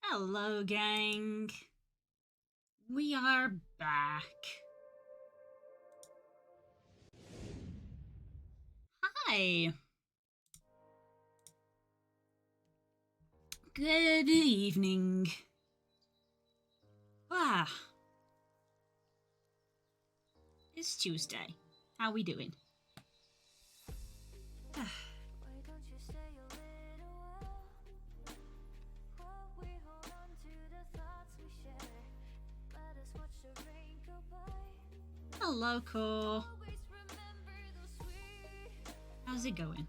Hello, gang. We are back. Hi. Good evening. Ah. It's Tuesday. How we doing? Hello, Core. How's it going?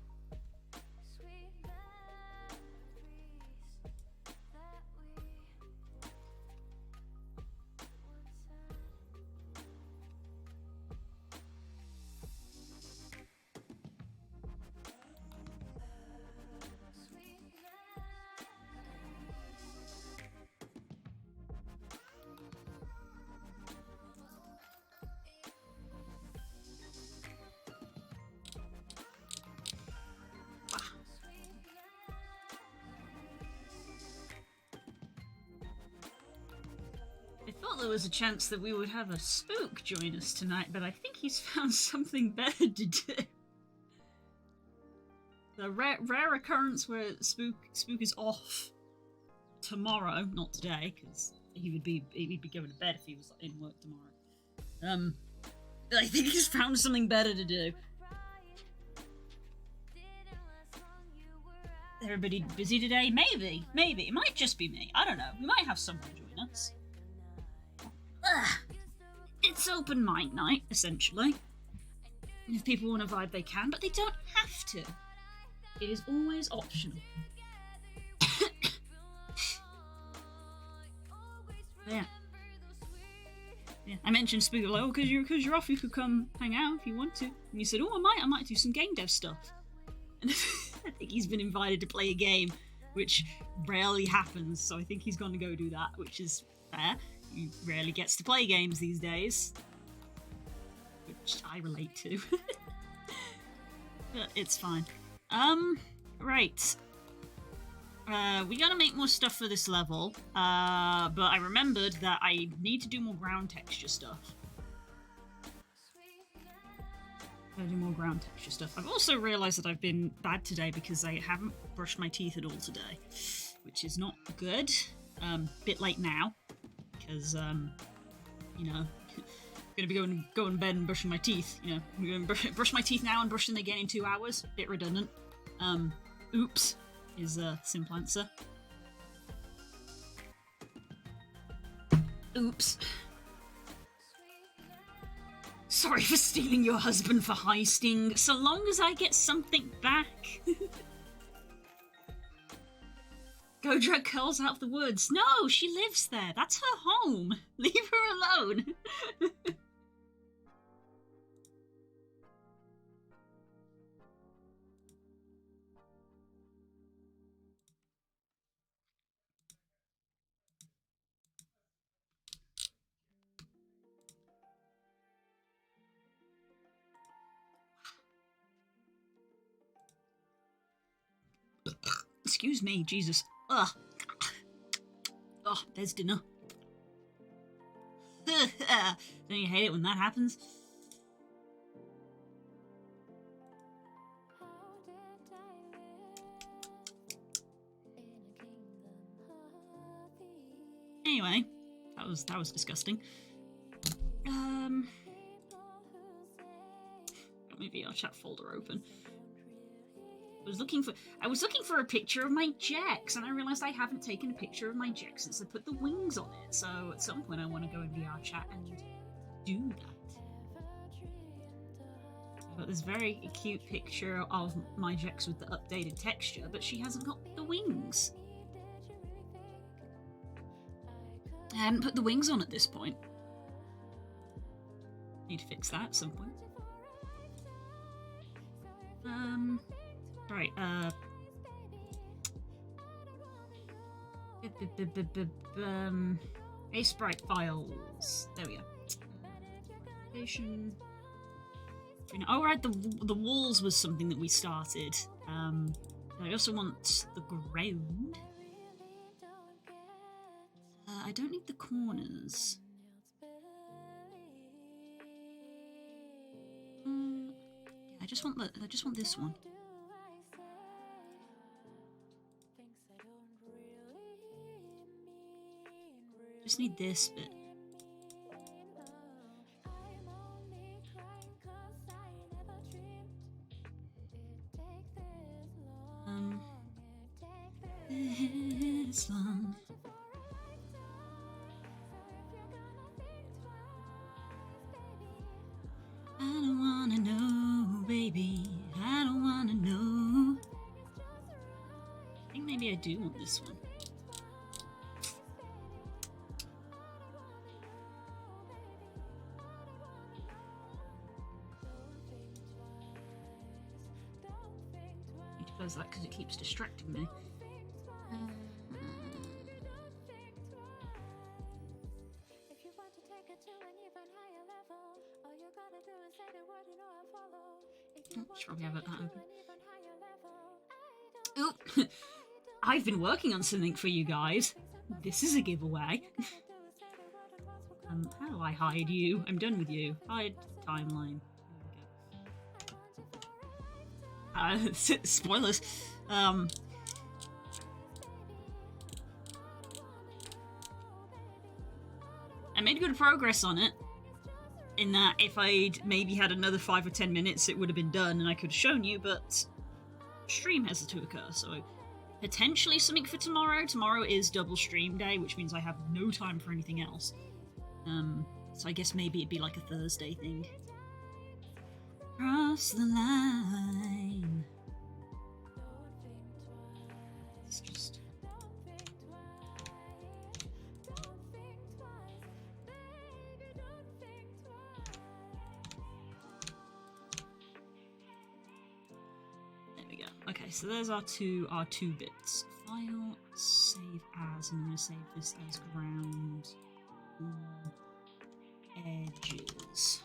I thought there was a chance that we would have a spook join us tonight, but I think he's found something better to do. The rare occurrence where spook is off tomorrow, not today, because he'd be going to bed if he was in work tomorrow. I think he's found something better to do. Everybody busy today? Maybe. It might just be me. I don't know. We might have someone join us. It's open mic night, essentially. If people want to vibe, they can, but they don't have to. It is always optional. Yeah. I mentioned Spook, like, oh, because you're off, you could come hang out if you want to. And he said, oh, I might do some game dev stuff. And I think he's been invited to play a game, which rarely happens, so I think he's going to go do that, which is fair. He rarely gets to play games these days, which I relate to. But it's fine. Right. We gotta make more stuff for this level, but I remembered that I need to do more ground texture stuff. Gotta do more ground texture stuff. I've also realised that I've been bad today because I haven't brushed my teeth at all today, which is not good. Bit late now, because, you know, gonna be going to bed and brushing my teeth. You know, I'm gonna brush my teeth now and brush them again in 2 hours. Bit redundant. Oops is a simple answer. Oops. Sorry for stealing your husband for heisting, so long as I get something back. Go drag curls out of the woods. No, she lives there. That's her home. Leave her alone. Excuse me, Jesus. Ugh. Oh, there's dinner. Don't you hate it when that happens? Anyway, that was disgusting. Got my VR chat folder open. I was looking for a picture of my Jex, and I realised I haven't taken a picture of my Jex since I put the wings on it. So at some point I want to go in VR chat and do that. I've got this very cute picture of my Jex with the updated texture, but she hasn't got the wings. I hadn't put the wings on at this point. Need to fix that at some point. Right, A sprite files. There we go. Application. Oh, right, the walls was something that we started. I also want the ground. I don't need the corners. Yeah, I just want this one. Just need this bit. This long. I don't wanna know, baby. I don't wanna know. I think maybe I do want this one. I need to close that because it keeps distracting me. Should probably have it open. Oh, I've been working on something for you guys. This is a giveaway. How do I hide you? I'm done with you. Hide timeline. There we go. Spoilers. I made good progress on it. In that, if I'd maybe had another 5 or 10 minutes, it would have been done and I could have shown you, but stream has to occur, so potentially something for tomorrow. Tomorrow is double stream day, which means I have no time for anything else. So I guess maybe it'd be like a Thursday thing. Cross the line. It's just... Okay, so there's our two bits. File, save as, and I'm going to save this as ground edges.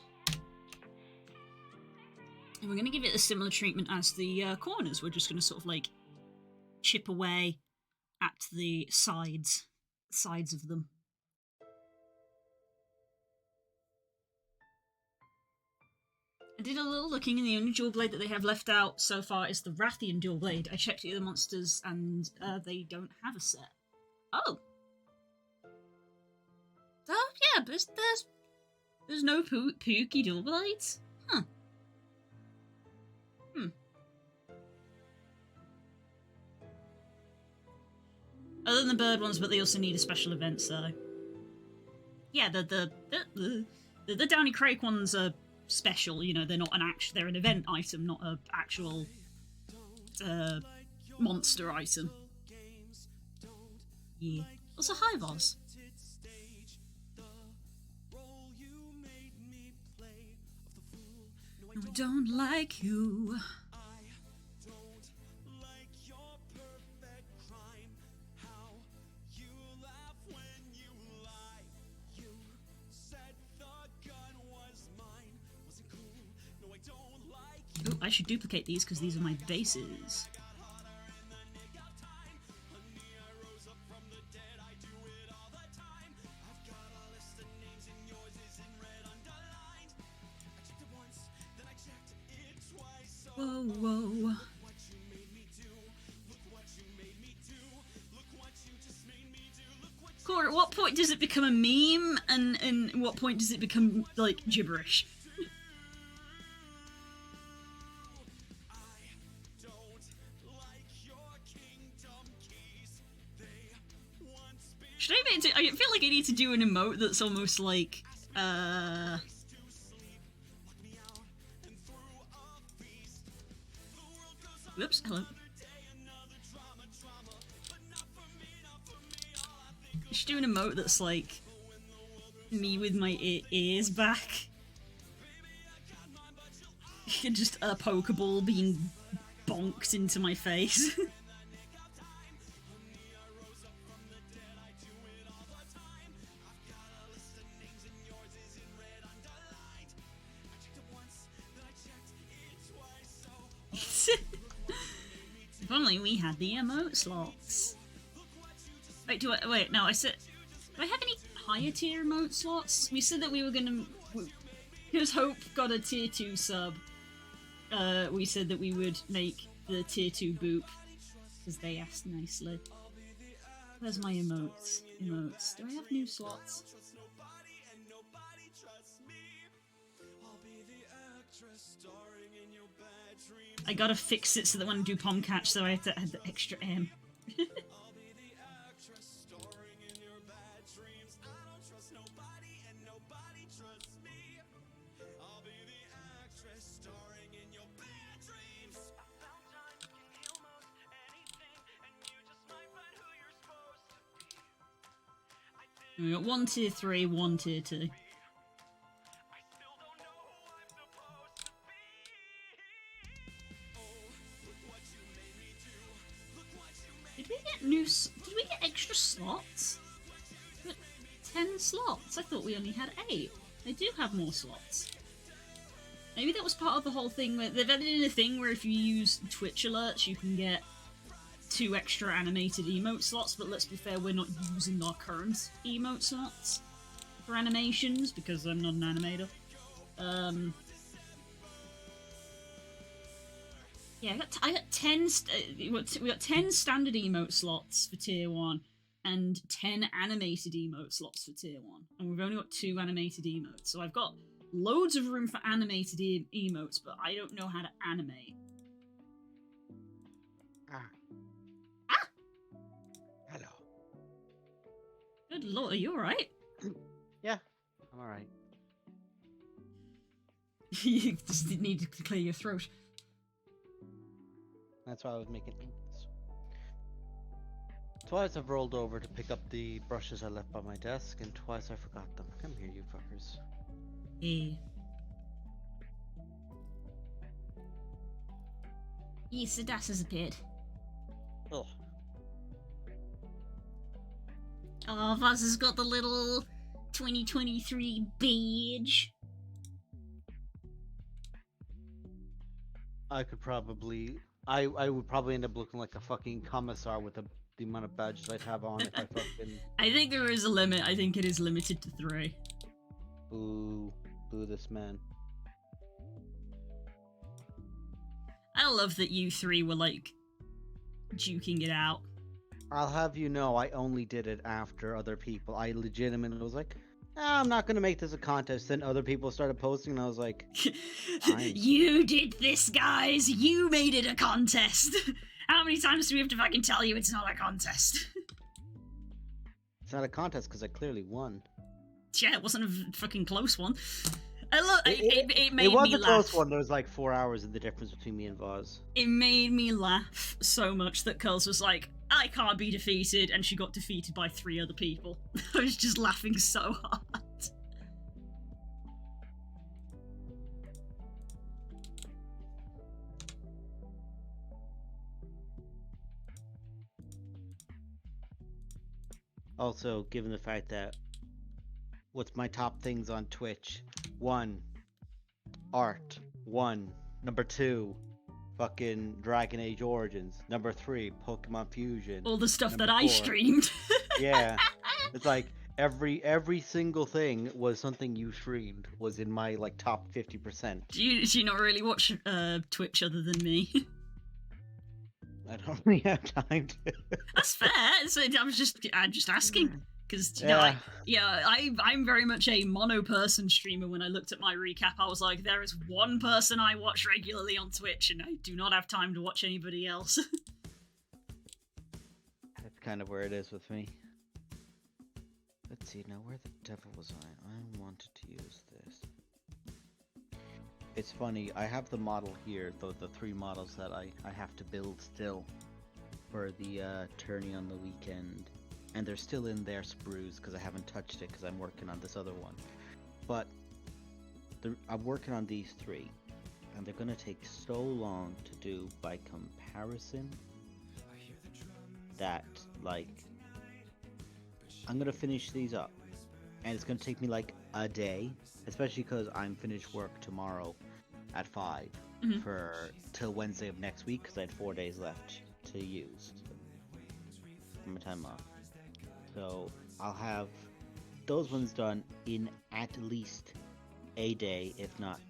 And we're going to give it a similar treatment as the corners. We're just going to sort of like chip away at the sides of them. I did a little looking, and the only dual blade that they have left out so far is the Rathian dual blade. I checked the other monsters, and they don't have a set. Oh. Oh, yeah, but there's no pooky dual blades? Huh. Other than the bird ones, but they also need a special event, so... Yeah, the Downy Crake ones are special, you know, they're not they're an event item, not an actual monster item. Yeah. Also, hi, Voz. No, I don't like you. Ooh, I should duplicate these because these are my bases. Whoa, whoa. Core, at what point does it become a meme, and at what point does it become, like, gibberish? Should I feel like I need to do an emote that's almost like, Whoops, hello. I should do an emote that's like me with my ears back. Just a Pokeball being bonked into my face. If only we had the emote slots. Wait, wait, no, I said... Do I have any higher tier emote slots? We said that we were gonna... Because Hope got a tier 2 sub, we said that we would make the tier 2 boop. Because they asked nicely. Where's my emotes? Emotes. Do I have new slots? I gotta fix it so that when I do Pom Catch, so I have to add the extra M. We got 1 tier 3, 1 tier 2. Did we get extra slots? 10 slots? I thought we only had 8. They do have more slots. Maybe that was part of the whole thing where they've added in a thing where if you use Twitch alerts, you can get 2 extra animated emote slots, but let's be fair, we're not using our current emote slots for animations because I'm not an animator. Yeah, I got 10. We got 10 standard emote slots for tier 1 and 10 animated emote slots for tier 1, and we've only got 2 animated emotes. So I've got loads of room for animated emotes, but I don't know how to animate. Hello. Good lord, are you alright? Yeah, I'm alright. You just need to clear your throat. That's why I was making ants. Twice I've rolled over to pick up the brushes I left by my desk, and twice I forgot them. Come here, you fuckers. Hey. Yes, the dust has appeared. Ugh. Oh, Vaz has got the little 2023 badge. I could probably... I would probably end up looking like a fucking commissar with the amount of badges I'd have on if I fucking... I think there is a limit. I think it is limited to 3. Boo. Boo this man. I love that you 3 were, like, duking it out. I'll have you know, I only did it after other people. I legitimately was like, I'm not gonna make this a contest. Then other people started posting, and I was like, You did this, guys! You made it a contest! How many times do we have to fucking tell you it's not a contest? It's not a contest because I clearly won. Yeah, it wasn't a fucking close one. It made it was me a laugh. close one. There was like 4 hours in the difference between me and Vaz. It made me laugh so much that Curls was like, I can't be defeated, and she got defeated by 3 other people. I was just laughing so hard. Also, given the fact that what's my top things on Twitch? 1, art. 1. Number 2, fucking Dragon Age Origins. Number 3, Pokemon Fusion. All the stuff Number that 4, I streamed. yeah. It's like every single thing was something you streamed was in my like top 50%. Do you not really watch Twitch other than me? I don't really have time to. That's fair. So I'm just asking because you know, I'm very much a mono-person streamer. When I looked at my recap, I was like, there is one person I watch regularly on Twitch, and I do not have time to watch anybody else. That's kind of where it is with me. Let's see now, where the devil was I? I wanted to use this. It's funny, I have the model here, the 3 models that I have to build still for the tourney on the weekend. And they're still in their sprues because I haven't touched it because I'm working on this other one. But I'm working on these 3, and they're going to take so long to do by comparison that, like, I'm going to finish these up. And it's going to take me like a day, especially because I'm finished work tomorrow at 5 till Wednesday of next week because I had 4 days left to use. So, my time off. So I'll have those ones done in at least a day, if not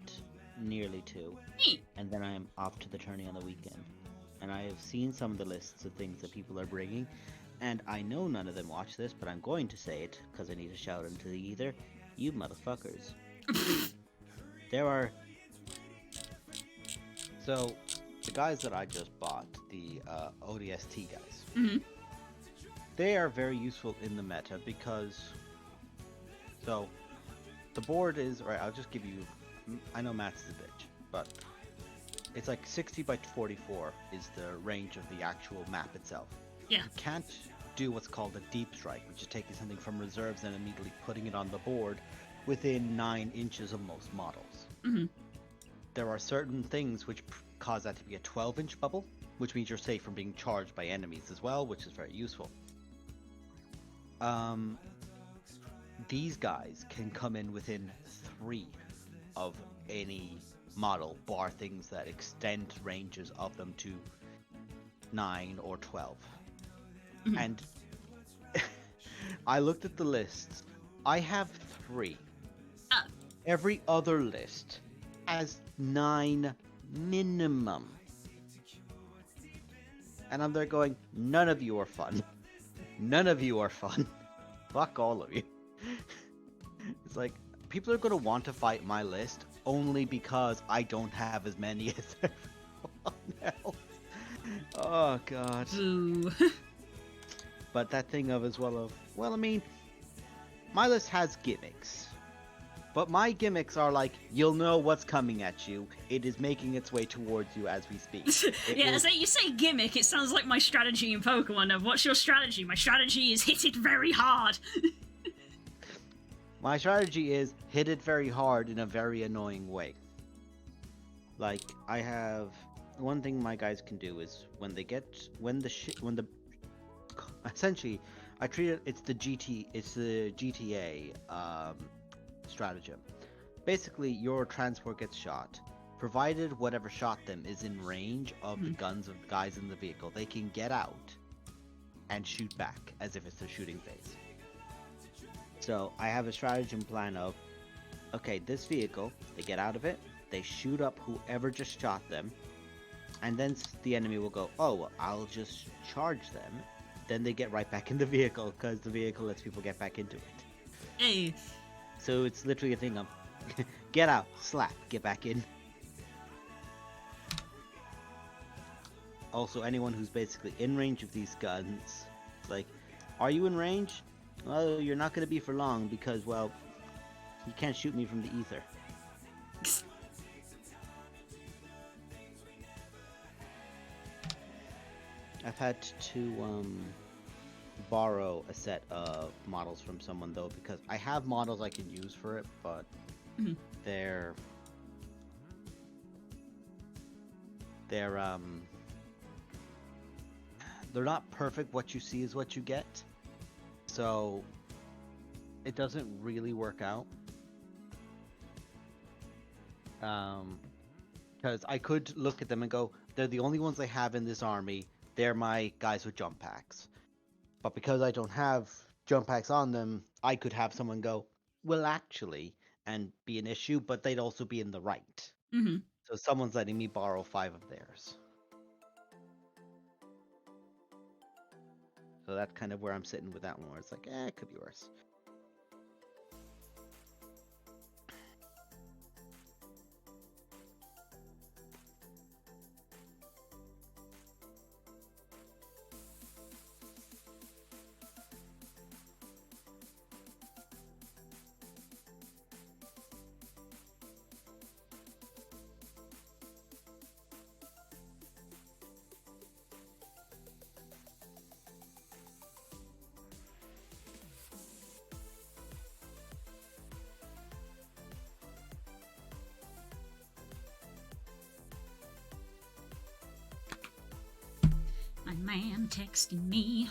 nearly two. Neat. And then I'm off to the tourney on the weekend. And I have seen some of the lists of things that people are bringing, and I know none of them watch this, but I'm going to say it because I need to shout into the ether. You motherfuckers. There are. So, the guys that I just bought, the ODST guys, Mm-hmm. they are very useful in the meta because. So, the board is. Right, I'll just give you. I know maths is a bitch, but it's like 60 by 44 is the range of the actual map itself. Yeah. You can't do what's called a deep strike, which is taking something from reserves and immediately putting it on the board within 9 inches of most models. Mm-hmm. There are certain things which cause that to be a 12-inch bubble, which means you're safe from being charged by enemies as well, which is very useful. These guys can come in within 3 of any model, bar things that extend ranges of them to 9 or 12. Mm-hmm. And I looked at the lists. I have 3. Every other list has 9 minimum. And I'm there going, none of you are fun. None of you are fun. Fuck all of you. It's like, people are going to want to fight my list only because I don't have as many as everyone else. Oh, God. Boo. But that thing of as well of, well, I mean, my list has gimmicks. But my gimmicks are like, you'll know what's coming at you. It is making its way towards you as we speak. Yeah, so you say gimmick, it sounds like my strategy in Pokemon of, what's your strategy? My strategy is hit it very hard. My strategy is hit it very hard in a very annoying way. Like, I have one thing my guys can do is essentially I treat it, it's the GTA stratagem. Basically, your transport gets shot. Provided whatever shot them is in range of the guns of the guys in the vehicle, they can get out and shoot back as if it's a shooting phase. So I have a stratagem plan of, okay, this vehicle, they get out of it, they shoot up whoever just shot them, and then the enemy will go, oh, well, I'll just charge them. Then they get right back in the vehicle because the vehicle lets people get back into it. Hey. So it's literally a thing of, get out, slap, get back in. Also, anyone who's basically in range of these guns, it's like, are you in range? Well, you're not going to be for long because, well, you can't shoot me from the ether. I've had to borrow a set of models from someone though, because I have models I can use for it, but they're not perfect. What you see is what you get. So it doesn't really work out. Because I could look at them and go, they're the only ones I have in this army. They're my guys with jump packs. But because I don't have jump packs on them, I could have someone go, well, actually, and be an issue, but they'd also be in the right. Mm-hmm. So someone's letting me borrow 5 of theirs. So that's kind of where I'm sitting with that one, where it's like, it could be worse. My man texting me.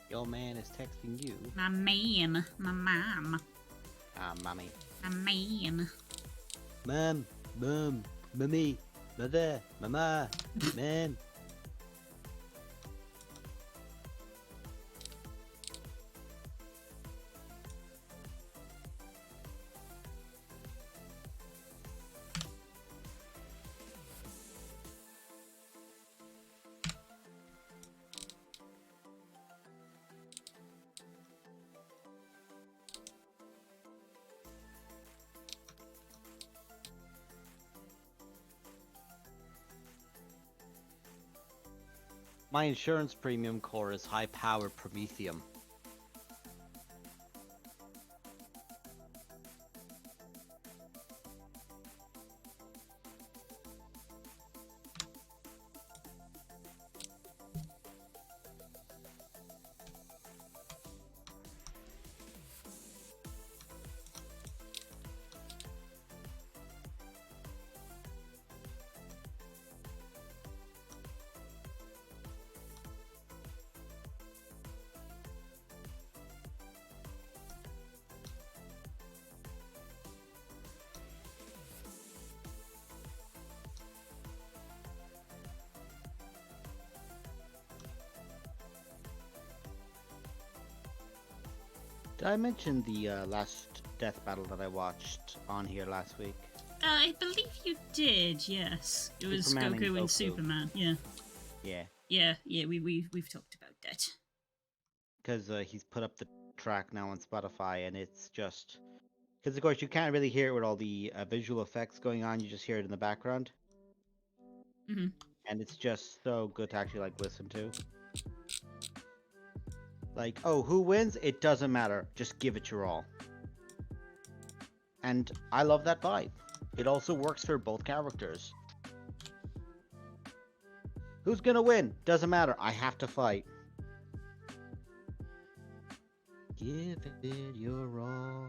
Your man is texting you. My man. My mom. Mommy. My man. Mom, mommy, mother, mama, man. My insurance premium core is high power promethium. Did I mention the last death battle that I watched on here last week? I believe you did. Yes, it was Superman and Goku and Goku. Superman. Yeah, Yeah, yeah. We've talked about that. because he's put up the track now on Spotify, and it's just because of course you can't really hear it with all the visual effects going on. You just hear it in the background, Hmm. and it's just so good to actually like listen to. Like, oh, who wins? It doesn't matter. Just give it your all. And I love that vibe. It also works for both characters. Who's gonna win? Doesn't matter. I have to fight. Give it your all.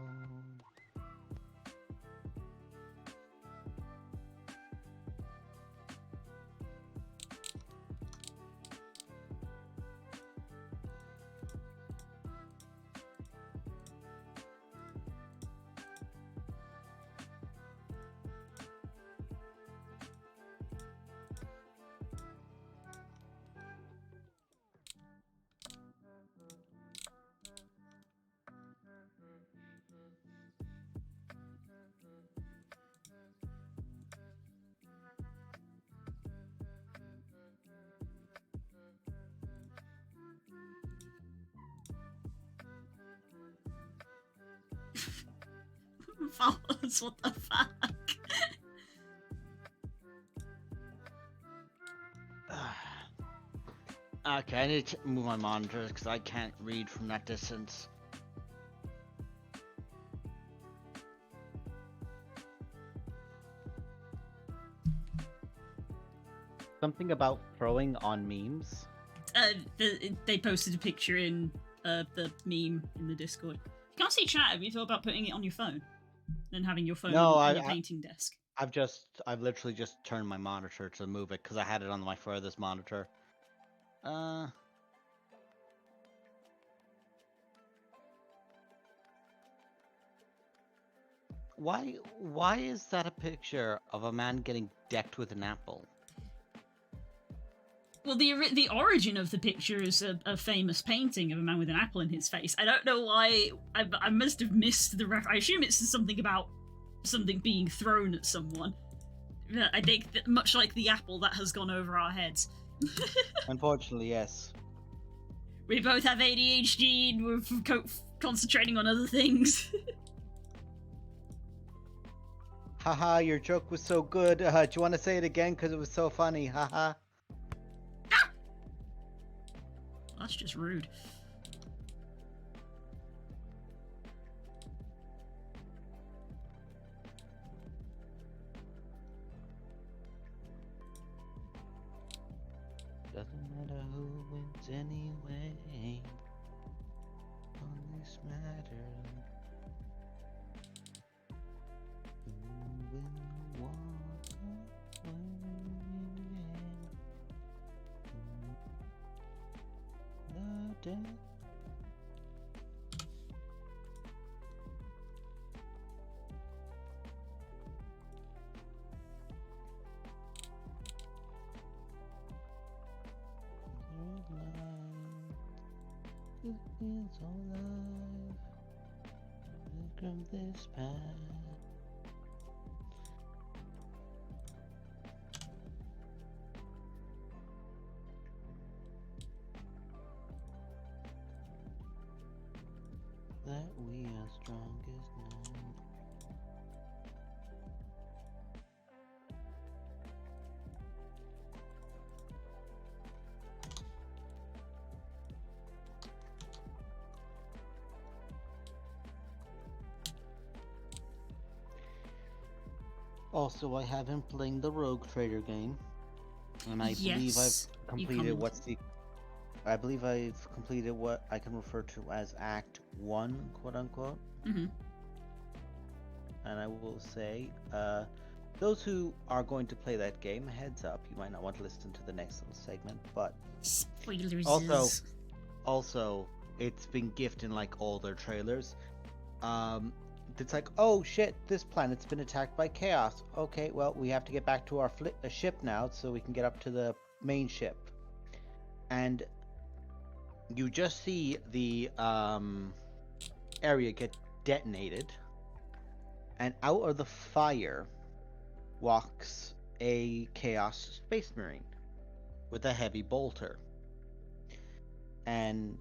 Follows, what the fuck? Okay, I need to move my monitors because I can't read from that distance. Something about throwing on memes. They posted a picture in the meme in the Discord. You can't see chat. Have you thought about putting it on your phone and having your phone on your painting desk? I've literally just turned my monitor to move it because I had it on my furthest monitor. Why is that a picture of a man getting decked with an apple? Well, the origin of the picture is a famous painting of a man with an apple in his face. I don't know why. I must have missed the I assume it's something about something being thrown at someone. I think that much like the apple, that has gone over our heads. Unfortunately, yes. We both have ADHD and we're concentrating on other things. Haha, your joke was so good. Do you want to say it again? Because it was so funny. Haha. That's just rude. Doesn't matter who wins anyway. On this matter. Who will walk away? The death. It feels alive. From this path. That we are strongest now. Also, I have him playing the Rogue Trader game, and I believe I've Yes, you completed commented. I believe I've completed what I can refer to as Act 1, quote unquote. Mm-hmm. And I will say, those who are going to play that game, heads up, you might not want to listen to the next little segment, but also, Spoilers. also, it's been gifted in like all their trailers. It's like, oh shit, this planet's been attacked by chaos. Okay, well, we have to get back to our ship now so we can get up to the main ship. And you just see the area get detonated, and out of the fire walks a Chaos Space Marine with a heavy bolter. And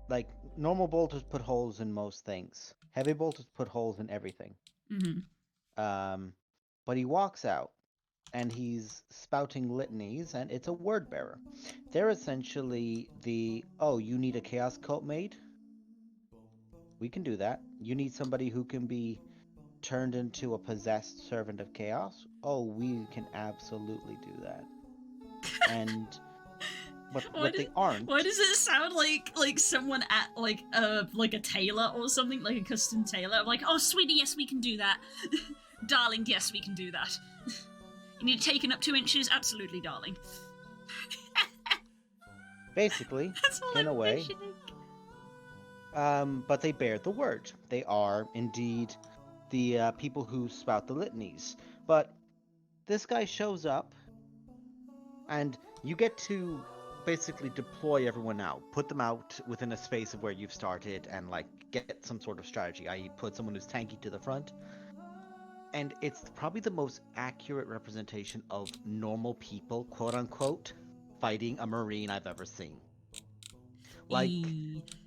like normal bolters put holes in most things. Heavy bolters put holes in everything. Mm-hmm. But he walks out and he's spouting litanies, and it's a word bearer. They're essentially the, oh, you need a chaos cult made? We can do that. You need somebody who can be turned into a possessed servant of chaos? Oh, we can absolutely do that. And but Why what does they aren't, why does it sound like someone at like a tailor or something, like a custom tailor? Like, oh sweetie, yes we can do that. Darling, yes we can do that. You need it taken up 2 inches? Absolutely, darling. basically, That's all in I'm a way, visioning. but they bear the word. They are indeed the people who spout the litanies. But this guy shows up, and you get to basically deploy everyone out, put them out within a space of where you've started, and like get some sort of strategy, i.e., put someone who's tanky to the front. And it's probably the most accurate representation of normal people, quote unquote, fighting a Marine I've ever seen. Like,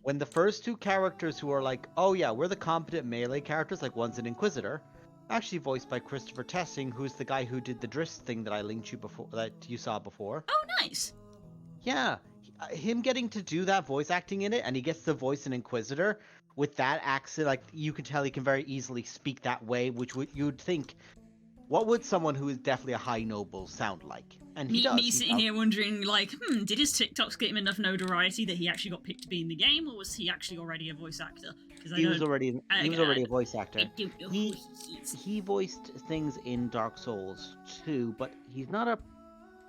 when the first two characters who are like, oh yeah, we're the competent melee characters, like one's an Inquisitor, actually voiced by Christopher Tessing, who's the guy who did the Drist thing that I linked you before, that you saw before. Oh, nice. Yeah, him getting to do that voice acting in it, and he gets to voice an Inquisitor with that accent, like you can tell he can very easily speak that way, which you'd think, what would someone who is definitely a high noble sound like? And he does. Me sitting here wondering, like, did his TikToks get him enough notoriety that he actually got picked to be in the game, or was he actually already a voice actor? Because He was already a voice actor. I don't know who He he is. he voiced things in Dark Souls too, but he's not a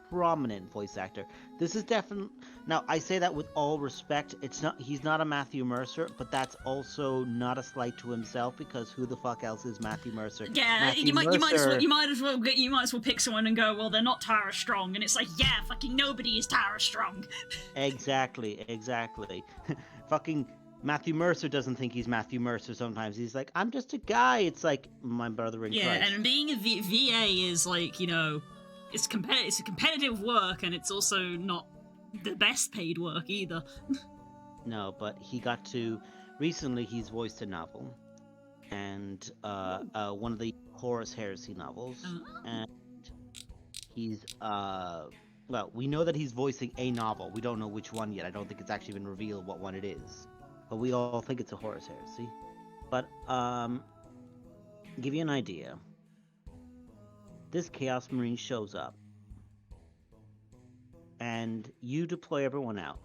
prominent voice actor. This is definitely, now I say that with all respect. He's not a Matthew Mercer, but that's also not a slight to himself, because who the fuck else is Matthew Mercer? Yeah, Matthew you might as well pick someone and go, well, they're not Tara Strong, and it's like, yeah, fucking nobody is Tara Strong. Exactly. Fucking Matthew Mercer doesn't think he's Matthew Mercer sometimes. He's like, I'm just a guy. It's like, my brother in Christ. Yeah, and being a VA is like, it's a competitive work, and it's also not the best paid work either. No, but he got to, recently he's voiced a novel, and one of the Horus Heresy novels, and he's well, we know that he's voicing a novel. We don't know which one yet. I don't think it's actually been revealed what one it is, but we all think it's a Horus Heresy. But give you an idea, this Chaos Marine shows up, and you deploy everyone out,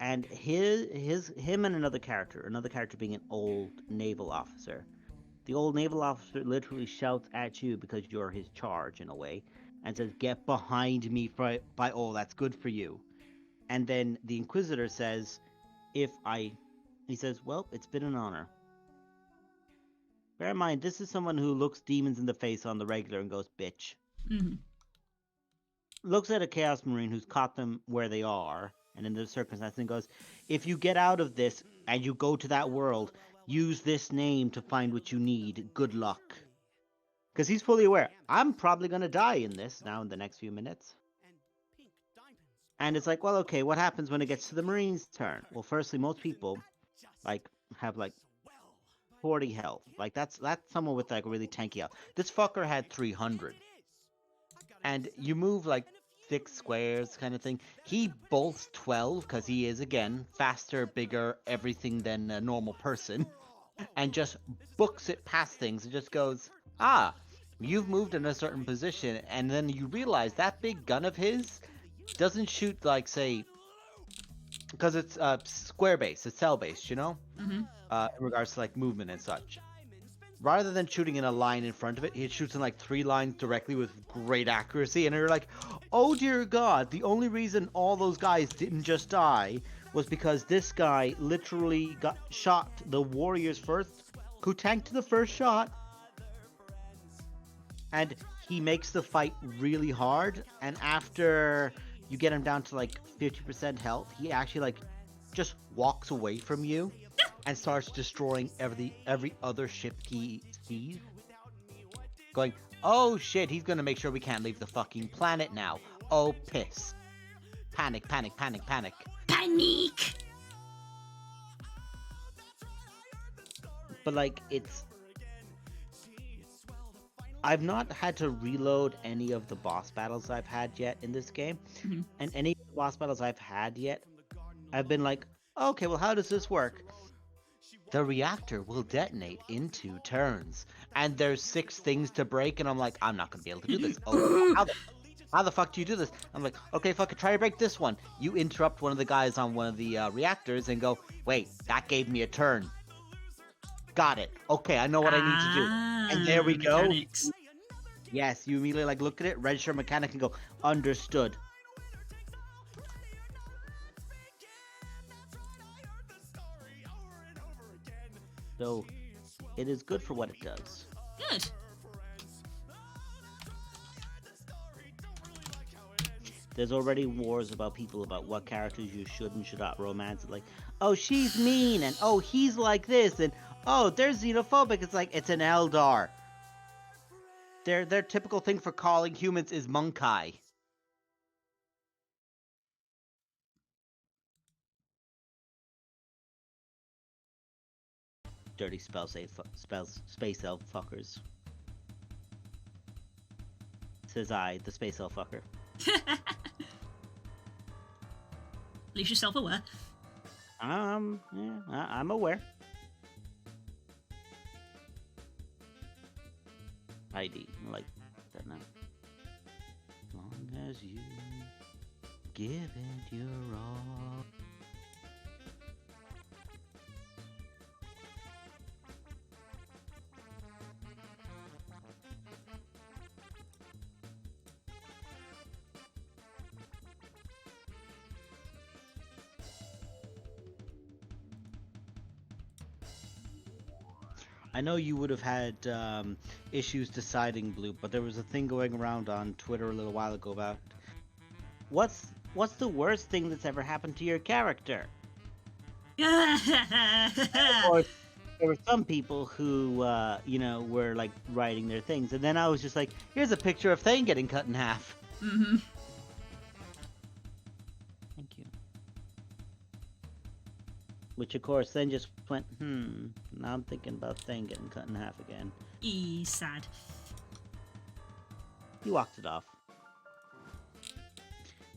and him and another character being an old naval officer. The old naval officer literally shouts at you because you're his charge in a way, and says, "Get behind me, by all that's good for you." And then the Inquisitor says, he says, well, it's been an honor. Bear in mind, this is someone who looks demons in the face on the regular and goes, bitch. Mm-hmm. Looks at a Chaos Marine who's caught them where they are, and in the circumstance, and goes, if you get out of this and you go to that world, use this name to find what you need. Good luck. Because he's fully aware, I'm probably going to die in this now in the next few minutes. And it's like, well, okay, what happens when it gets to the Marines' turn? Well, firstly, most people have 40 health. Like that's someone with like really tanky health. This fucker had 300. And you move like 6 squares kind of thing. He bolts 12 because he is, again, faster, bigger, everything than a normal person. and just books it past things and just goes, ah, you've moved in a certain position, and then you realize that big gun of his doesn't shoot like, say, because it's square based, it's cell based, you know, Mm-hmm. in regards to like movement and such. Rather than shooting in a line in front of it, it shoots in like 3 lines directly with great accuracy, and you're like, oh dear God, the only reason all those guys didn't just die was because this guy literally got shot the warriors first, who tanked the first shot, and he makes the fight really hard, and after you get him down to like 50% health, he actually like just walks away from you and starts destroying every other ship he sees, going, oh shit, he's gonna make sure we can't leave the fucking planet now. Oh piss. Panic, panic, panic, panic. Panic! But like, I've not had to reload any of the boss battles I've had yet in this game. Mm-hmm. And any of the boss battles I've had yet, I've been like, okay, well, how does this work? The reactor will detonate in 2 turns, and there's 6 things to break, and I'm like, I'm not gonna be able to do this. Oh, how the fuck do you do this? I'm like, okay, fuck it, try to break this one. You interrupt one of the guys on one of the reactors and go, wait, that gave me a turn. Got it. Okay, I know what I need to do. And there we mechanics. go. Yes, you immediately like look at it, register mechanic, and go, understood. So, it is good for what it does. Good. There's already wars about people about what characters you should and should not romance. Like, oh, she's mean, and oh, he's like this, and oh, they're xenophobic. It's like, it's an Eldar. Their typical thing for calling humans is Monkai. Dirty space elf fuckers. Says I, the space elf fucker. At least you're self-aware. Yeah, I'm aware. ID, like that now. As long as you give it your all. I know you would have had issues deciding, Blue, but there was a thing going around on Twitter a little while ago about what's the worst thing that's ever happened to your character? Of course, there were some people who, were like writing their things, and then I was just like, here's a picture of Thane getting cut in half. Mm-hmm. Thank you. Which, of course, then just went, now I'm thinking about Thane getting cut in half again. Sad. He walked it off.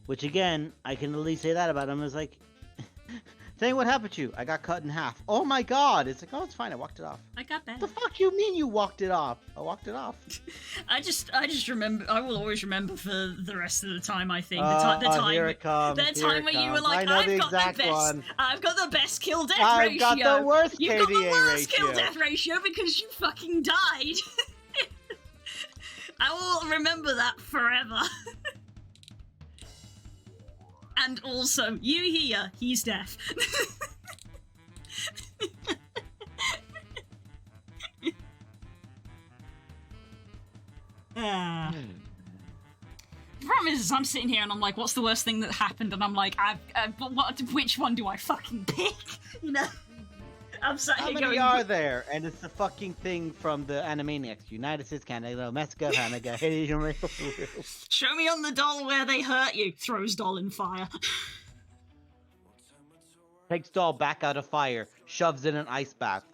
Which, again, I can at least say that about him. It's like, Thane, what happened to you? I got cut in half. Oh my god! It's like, oh, it's fine, I walked it off. I got that. The fuck you mean you walked it off? I walked it off. I just remember. I will always remember for the rest of the time. I think here it comes. That time where you were like, I've got the best kill death I've ratio. got the worst You've KDA got the worst ratio. kill death ratio because you fucking died. I will remember that forever. And also, you here, he's deaf. The problem is, I'm sitting here and I'm like, what's the worst thing that happened? And I'm like, which one do I fucking pick? You know? I'm sat How here many going, are there? And it's the fucking thing from the Animaniacs. United States, Canada, Mexico, Canada. show me on the doll where they hurt you. Throws doll in fire. Takes doll back out of fire. Shoves in an ice bath.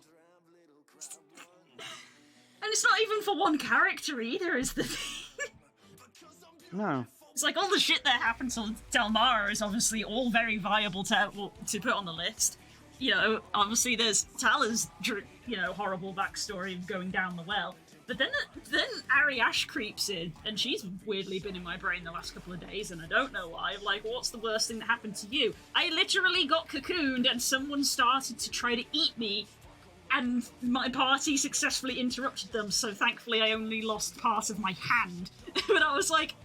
And it's not even for one character either, is the thing. No. It's like all the shit that happened to Delmara is obviously all very viable to put on the list. you know, obviously there's Tala's, you know, horrible backstory of going down the well. But then Ariash creeps in, and she's weirdly been in my brain the last couple of days, and I don't know why. I'm like, what's the worst thing that happened to you? I literally got cocooned, and someone started to try to eat me, and my party successfully interrupted them, so thankfully I only lost part of my hand. But I was like,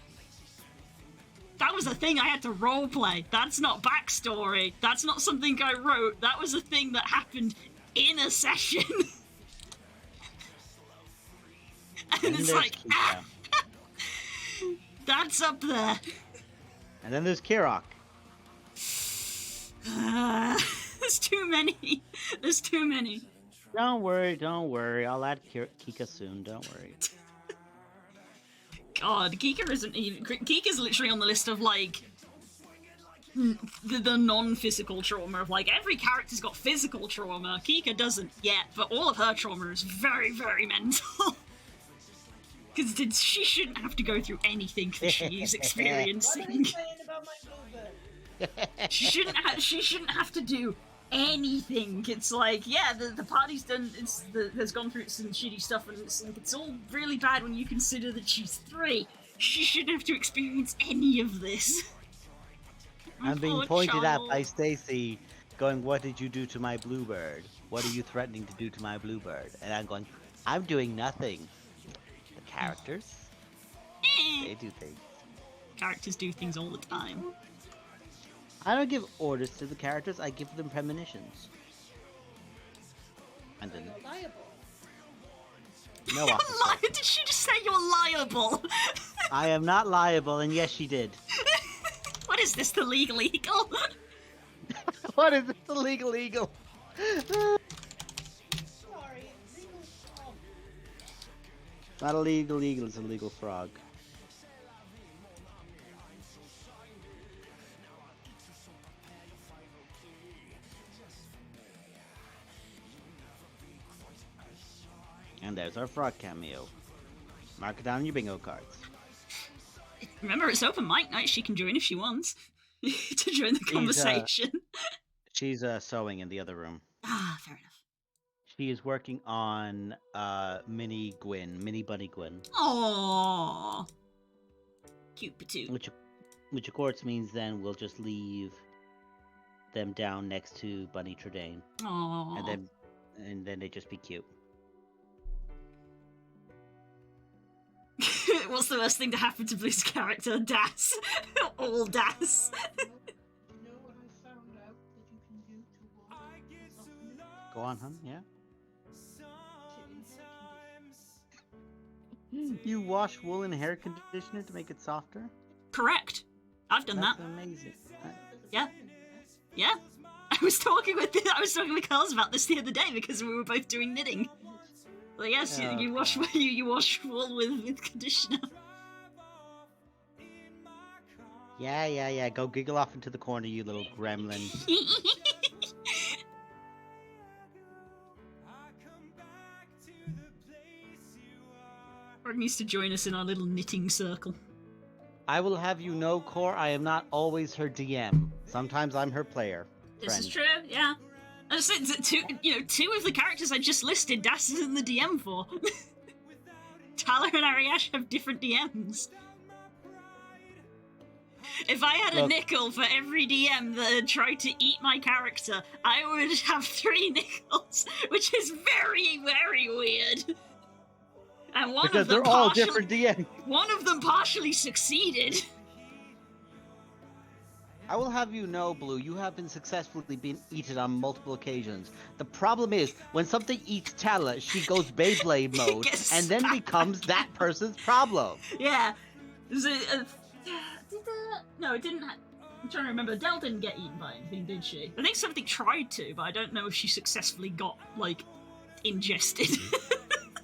that was a thing I had to roleplay. That's not backstory. That's not something I wrote. That was a thing that happened in a session. And it's like, that's up there. And then there's Kirok. There's too many. There's too many. Don't worry. I'll add Kika soon. Don't worry. God, Kika isn't even. Kika's literally on the list of like the non-physical trauma of like every character's got physical trauma. Kika doesn't yet, but all of her trauma is very, very mental. Because she shouldn't have to go through anything that she's experiencing. What are you saying about my bluebird? She shouldn't have to do anything. It's like, yeah, the party's done. Has gone through some shitty stuff, and it's like it's all really bad when you consider that she's 3. She shouldn't have to experience any of this. I'm being pointed at by Stacy, going, "What did you do to my bluebird? What are you threatening to do to my bluebird?" And I'm going, "I'm doing nothing." The characters, they do things. Characters do things all the time. I don't give orders to the characters, I give them premonitions. And then... You're liable. No, officer. Did she just say you're liable? I am not liable, and yes, she did. What is this, the legal eagle? What is this, the legal eagle? Sorry, legal. Oh, Not a legal eagle, it's a legal frog. And there's our frog cameo. Mark it down on your bingo cards. Remember, it's open mic night. She can join if she wants to join the conversation. She's sewing in the other room. Ah, fair enough. She is working on Mini Bunny Gwyn. Aww. Cute patoot. Which of course means then we'll just leave them down next to Bunny Trudane. Aww. And then they just be cute. What's the worst thing to happen to Blue's character? Das. All Das. you know what I found out that you can do to water? Go on, hun, yeah? Kidding. You wash wool in hair conditioner to make it softer? Correct. I've done That's that. amazing. Yeah. Yeah. I was talking with Carls about this the other day because we were both doing knitting. Well, yes, you wash wool with conditioner. Yeah. Go giggle off into the corner, you little gremlin. Or needs to join us in our little knitting circle. I will have you know, Core, I am not always her DM. Sometimes I'm her player. This Friend. is true, yeah. I said that two of the characters I just listed, Das is in the DM for. Tala and Ariash have different DMs. If I had a nickel for every DM that had tried to eat my character, I would have 3 nickels, which is very, very weird. And one Because of them they're all different DMs. One of them partially succeeded. I will have you know, Blue, you have been successfully being eaten on multiple occasions. The problem is, when something eats Tala, she goes Beyblade mode, and then becomes that person's problem. Yeah. No, it didn't. I'm trying to remember. Del didn't get eaten by anything, did she? I think something tried to, but I don't know if she successfully got, like, ingested.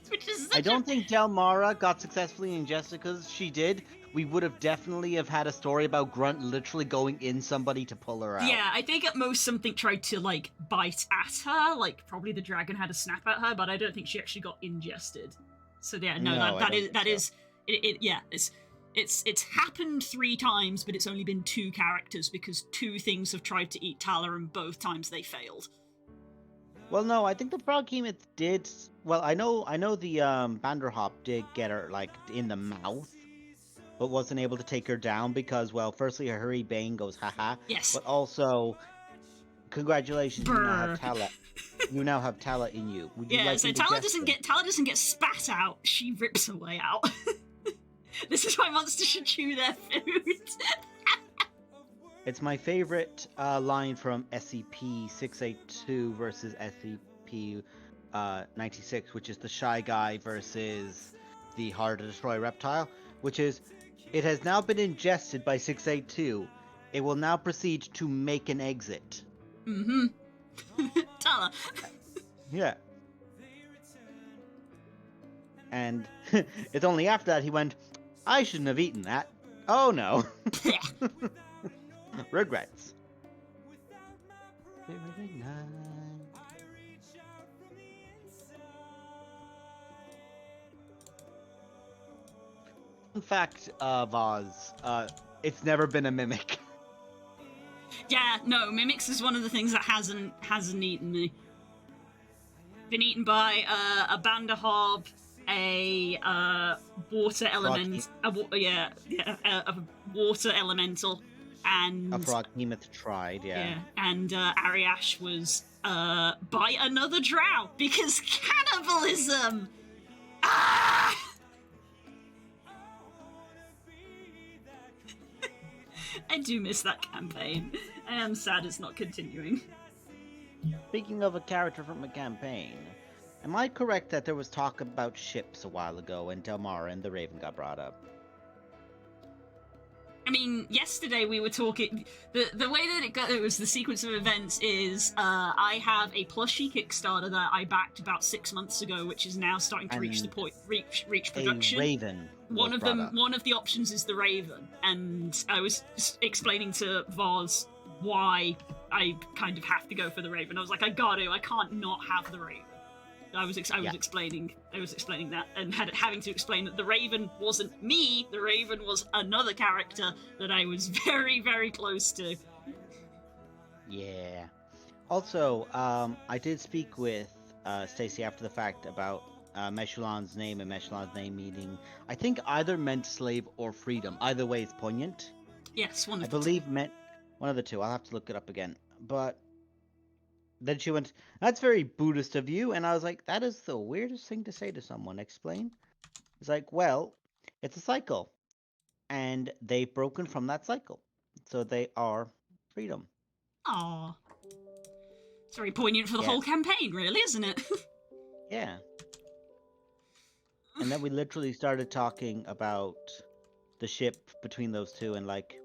Which is I don't think Delmara got successfully ingested, because she did. We would have definitely have had a story about Grunt literally going in somebody to pull her out. Yeah, I think at most something tried to, like, bite at her. Like, probably the dragon had a snap at her, but I don't think she actually got ingested. So yeah, it's happened 3 times, but it's only been 2 characters because 2 things have tried to eat Tala, and both times they failed. Well, no, I think the Froghemoth did. Well, I know the Vanderhop did get her like in the mouth, but wasn't able to take her down because, well, firstly, her Hurry Bane goes haha, Yes. but also, congratulations, you now have Brr. Tala. You now have Tala in you. Would you Yeah, like so indigestion? Tala doesn't get spat out, she rips her way out. This is why monsters should chew their food. It's my favorite line from SCP-682 versus SCP-96, which is the Shy Guy versus the Hard to Destroy Reptile, which is, it has now been ingested by 682. It will now proceed to make an exit. Mm-hmm. Tala. Yeah. And it's only after that he went, I shouldn't have eaten that. Oh no. Regrets. Fun fact, Voz, it's never been a mimic. Yeah, no, Mimics is one of the things that hasn't eaten me. Been eaten by a Banderhob, a water element, a water elemental, and A Froghemoth tried, yeah. and Ariash was by another drow because cannibalism. Ah! I do miss that campaign. I am sad it's not continuing. Speaking of a character from a campaign, am I correct that there was talk about ships a while ago and Delmar and the Raven got brought up? I mean, yesterday we were talking. The way that it was the sequence of events is I have a plushie Kickstarter that I backed about 6 months ago, which is now starting to reach the point reach production. A Raven. One of the options is the Raven, and I was explaining to Voz why I kind of have to go for the Raven. I was like, I can't not have the Raven. I was explaining that, and having to explain that the Raven wasn't me. The Raven was another character that I was very, very close to. Yeah. Also, I did speak with Stacy after the fact about Meshulan's name and Meshulan's name meaning, I think, either meant slave or freedom. Either way, it's poignant. Yes, I believe meant one of the two. I'll have to look it up again. But then she went, that's very Buddhist of you. And I was like, that is the weirdest thing to say to someone. Explain. It's like, well, it's a cycle. And they've broken from that cycle. So they are freedom. Aww. It's very poignant for the whole campaign, really, isn't it? Yeah. And then we literally started talking about the ship between those two, and like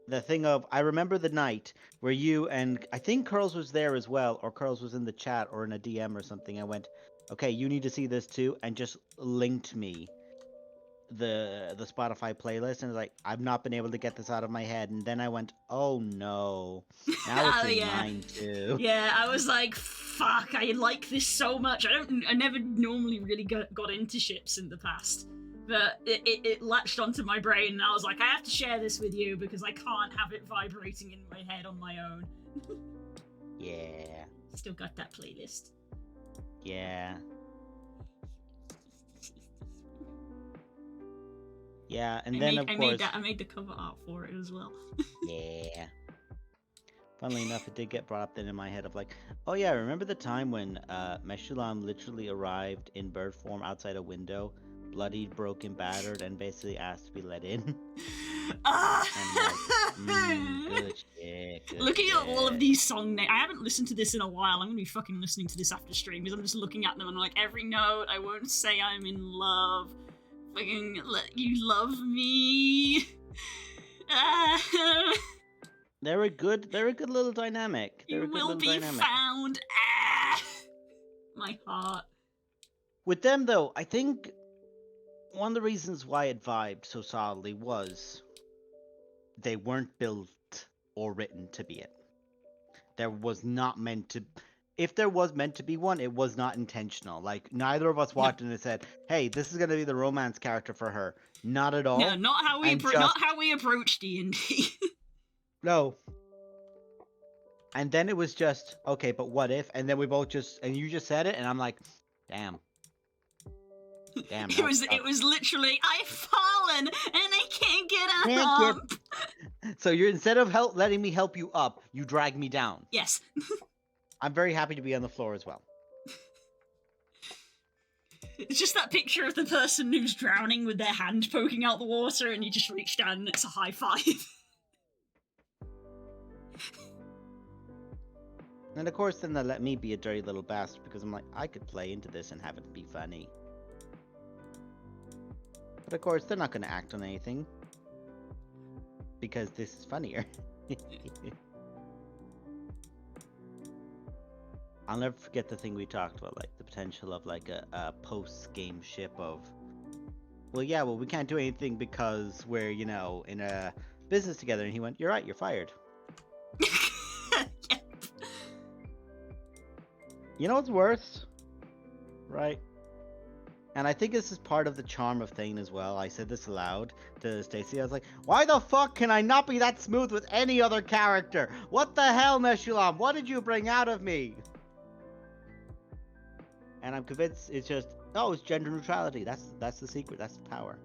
the thing of, I remember the night where you and I think Curls was there as well, or Curls was in the chat or in a DM or something. I went, okay, you need to see this too, and just linked me the Spotify playlist, and like, I've not been able to get this out of my head. And then I went, oh no, now it's in mine too. Yeah, I was like, fuck, I like this so much. I never normally really got into ships in the past, but it latched onto my brain, and I was like, I have to share this with you because I can't have it vibrating in my head on my own. Yeah. Still got that playlist. Yeah. Yeah, and then of course I made the cover art for it as well. Yeah. Funnily enough, it did get brought up then in my head of like, oh yeah, remember the time when Meshulam literally arrived in bird form outside a window, bloodied, broken, battered, and basically asked to be let in? Good shit. Looking at all of these song names, I haven't listened to this in a while. I'm gonna be fucking listening to this after stream because I'm just looking at them and I'm like, every note, I won't say I'm in love. Fucking let you love me. They're a good little dynamic. You will be found. My heart. With them though, I think one of the reasons why it vibed so solidly was they weren't built or written to be it. There was not meant to. If there was meant to be one, it was not intentional. Like, neither of us watched it and said, hey, this is going to be the romance character for her. Not at all. No, not how we approach D&D. No. And then it was just, okay, but what if? And then we both and you just said it, and I'm like, damn. Damn. It was literally, I've fallen and I can't get up. So you're, instead of letting me help you up, you drag me down. Yes. I'm very happy to be on the floor as well. It's just that picture of the person who's drowning with their hand poking out the water, and you just reach down and it's a high five. And of course, then they let me be a dirty little bastard because I'm like, I could play into this and have it be funny. But of course, they're not going to act on anything because this is funnier. I'll never forget the thing we talked about, like the potential of like a post-game ship of, well, we can't do anything because we're, you know, in a business together. And he went, you're right, you're fired. Yep. You know what's worse? Right? And I think this is part of the charm of Thane as well. I said this aloud to Stacy. I was like, why the fuck can I not be that smooth with any other character? What the hell, Meshulam? What did you bring out of me? And I'm convinced it's just, oh, it's gender neutrality. That's the secret. That's the power.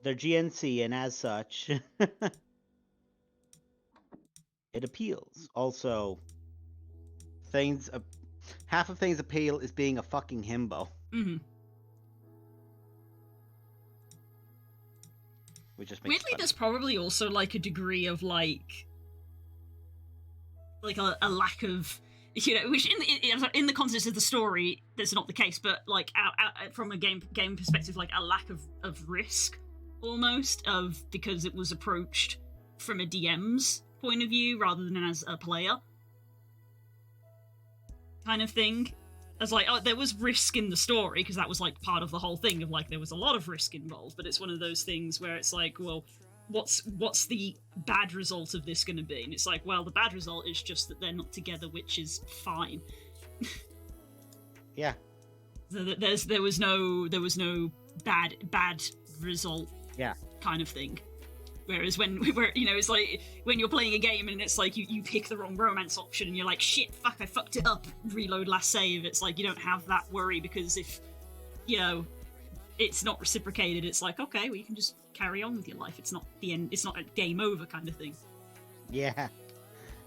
They're GNC, and as such, it appeals. Also, half of Thane's appeal is being a fucking himbo. Mm-hmm. Which just makes Weirdly, there's probably also like a degree of like a lack of, you know, which in the context of the story, that's not the case, but like from a game perspective, like a lack of risk almost, of because it was approached from a DM's point of view rather than as a player kind of thing. As like, oh, there was risk in the story because that was like part of the whole thing of like there was a lot of risk involved, but it's one of those things where it's like, well, what's the bad result of this going to be? And it's like, well, the bad result is just that they're not together, which is fine. Yeah. So there was no bad result. Yeah. Kind of thing. Whereas it's like when you're playing a game and it's like you pick the wrong romance option and you're like, shit, fuck, I fucked it up. Reload last save. It's like you don't have that worry because if, you know, it's not reciprocated, it's like, okay, well, you can just carry on with your life. It's not the end. It's not a game over kind of thing. Yeah.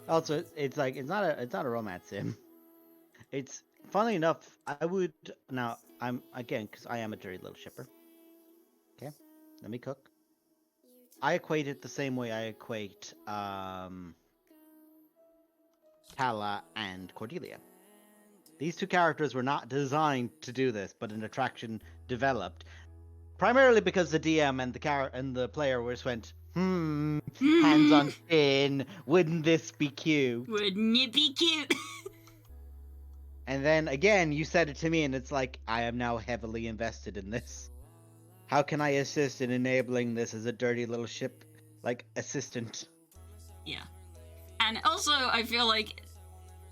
Also, it's like it's not a romance sim. It's funnily enough. I'm again because I am a dirty little shipper. Okay, let me cook. I equate it the same way I equate Tala and Cordelia. These two characters were not designed to do this, but an attraction developed. Primarily because the DM and the player just went, hands on chin, wouldn't this be cute? Wouldn't it be cute? And then again, you said it to me, and it's like, I am now heavily invested in this. How can I assist in enabling this as a dirty little ship, like, assistant? Yeah. And also, I feel like,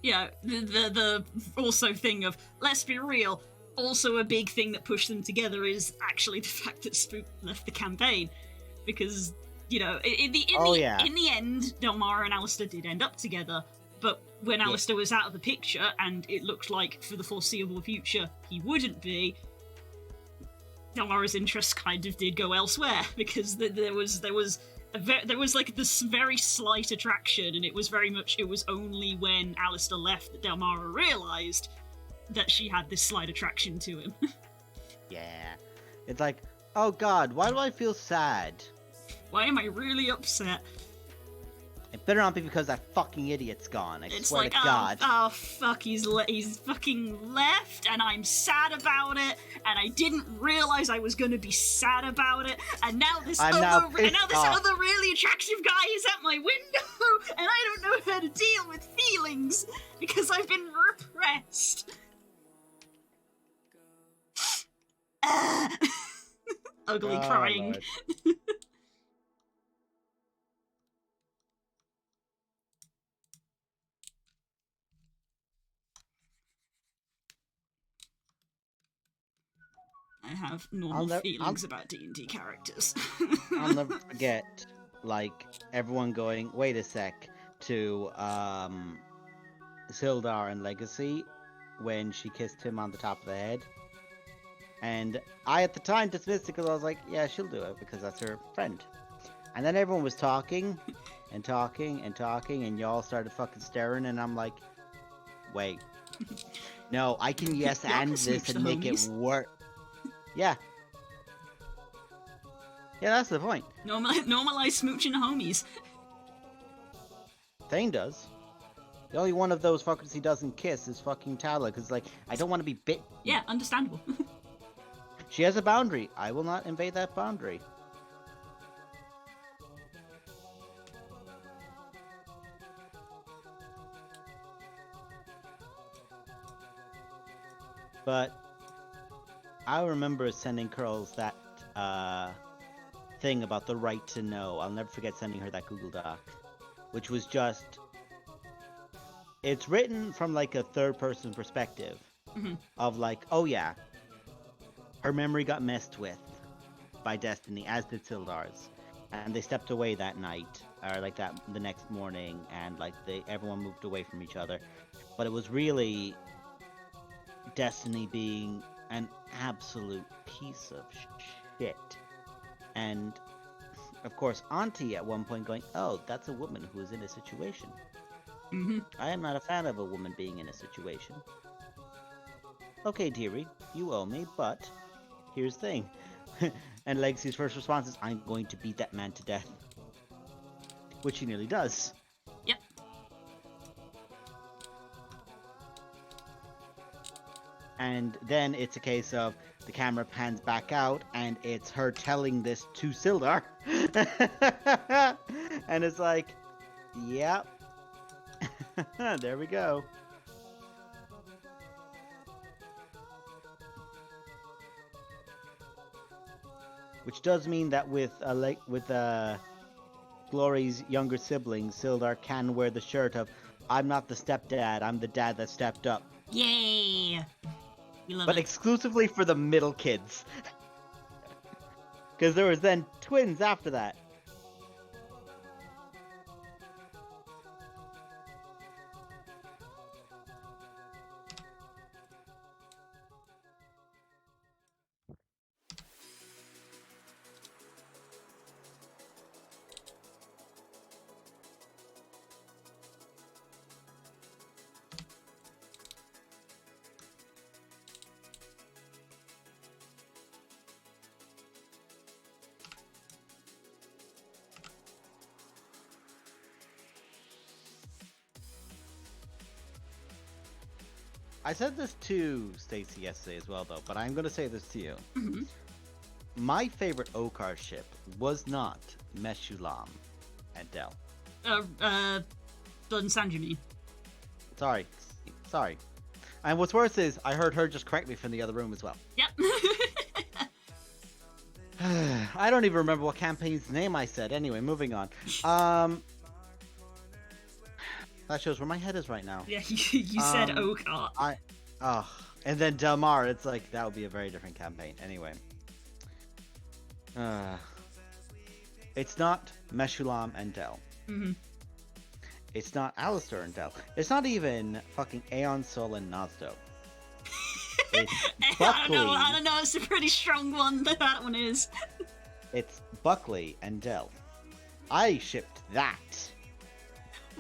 yeah, the also thing of, let's be real, also a big thing that pushed them together is actually the fact that Spook left the campaign. Because, you know, in the end, Delmara and Alistair did end up together, but when Alistair was out of the picture, and it looked like for the foreseeable future he wouldn't be, Delmara's interests kind of did go elsewhere, because there was like this very slight attraction, and it was only when Alistair left that Delmara realised that she had this slight attraction to him. Yeah. It's like, oh god, why do I feel sad? Why am I really upset? It better not be because that fucking idiot's gone, I It's swear like, to god. oh fuck, he's fucking left, and I'm sad about it, and I didn't realise I was gonna be sad about it, and now this other really attractive guy is at my window, and I don't know how to deal with feelings, because I've been repressed. Ugly crying. Lord. I have normal nev- feelings about D&D characters. I'll never forget, like, everyone going, wait a sec, to Sildar and Legacy when she kissed him on the top of the head. And I, at the time, dismissed it because I was like, yeah, she'll do it because that's her friend. And then everyone was talking and talking and talking, and y'all started fucking staring, and I'm like, wait. No, I can yes Y'all and can smooch this the and make homies. it work. Yeah. Yeah, that's the point. Normalize smooching homies. Thane does. The only one of those fuckers he doesn't kiss is fucking Tala, because, like, I don't want to be bit. Yeah, understandable. She has a boundary. I will not invade that boundary. But I remember sending Curls that thing about the right to know. I'll never forget sending her that Google Doc, which was just... It's written from, like, a third-person perspective of, like, oh yeah, her memory got messed with by Destiny, as did Sildar's. And they stepped away that night, or like that the next morning, and like everyone moved away from each other. But it was really Destiny being an absolute piece of shit. And of course, Auntie at one point going, oh, that's a woman who is in a situation. I am not a fan of a woman being in a situation. Okay, dearie, you owe me, but here's the thing. And Legacy's first response is, I'm going to beat that man to death. Which he nearly does. Yep. And then it's a case of the camera pans back out and it's her telling this to Sildar. And it's like, yep. There we go. Which does mean that with Glory's younger sibling, Sildar can wear the shirt of, I'm not the stepdad, I'm the dad that stepped up. Yay! We love But it. exclusively for the middle kids. Because there was then twins after that. I said this to Stacy yesterday as well, though, but I'm going to say this to you. My favorite Okar ship was not Meshulam and Del. Blood and Sand, you mean? Sorry. And what's worse is, I heard her just correct me from the other room as well. Yep. I don't even remember what campaign's name I said. Anyway, moving on. That shows where my head is right now. Yeah, you said Okar. And then Delmar, it's like, that would be a very different campaign. Anyway. It's not Meshulam and Del. It's not Alistair and Del. It's not even fucking Aeon Sol and Nazdo. It's Buckley. I don't know, it's a pretty strong one, that one is. It's Buckley and Del. I shipped that.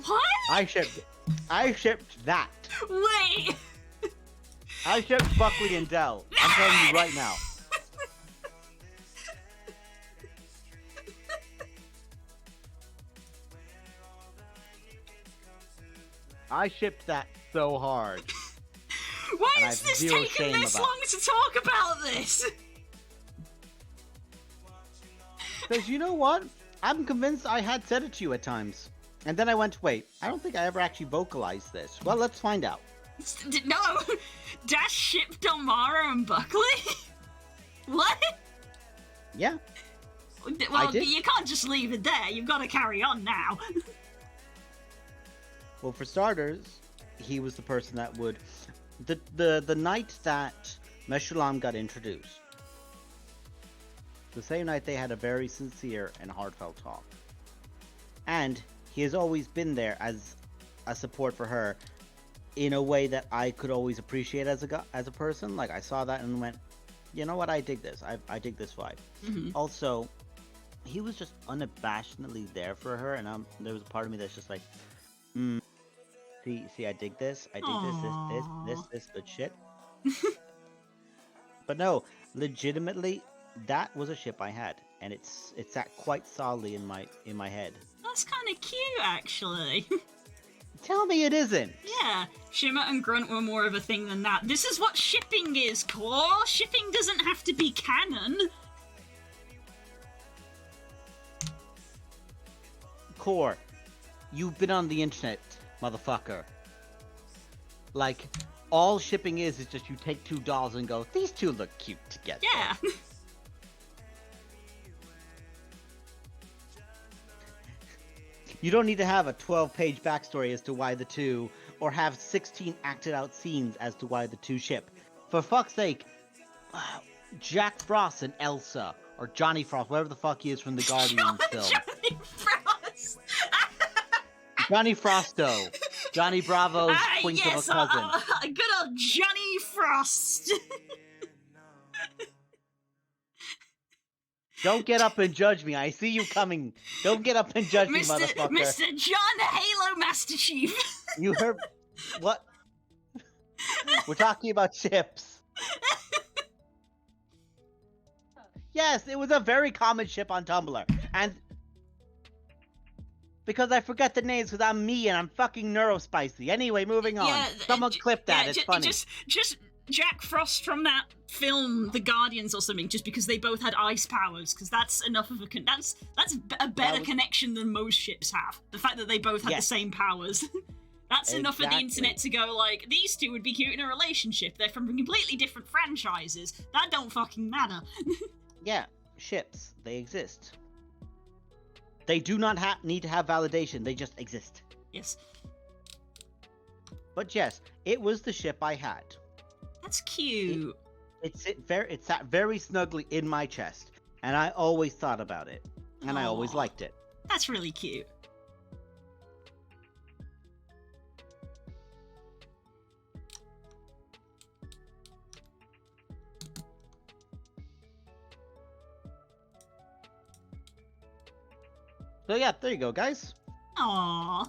What? I shipped that. Wait! I shipped Buckley and Del. I'm telling you right now. I shipped that so hard. Why And I is have this zero taking shame this about long to talk about this? Because you know what? I'm convinced I had said it to you at times. And then I went, wait, I don't think I ever actually vocalized this. Well, let's find out. No! Dash shipped Delmara and Buckley? What? Yeah. Well, did. you can't just leave it there. You've got to carry on now. Well, for starters, he was the person that would... The night that Meshulam got introduced, The same night they had a very sincere and heartfelt talk. And he has always been there as a support for her in a way that I could always appreciate as a person. Like, I saw that and went, you know what, I dig this. I dig this vibe. Mm-hmm. Also, he was just unabashedly there for her, and there was a part of me that's just like, see, I dig this. I dig this good shit. But no, legitimately, that was a ship I had, and it sat quite solidly in my head. That's kind of cute, actually. Tell me it isn't. Yeah, Shimmer and Grunt were more of a thing than that. This is what shipping is, Claw. Shipping doesn't have to be canon. Core, you've been on the internet, motherfucker. Like, all shipping is just you take two dolls and go, these two look cute together. Yeah. You don't need to have a 12-page backstory as to why the two, or have 16 acted out scenes as to why the two ship. For fuck's sake, Jack Frost and Elsa, or Johnny Frost, whatever the fuck he is from the Guardians film. Johnny Frost! Johnny Frosto. Johnny Bravo's twink yes, of a cousin. Good old Johnny Frost! Don't get up and judge me. I see you coming. Don't get up and judge me, motherfucker. Mr. John Halo Master Chief. You heard... What? We're talking about ships. Yes, it was a very common ship on Tumblr. And... because I forget the names because I'm me and I'm fucking neurospicy. Anyway, moving on. Yeah, Someone clip that. It's funny. Just Jack Frost from that film, The Guardians or something, just because they both had ice powers, because that's enough of a that's a better connection than most ships have. The fact that they both had the same powers. That's enough of the internet to go like, these two would be cute in a relationship. They're from completely different franchises. That don't fucking matter. Yeah, ships. They exist. They do not need to have validation. They just exist. Yes. But yes, it was the ship I had. That's cute. It sat very snugly in my chest, and I always thought about it, and I always liked it. That's really cute. So yeah, there you go, guys. Aww.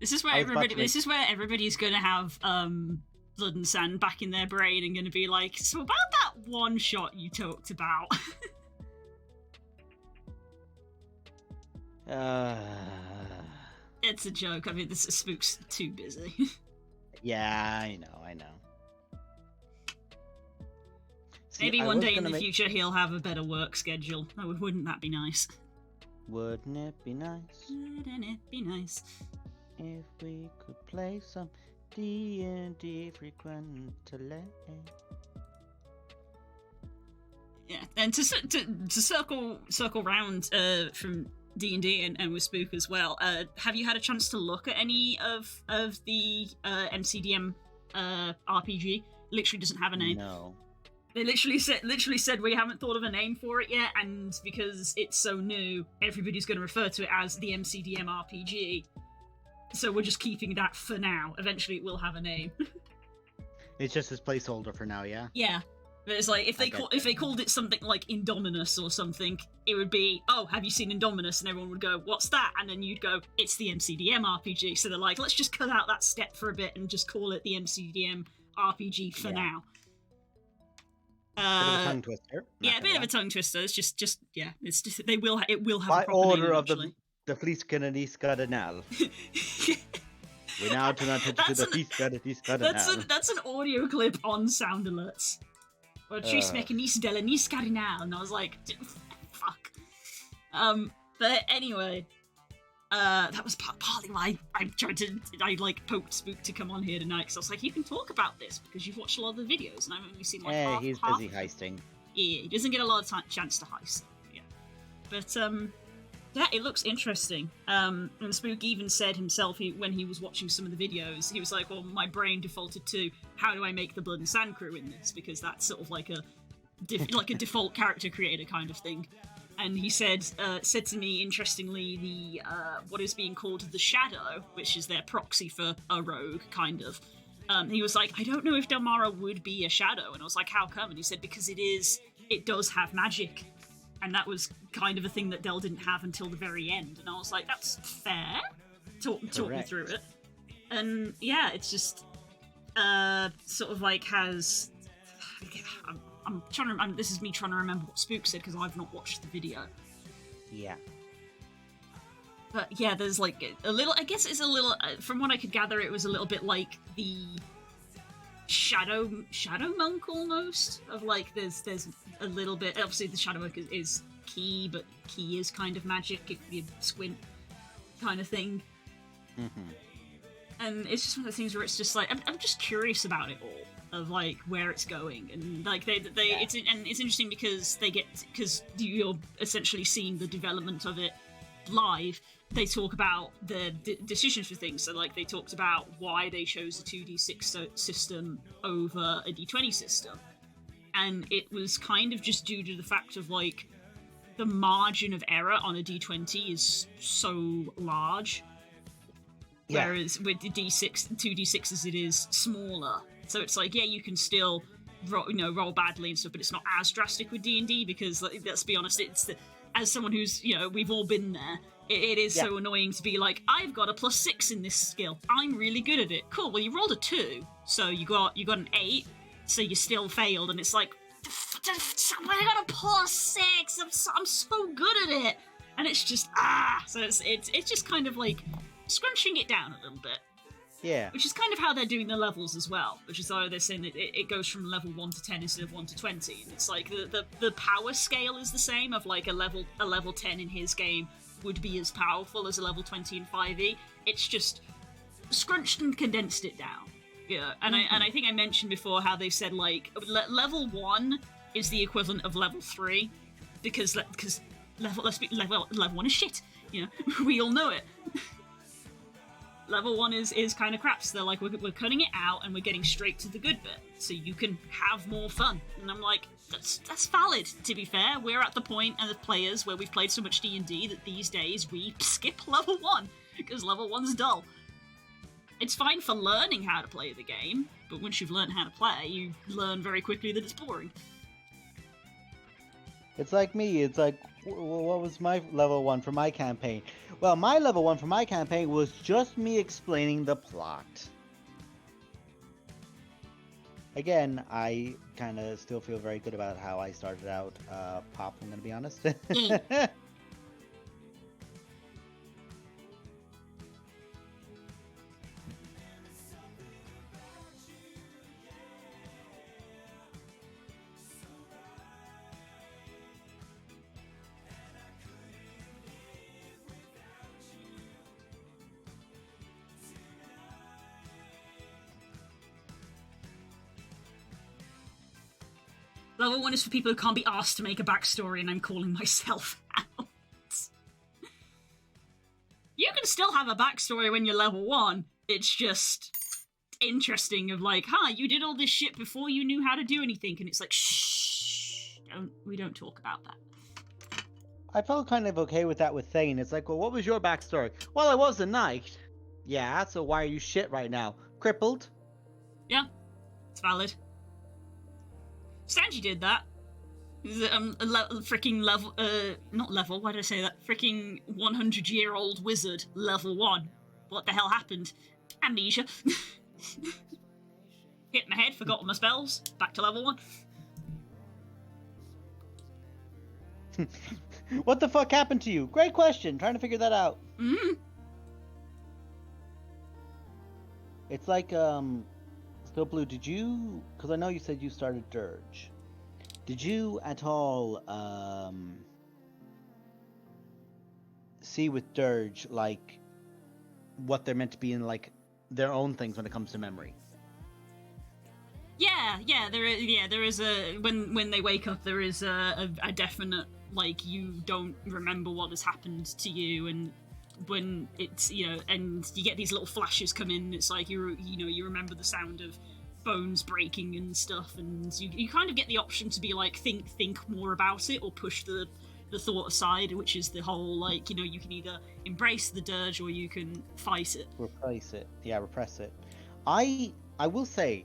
This is where everybody's gonna have blood and sand back in their brain and gonna be like, so about that one shot you talked about. It's a joke. I mean, this Spook's too busy. Yeah, I know. See, Maybe one day in the future he'll have a better work schedule. Oh, wouldn't that be nice? Wouldn't it be nice? Wouldn't it be nice? If we could play some D&D frequently. Yeah, and to circle round from D&D and with Spook as well, have you had a chance to look at any of the MCDM RPG? Literally doesn't have a name. No. They literally said we haven't thought of a name for it yet, and because it's so new, everybody's going to refer to it as the MCDM RPG. So we're just keeping that for now. Eventually it will have a name. It's just this placeholder for now, yeah? Yeah. But it's like, if they called it something like Indominus or something, it would be, oh, have you seen Indominus? And everyone would go, what's that? And then you'd go, it's the MCDM RPG. So they're like, let's just cut out that step for a bit and just call it the MCDM RPG for now. Bit of a tongue twister. Yeah, a bit of a tongue twister. It's just it's just, it will have by a proper order name of eventually. the Fleece Canadiska Denal. We're now to not touch to the peace cut now. That's an audio clip on sound alerts. Or Tris Mechanis de la Nis Cardinal, and I was like, fuck. But anyway, that was partly why I poked Spook to come on here tonight, because I was like, you can talk about this because you've watched a lot of the videos, and I've only seen like half. He's busy heisting. Yeah, he doesn't get a lot of chance to heist. Yeah, but yeah, it looks interesting. And Spook even said himself, when he was watching some of the videos, he was like, well, my brain defaulted to, how do I make the Blood and Sand crew in this? Because that's sort of like a default character creator kind of thing. And he said to me, interestingly, the what is being called the Shadow, which is their proxy for a rogue, kind of. He was like, I don't know if Delmara would be a Shadow. And I was like, how come? And he said, because it does have magic. And that was kind of a thing that Del didn't have until the very end. And I was like, that's fair. Talk me through it. And yeah, it's just sort of like has... I'm trying to... this is me trying to remember what Spook said, because I've not watched the video. Yeah. But yeah, there's like a little... I guess it's a little... from what I could gather, it was a little bit like the Shadow Monk, almost. Of like, there's a little bit... Obviously, the Shadow Monk is key, but key is kind of magic if you squint, kind of thing. Mm-hmm. And it's just one of the things where it's just like... I'm just curious about it all. Of like where it's going, and like it's interesting because you're essentially seeing the development of it live. They talk about the decisions for things, so like they talked about why they chose a 2d6 system over a d20 system, and it was kind of just due to the fact of like the margin of error on a d20 is so large, whereas with the 2d6s it is smaller. So it's like, yeah, you can still roll badly and stuff, but it's not as drastic with D&D because, let's be honest, as someone who's, we've all been there, it is so annoying to be like, I've got a +6 in this skill. I'm really good at it. Cool, well, you rolled a 2, so you got an 8, so you still failed, and it's like, I got a +6, I'm so good at it, and it's just, so it's just kind of like scrunching it down a little bit. Yeah. Which is kind of how they're doing the levels as well, which is how they're saying that it goes from level 1 to 10 instead of 1 to 20. And it's like the power scale is the same, of like a level 10 in his game would be as powerful as a level 20 in 5e. It's just scrunched and condensed it down. Yeah, and I think I mentioned before how they said like level 1 is the equivalent of level 3 because level 1 is shit. We all know it. Level 1 is kind of crap, so they're like, we're cutting it out and we're getting straight to the good bit, so you can have more fun. And I'm like, that's valid, to be fair. We're at the point as players where we've played so much D&D that these days we skip level 1, because level 1's dull. It's fine for learning how to play the game, but once you've learned how to play, you learn very quickly that it's boring. It's like me, it's like, what was my level 1 for my campaign? Well, my level 1 for my campaign was just me explaining the plot. Again, I kind of still feel very good about how I started out Pop, I'm going to be honest. Level 1 is for people who can't be asked to make a backstory, and I'm calling myself out. You can still have a backstory when you're level 1. It's just interesting of like, you did all this shit before you knew how to do anything, and it's like, shh, we don't talk about that. I felt kind of okay with that with Thane. It's like, well, what was your backstory? Well, I was a knight. Yeah, so why are you shit right now? Crippled? Yeah, it's valid. Sanji did that. Freaking level, not level, why did I say that? Freaking 100-year-old wizard, level 1. What the hell happened? Amnesia. Hit my head, forgot all my spells, back to level 1. What the fuck happened to you? Great question, trying to figure that out. It's like Still Blue. Did you? Because I know you said you started Dirge. Did you at all see with Dirge like what they're meant to be in like their own things when it comes to memory? Yeah, there is a when they wake up, there is a definite like you don't remember what has happened to you, and when it's and you get these little flashes come in. It's like you remember the sound of bones breaking and stuff, and you kind of get the option to be like think more about it or push the thought aside, which is the whole like you can either embrace the dirge or you can fight it. Repress it. I will say,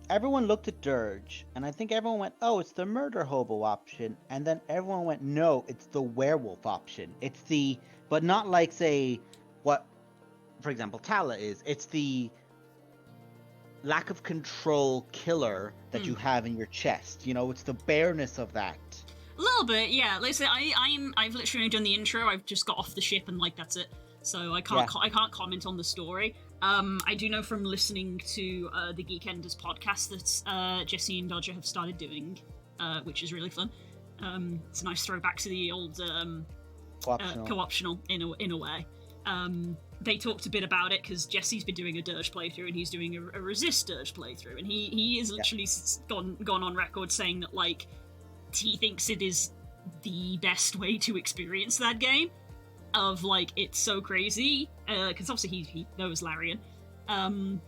everyone looked at Dirge, and I think everyone went, "Oh, it's the murder hobo option," and then everyone went, "No, it's the werewolf option. It's the but not like say what, for example, Tala is. It's the lack of control killer that you have in your chest. It's the bareness of that." A little bit, yeah. Like I say, I've literally only done the intro. I've just got off the ship and like that's it. So I can't I can't comment on the story. I do know from listening to the Geek Enders podcast that Jesse and Dodger have started doing, which is really fun. It's a nice throwback to the old co-optional in a way. They talked a bit about it because Jesse's been doing a Dirge playthrough and he's doing a Resist Dirge playthrough, and he is literally gone on record saying that like he thinks it is the best way to experience that game. Of like it's so crazy because obviously he knows Larian, and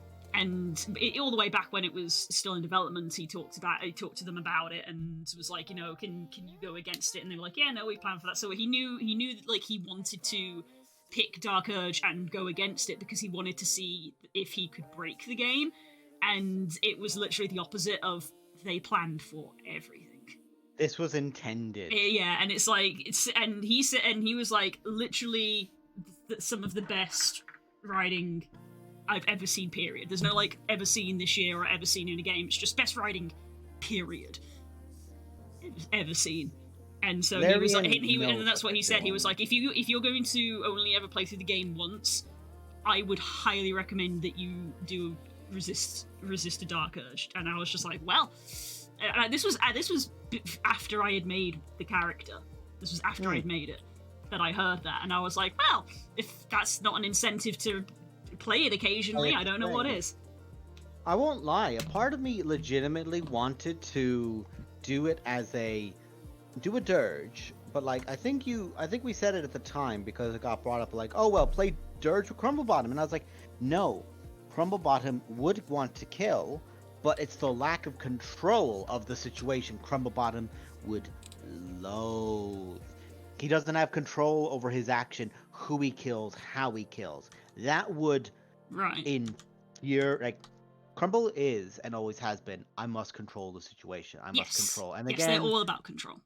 all the way back when it was still in development, he talked to them about it and was like, can you go against it? And they were like, yeah, no, we planned for that. So he knew that like he wanted to pick Dark Urge and go against it because he wanted to see if he could break the game, and it was literally the opposite of they planned for everything. This was intended. Yeah, and it's like and he said, and he was like, literally, some of the best writing I've ever seen. Period. There's no like ever seen this year or ever seen in a game. It's just best writing. Period. Ever seen. And so he was like, and that's what he said. He was like, if you're going to only ever play through the game once, I would highly recommend that you do resist a Dark Urge. And I was just like, well. This was after I had made the character. This was after I had made it that I heard that, and I was like, well, if that's not an incentive to play it occasionally, I don't know what is. I won't lie, a part of me legitimately wanted to do it as a Dirge, but like I think we said it at the time because it got brought up like, oh well, play Dirge with Crumblebottom, and I was like, no, Crumblebottom would want to kill, but it's the lack of control of the situation Crumblebottom would loathe. He doesn't have control over his action, who he kills, how he kills. That would, Crumble is and always has been, I must control the situation. I must control. And again, they're all about control.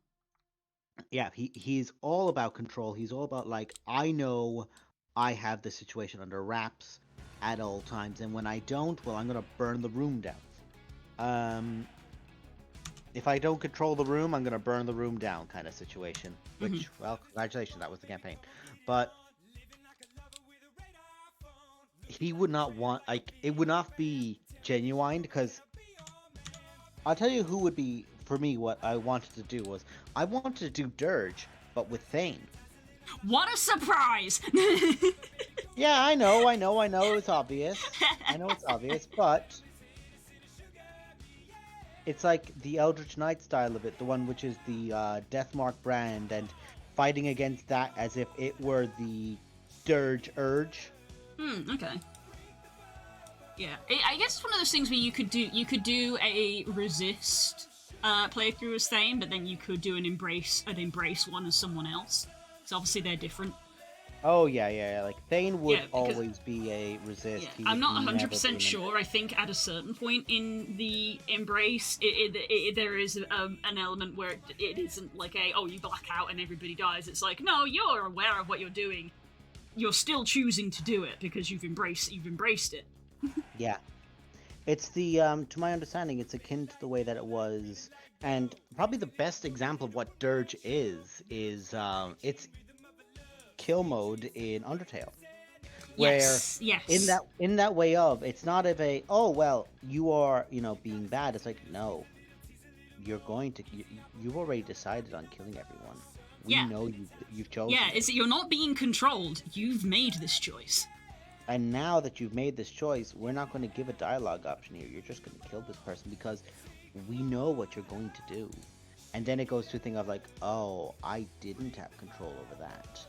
Yeah, he's all about control. He's all about like, I know I have the situation under wraps at all times, and when I don't, well, I'm gonna burn the room down. If I don't control the room, I'm gonna burn the room down kind of situation. Which, well, congratulations, that was the campaign. But he would not want, like, it would not be genuine, because I'll tell you who would be, for me, what I wanted to do was, I wanted to do Dirge, but with Thane. What a surprise! Yeah, I know, it's obvious. I know it's obvious, but it's like the Eldritch Knight style of it, the one which is the Deathmark brand, and fighting against that as if it were the Dirge Urge. Okay. Yeah, I guess it's one of those things where you could do a resist playthrough as Thane, but then you could do an embrace one as someone else. So obviously they're different. Oh yeah. Like Thane would always be a resist. Yeah, I'm not 100% sure. I think at a certain point in the embrace, there is an element where it isn't like you black out and everybody dies. It's like, no, you're aware of what you're doing. You're still choosing to do it because you've embraced it. Yeah, it's the to my understanding, it's akin to the way that it was, and probably the best example of what Dirge is it's kill mode in Undertale. Where Yes, yes. in that way of, it's not of a, oh well, you are, being bad. It's like, no, you're going to you've already decided on killing everyone. We Yeah. know you've chosen Yeah, it. it's you're not being controlled. You've made this choice. And now that you've made this choice, we're not going to give a dialogue option here. You're just going to kill this person because we know what you're going to do. And then it goes to a thing of like, oh, I didn't have control over that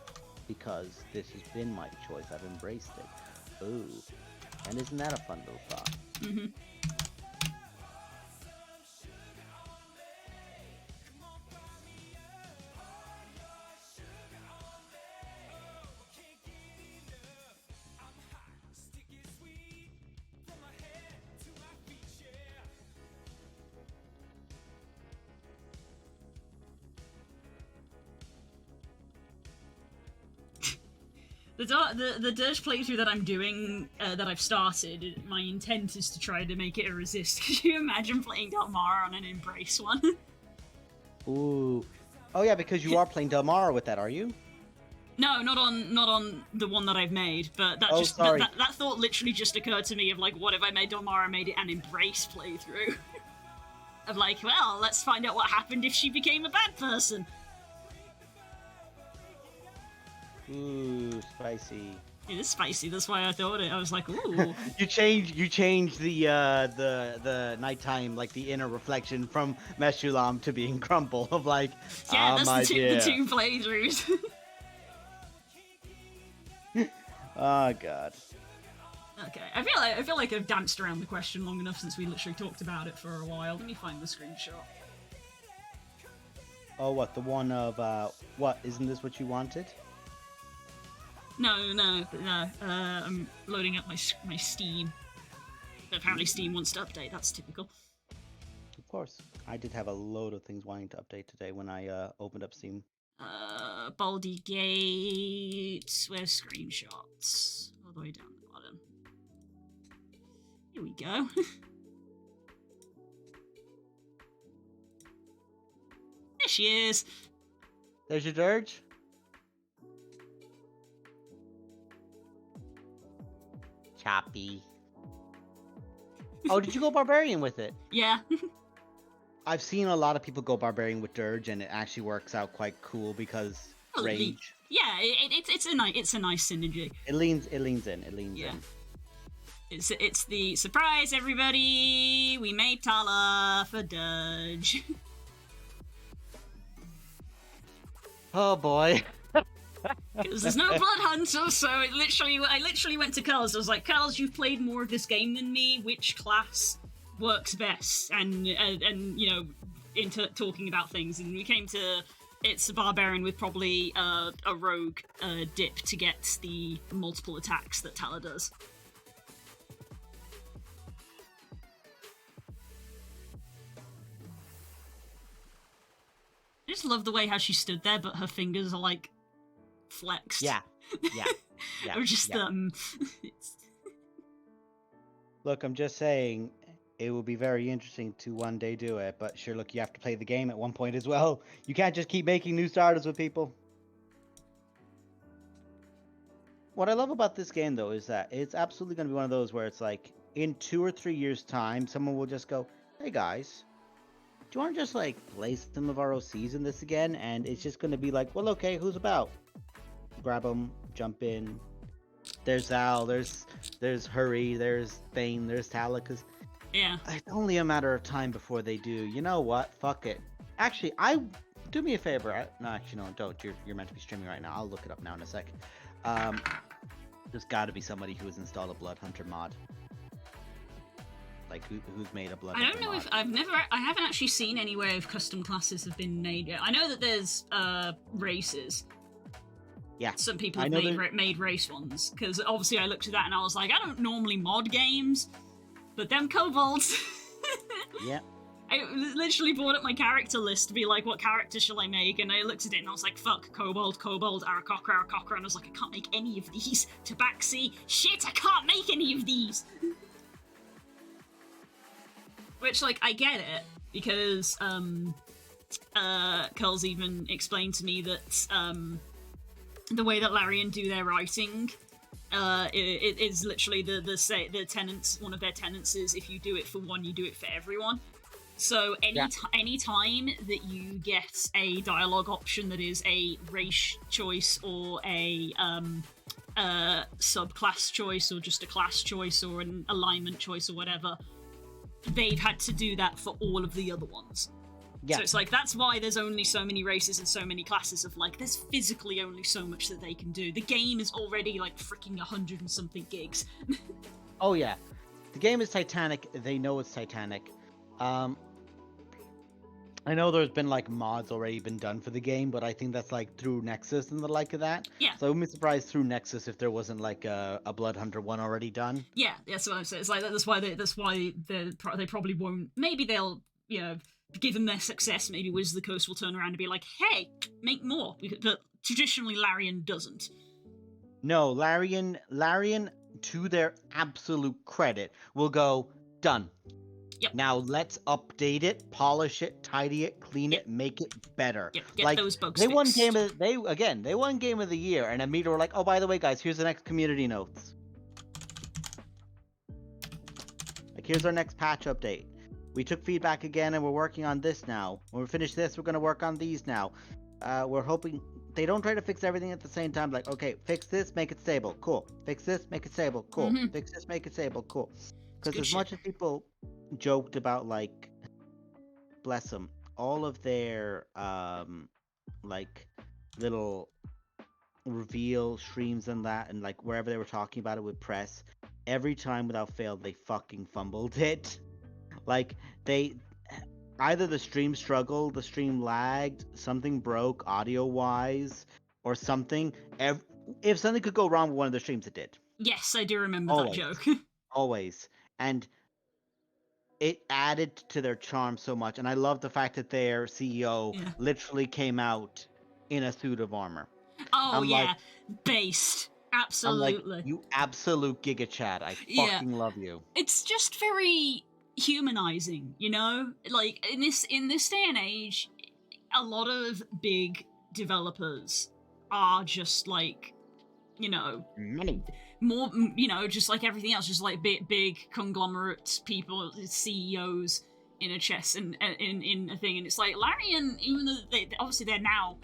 because this has been my choice. I've embraced it. Ooh. And isn't that a fun little thought? Mm-hmm. The Dirge playthrough that I'm doing, that I've started, my intent is to try to make it a resist. Could you imagine playing Delmara on an Embrace one? Ooh. Oh yeah, because you are playing Delmara with that, are you? No, not on the one that I've made, but that sorry. that thought literally just occurred to me of like, what if I made Delmara made it an Embrace playthrough? Of like, well, let's find out what happened if she became a bad person. Ooh, spicy. It is spicy. That's why I thought it. I was like, ooh. You change the nighttime, like the inner reflection from Meshulam to being Grumble of like, Yeah, that's my the two playthroughs. Oh god. Okay, I feel like I've danced around the question long enough since we literally talked about it for a while. Let me find the screenshot. Oh, what, the one of what? Isn't this what you wanted? No. I'm loading up my Steam. Apparently Steam wants to update. That's typical. Of course. I did have a load of things wanting to update today when I opened up Steam. Baldy Gate. Where's screenshots? All the way down the bottom. Here we go. There she is. There's your Dirge. Choppy. Oh, did you go Barbarian with it? Yeah. I've seen a lot of people go Barbarian with Dirge, and it actually works out quite cool because range. Yeah, it's a nice synergy. It leans in. Yeah. It's the surprise, everybody. We made Tala for Dirge. Oh boy. Because there's no Blood Hunter, so I literally went to Carls. I was like, Carls, you've played more of this game than me. Which class works best? And you know, into talking about things, and we came to it's a barbarian with probably a rogue dip to get the multiple attacks that Tala does. I just love the way how she stood there, but her fingers are like flexed. Yeah. Or just Look, I'm just saying, it will be very interesting to one day do it, but sure, look, you have to play the game at one point as well. You can't just keep making new starters with people. What I love about this game, though, is that it's absolutely going to be one of those where it's like, in 2 or 3 years' time, someone will just go, hey guys, do you want to just like play some of ROCs in this again? And it's just going to be like, well, okay, who's about? Grab them, jump in. There's Zal, there's Hurry, there's Thane, there's Tala, because yeah, it's only a matter of time before they do. You know what? Fuck it. Actually, do me a favor. No, actually, no, don't. You're meant to be streaming right now. I'll look it up now in a sec. There's got to be somebody who has installed a Blood Hunter mod. Like who's made a Blood Hunter mod? I don't know if I haven't actually seen anywhere if custom classes have been made yet. I know that there's races. Yeah. Some people have made race ones, because obviously I looked at that and I was like, I don't normally mod games, but them kobolds. Yeah. I literally brought up my character list to be like, what character shall I make? And I looked at it and I was like, fuck, kobold, Aarakocra, and I was like, I can't make any of these. Tabaxi, shit, I can't make any of these. Which, like, I get it, because Curls even explained to me that the way that Larian do their writing It's literally the tenants. One of their tenants is if you do it for one, you do it for everyone. So any time that you get a dialogue option that is a race choice or a subclass choice or just a class choice or an alignment choice or whatever, they've had to do that for all of the other ones. Yeah. So it's like, that's why there's only so many races and so many classes of, like, there's physically only so much that they can do. The game is already, like, freaking 100 and something gigs. Oh, yeah. The game is Titanic. They know it's Titanic. I know there's been, like, mods already been done for the game, but I think that's, like, through Nexus and the like of that. Yeah. So I wouldn't be surprised through Nexus if there wasn't, like, a Blood Hunter one already done. Yeah, that's what I'm saying. It's like, that's why they probably won't. Maybe they'll, you know, given their success, maybe Wizards of the Coast will turn around and be like, hey, make more. But traditionally, Larian doesn't. No, Larian, to their absolute credit, will go, done. Yep. Now let's update it, polish it, tidy it, clean it, make it better. Yep. Get like, those bugs they fixed. won they won Game of the Year, and immediately were like, oh, by the way, guys, here's the next community notes. Like, here's our next patch update. We took feedback again, and we're working on this now. When we finish this, we're going to work on these now. We're hoping they don't try to fix everything at the same time. Like, okay, fix this, make it stable, cool. Fix this, make it stable, cool. Mm-hmm. Fix this, make it stable, cool. Because as much as people joked about, like, bless them, all of their like little reveal streams and that, and like wherever they were talking about it with press, every time without fail they fucking fumbled it. Like, they either the stream struggled, the stream lagged, something broke audio wise, or something. If something could go wrong with one of the streams, it did. Yes, I do remember that joke. Always. And it added to their charm so much. And I love the fact that their CEO literally came out in a suit of armor. Oh, like, based. Absolutely. I'm like, you absolute Giga Chad. I fucking love you. It's just very humanizing, you know? Like, in this day and age, a lot of big developers are just like, you know, money. More, you know, just like everything else, just like big conglomerate people, CEOs in a chess and in a thing. And it's like, Larian, even though obviously they're now,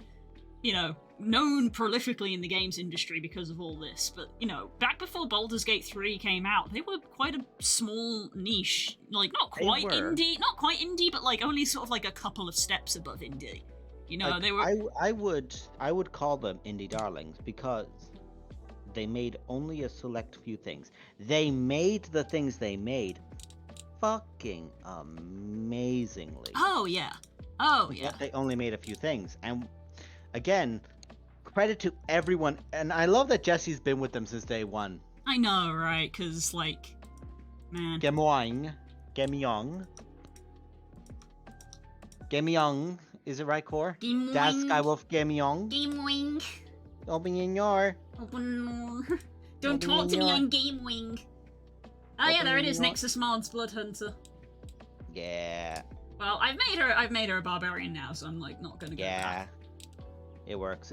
you know, known prolifically in the games industry because of all this, but, you know, back before Baldur's Gate 3 came out, they were quite a small niche, like, not quite indie, but like only sort of like a couple of steps above indie. You know, like, they were. I would call them indie darlings because they made only a select few things. They made the things they made fucking amazingly. Oh yeah. Oh yeah. But they only made a few things. And again, credit to everyone. And I love that Jesse's been with them since day one. I know, right? Because, like, man. Gemyong. Is it right, Core? Das Skywolf Gemyong. Gamewing. Open your. Don't talk to me on Gamewing. Oh yeah, there it is. Nexus Mods Blood Hunter. Yeah. Well, I've made her a barbarian now, so I'm like not gonna go back. It works.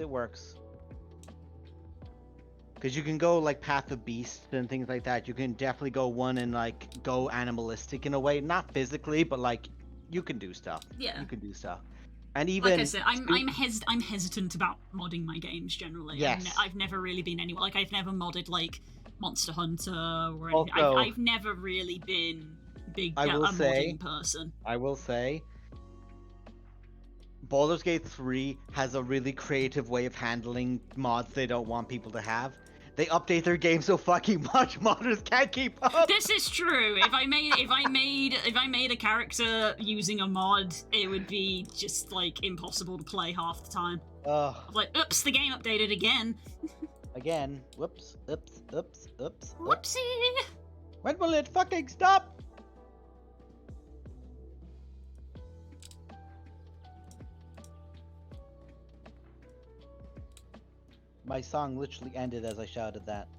Because you can go like Path of Beasts and things like that. You can definitely go one and like go animalistic in a way, not physically, but like you can do stuff. Yeah. You can do stuff. And even, like I said, I'm hesitant about modding my games generally. Yes. I've never really been anywhere. Like, I've never modded like Monster Hunter or anything. I've never really been a modding person. I will say, Baldur's Gate 3 has a really creative way of handling mods they don't want people to have. They update their game so fucking much, modders can't keep up. This is true. If I made a character using a mod, it would be just like impossible to play half the time. Like, oops, the game updated again. Again. Whoops. Whoopsie. When will it fucking stop? My song literally ended as I shouted that.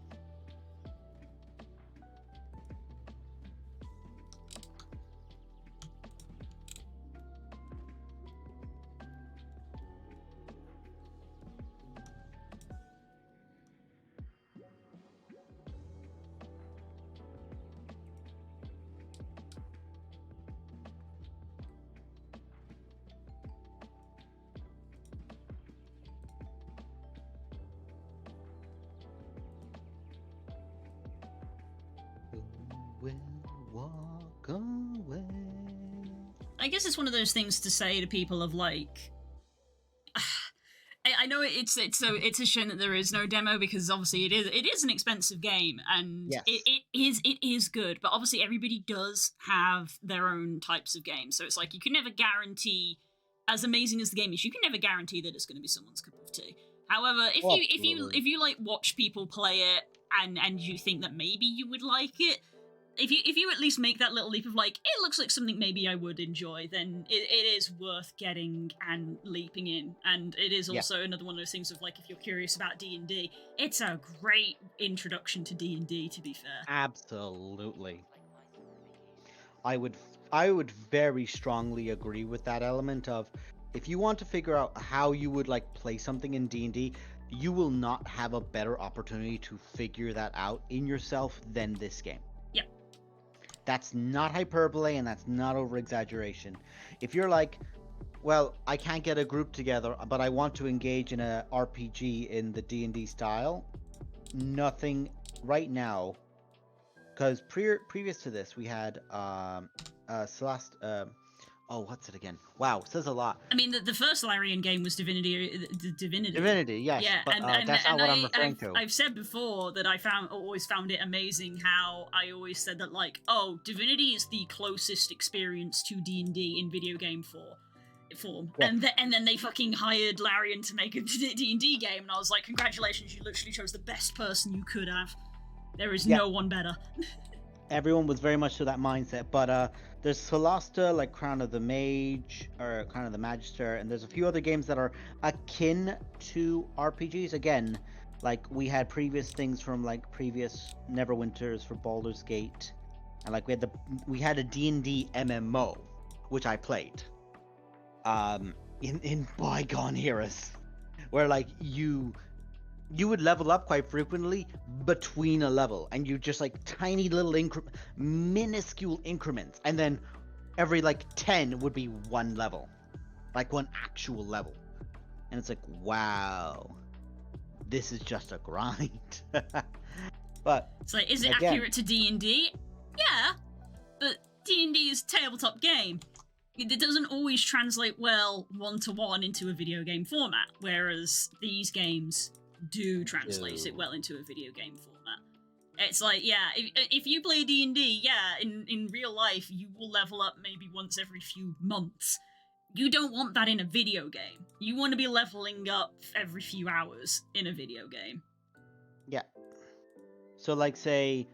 will walk away. I guess it's one of those things to say to people of like, I know it's a shame that there is no demo because obviously it is an expensive game and Yes. it is good, but obviously everybody does have their own types of games, so it's like you can never guarantee, as amazing as the game is, you can never guarantee that it's going to be someone's cup of tea. However, if you like watch people play it and you think that maybe you would like it, if you at least make that little leap of like, it looks like something maybe I would enjoy, then it is worth getting and leaping in. And it is also another one of those things of like, if you're curious about D&D, it's a great introduction to D&D, to be fair. Absolutely. I would very strongly agree with that element of, if you want to figure out how you would like play something in D&D, you will not have a better opportunity to figure that out in yourself than this game. Yep. That's not hyperbole and that's not over exaggeration. If you're like, well, I can't get a group together, but I want to engage in a RPG in the D&D style, nothing right now. Because previous to this, we had Celeste. What's it again? Wow, says a lot. I mean, the first Larian game was Divinity. Divinity, yes. Yeah, but that's not what I'm referring to. I've said before that I always found it amazing how I always said that, like, oh, Divinity is the closest experience to D&D in video game form. Yeah. And then they fucking hired Larian to make a D&D game, and I was like, congratulations, you literally chose the best person you could have. There is no one better. Everyone was very much to that mindset, but there's Solasta, like Crown of the Mage, or Crown of the Magister, and there's a few other games that are akin to RPGs. Again, like we had previous things from like previous Neverwinters for Baldur's Gate, and like we had a D&D MMO, which I played, in bygone eras, where like you would level up quite frequently between a level, and you just like tiny little minuscule increments, and then every like 10 would be one level, like one actual level, and it's like, wow, this is just a grind. But it's like, is it accurate to D&D? Yeah, but D&D is a tabletop game. It doesn't always translate well one-to-one into a video game format, whereas these games do translate it well into a video game format. It's like, yeah, if you play D&D, in real life, you will level up maybe once every few months. You don't want that in a video game. You want to be leveling up every few hours in a video game. Yeah. So, like, say,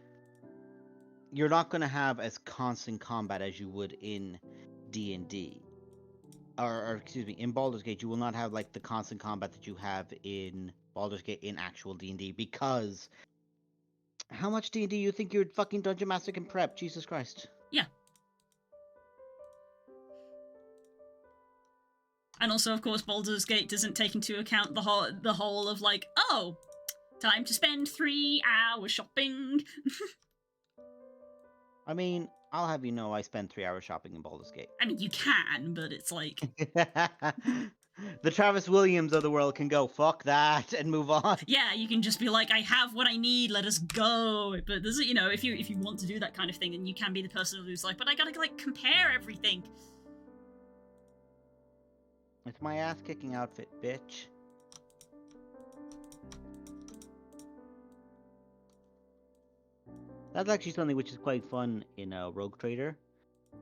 you're not going to have as constant combat as you would in D&D. Or, excuse me, in Baldur's Gate, you will not have, like, the constant combat that you have in Baldur's Gate in actual D&D, because how much D&D you think your fucking Dungeon Master can prep? Jesus Christ. Yeah. And also, of course, Baldur's Gate doesn't take into account the whole of, like, oh, time to spend 3 hours shopping. I mean, I'll have you know I spend 3 hours shopping in Baldur's Gate. I mean, you can, but it's like... The Travis Williams of the world can go, fuck that, and move on. Yeah, you can just be like, I have what I need, let us go. But there's, you know, if you want to do that kind of thing, then you can be the person who's like, but I gotta, like, compare everything. It's my ass-kicking outfit, bitch. That's actually something which is quite fun in Rogue Trader,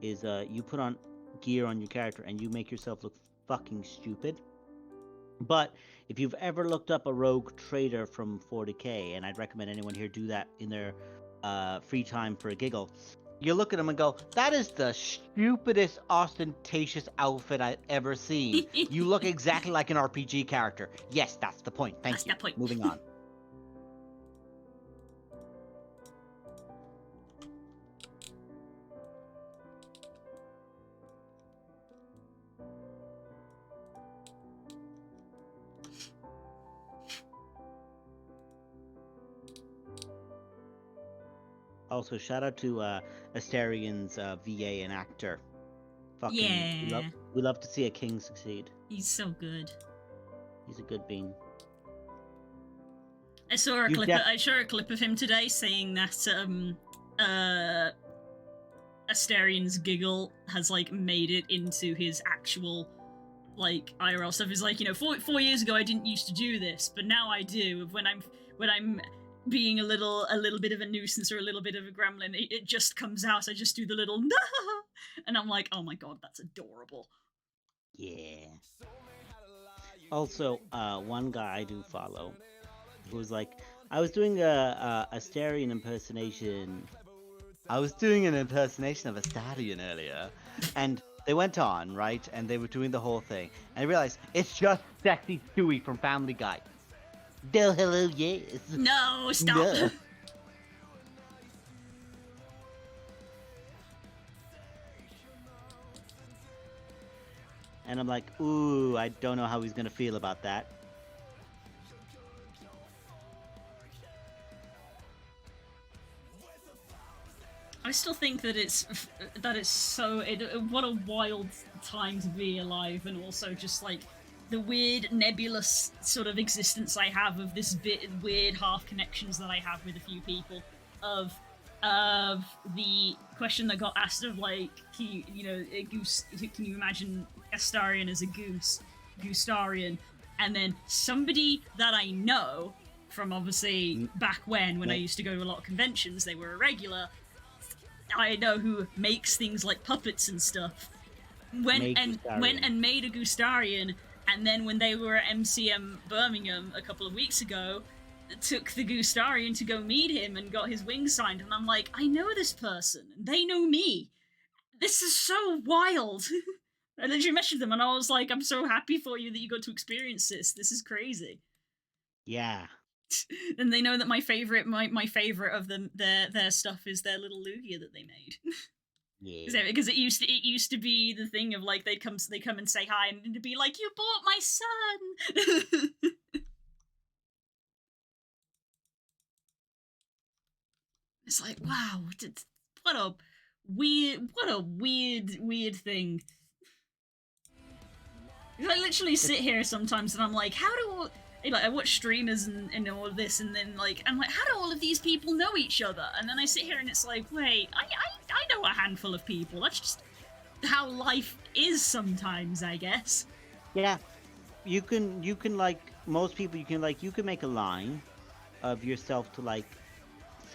is you put on gear on your character and you make yourself look fucking stupid. But if you've ever looked up a Rogue Trader from 40k, and I'd recommend anyone here do that in their free time for a giggle, you look at them and go, that is the stupidest ostentatious outfit I've ever seen. You look exactly like an RPG character. Yes, that's the point. Thank you. That's the point. Moving on. Also, shout out to Asterian's VA and actor. Fucking, yeah. We love to see a king succeed. He's so good. He's a good bean. I saw a clip of him today saying that Asterian's giggle has like made it into his actual like IRL stuff. Is like, you know, 4 years ago I didn't used to do this, but now I do. When I'm being a little bit of a nuisance or a little bit of a gremlin, it just comes out. I just do the little and I'm like, oh my god, that's adorable. Yeah. Also, one guy I do follow who was like, I was doing a Asterian impersonation. I was doing an impersonation of a Stadion earlier, and they went on, right, and they were doing the whole thing, and I realized it's just Sexy Stewie from Family Guy. No, hello, yes. No, stop. No. And I'm like, ooh, I don't know how he's gonna feel about that. I still think that it's so what a wild time to be alive, and also just like the weird nebulous sort of existence I have of this bit weird half connections that I have with a few people of the question that got asked of like, can you imagine Astarion as a Goostarian, and then somebody that I know from obviously back when I used to go to a lot of conventions, they were a regular. I know who makes things like puppets and stuff. Went and made a Goostarian, and then when they were at MCM Birmingham a couple of weeks ago, took the Goostarian to go meet him and got his wings signed, and I'm like, I know this person, and they know me. This is so wild. I literally messaged them and I was like, I'm so happy for you that you got to experience this. This is crazy. Yeah. And they know that my favorite of them their stuff is their little Lugia that they made. Yeah. Because it used to be the thing of like they come and say hi and to be like, you bought my son. It's like, wow, what a weird thing. I literally sit here sometimes and I'm like, how do I watch streamers and all of this, and then like I'm like, how do all of these people know each other? And then I sit here and it's like, wait, I know a handful of people. That's just how life is sometimes, I guess. Yeah, you can like most people. You can make a line of yourself to like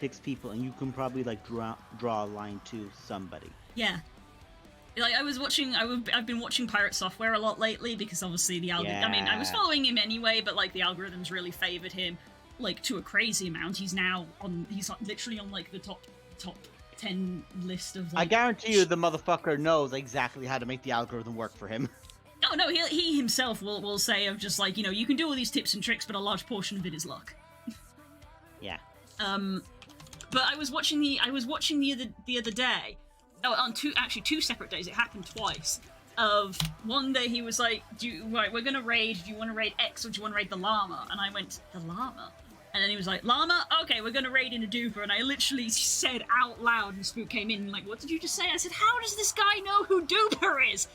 6 people, and you can probably like draw a line to somebody. Yeah. Like I've been watching Pirate Software a lot lately because obviously the algorithm. Yeah. I mean, I was following him anyway, but like the algorithms really favored him, like to a crazy amount. He's now on. He's literally on like the top 10 list of. Like, I guarantee you, the motherfucker knows exactly how to make the algorithm work for him. No, he himself will say of just like, you can do all these tips and tricks, but a large portion of it is luck. Yeah. But I was watching the other day. Oh, on two separate days. It happened twice. Of one day he was like, we're gonna raid. Do you want to raid X or do you want to raid the llama? And I went, the llama. And then he was like, llama? Okay, we're gonna raid in a duper. And I literally said out loud, and Spook came in and like, what did you just say? I said, how does this guy know who Duper is?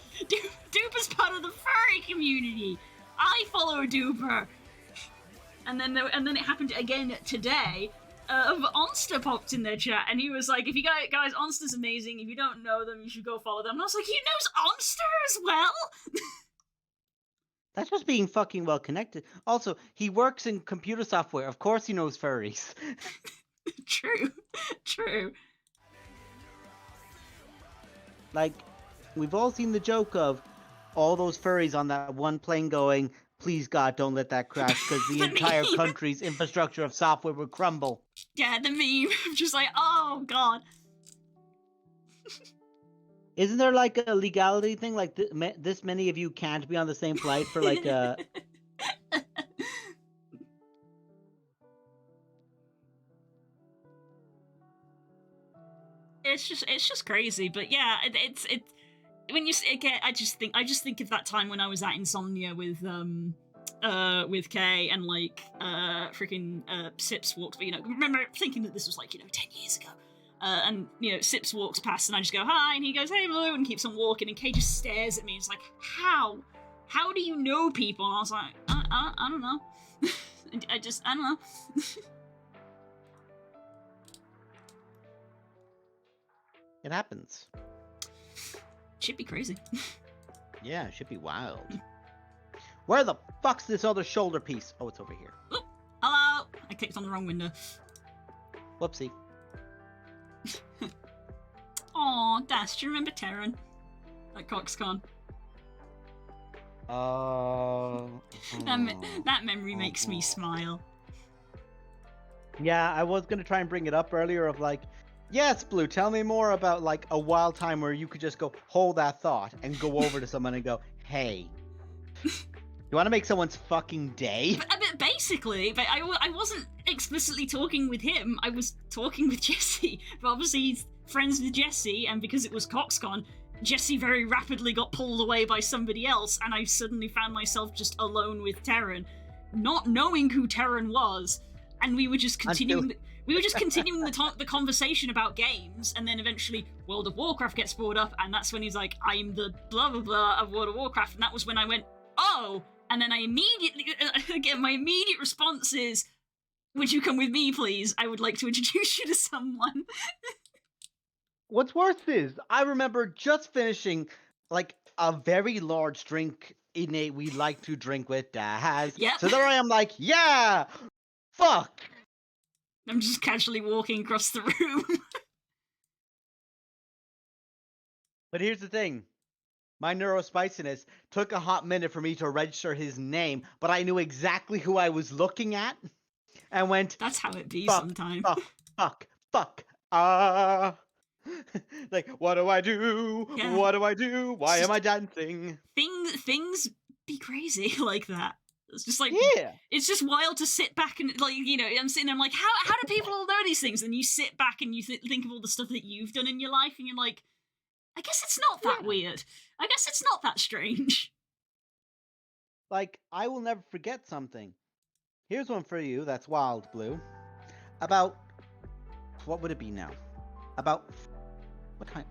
Duper's part of the furry community. I follow Duper. And then it happened again today. Onster popped in their chat, and he was like, if you guys, Onster's amazing. If you don't know them, you should go follow them. And I was like, he knows Onster as well? That's just being fucking well connected. Also, he works in computer software. Of course he knows furries. True. Like, we've all seen the joke of all those furries on that one plane going, please God, don't let that crash, because the entire country's infrastructure of software would crumble. Yeah, the meme. I'm just like, oh God. Isn't there like a legality thing? Like this many of you can't be on the same flight for like a... It's just crazy, but yeah, it's when you again, I just think of that time when I was at Insomnia with Kay and like freaking Sips walks, but remember thinking that this was like 10 years ago. And Sips walks past and I just go hi, and he goes hey Blue and keeps on walking, and Kay just stares at me and it's like, how do you know people? And I was like, I don't know. I don't know. It happens. Should be crazy. Yeah, it should be wild. Where the fuck's this other shoulder piece? Oh, it's over here. Oh, hello! I clicked on the wrong window. Whoopsie. Aw, Dash, do you remember Terran at CoxCon? That memory makes me smile. Yeah, I was gonna try and bring it up earlier of like, yes, Blue, tell me more about like a wild time where you could just go, hold that thought, and go over to someone and go, hey, you want to make someone's fucking day? But basically, but I wasn't explicitly talking with him, I was talking with Jesse. But obviously he's friends with Jesse, and because it was CoxCon, Jesse very rapidly got pulled away by somebody else, and I suddenly found myself just alone with Terran, not knowing who Terran was, and we were just continuing. The conversation about games, and then eventually World of Warcraft gets brought up, and that's when he's like, "I'm the blah blah blah of World of Warcraft," and that was when I went, "Oh!" And then I immediately again, my immediate response is, "Would you come with me, please? I would like to introduce you to someone." What's worse is, I remember just finishing like a very large drink in a we like to drink with Daz. Yep. So there I am like, yeah, fuck. I'm just casually walking across the room. But here's the thing. My neurospiciness took a hot minute for me to register his name, but I knew exactly who I was looking at and went, That's how it be fuck, sometimes. fuck. Like, what do I do? Yeah. What do I do? Why am I dancing? Things be crazy like that. It's just like, Yeah. it's just wild to sit back and, like, you know, I'm sitting there, I'm like, how do people all know these things? And you sit back and you think of all the stuff that you've done in your life, and you're like, I guess it's not that weird. I guess it's not that strange. Like, I will never forget something. Here's one for you that's wild, Blue. About, what would it be now? About,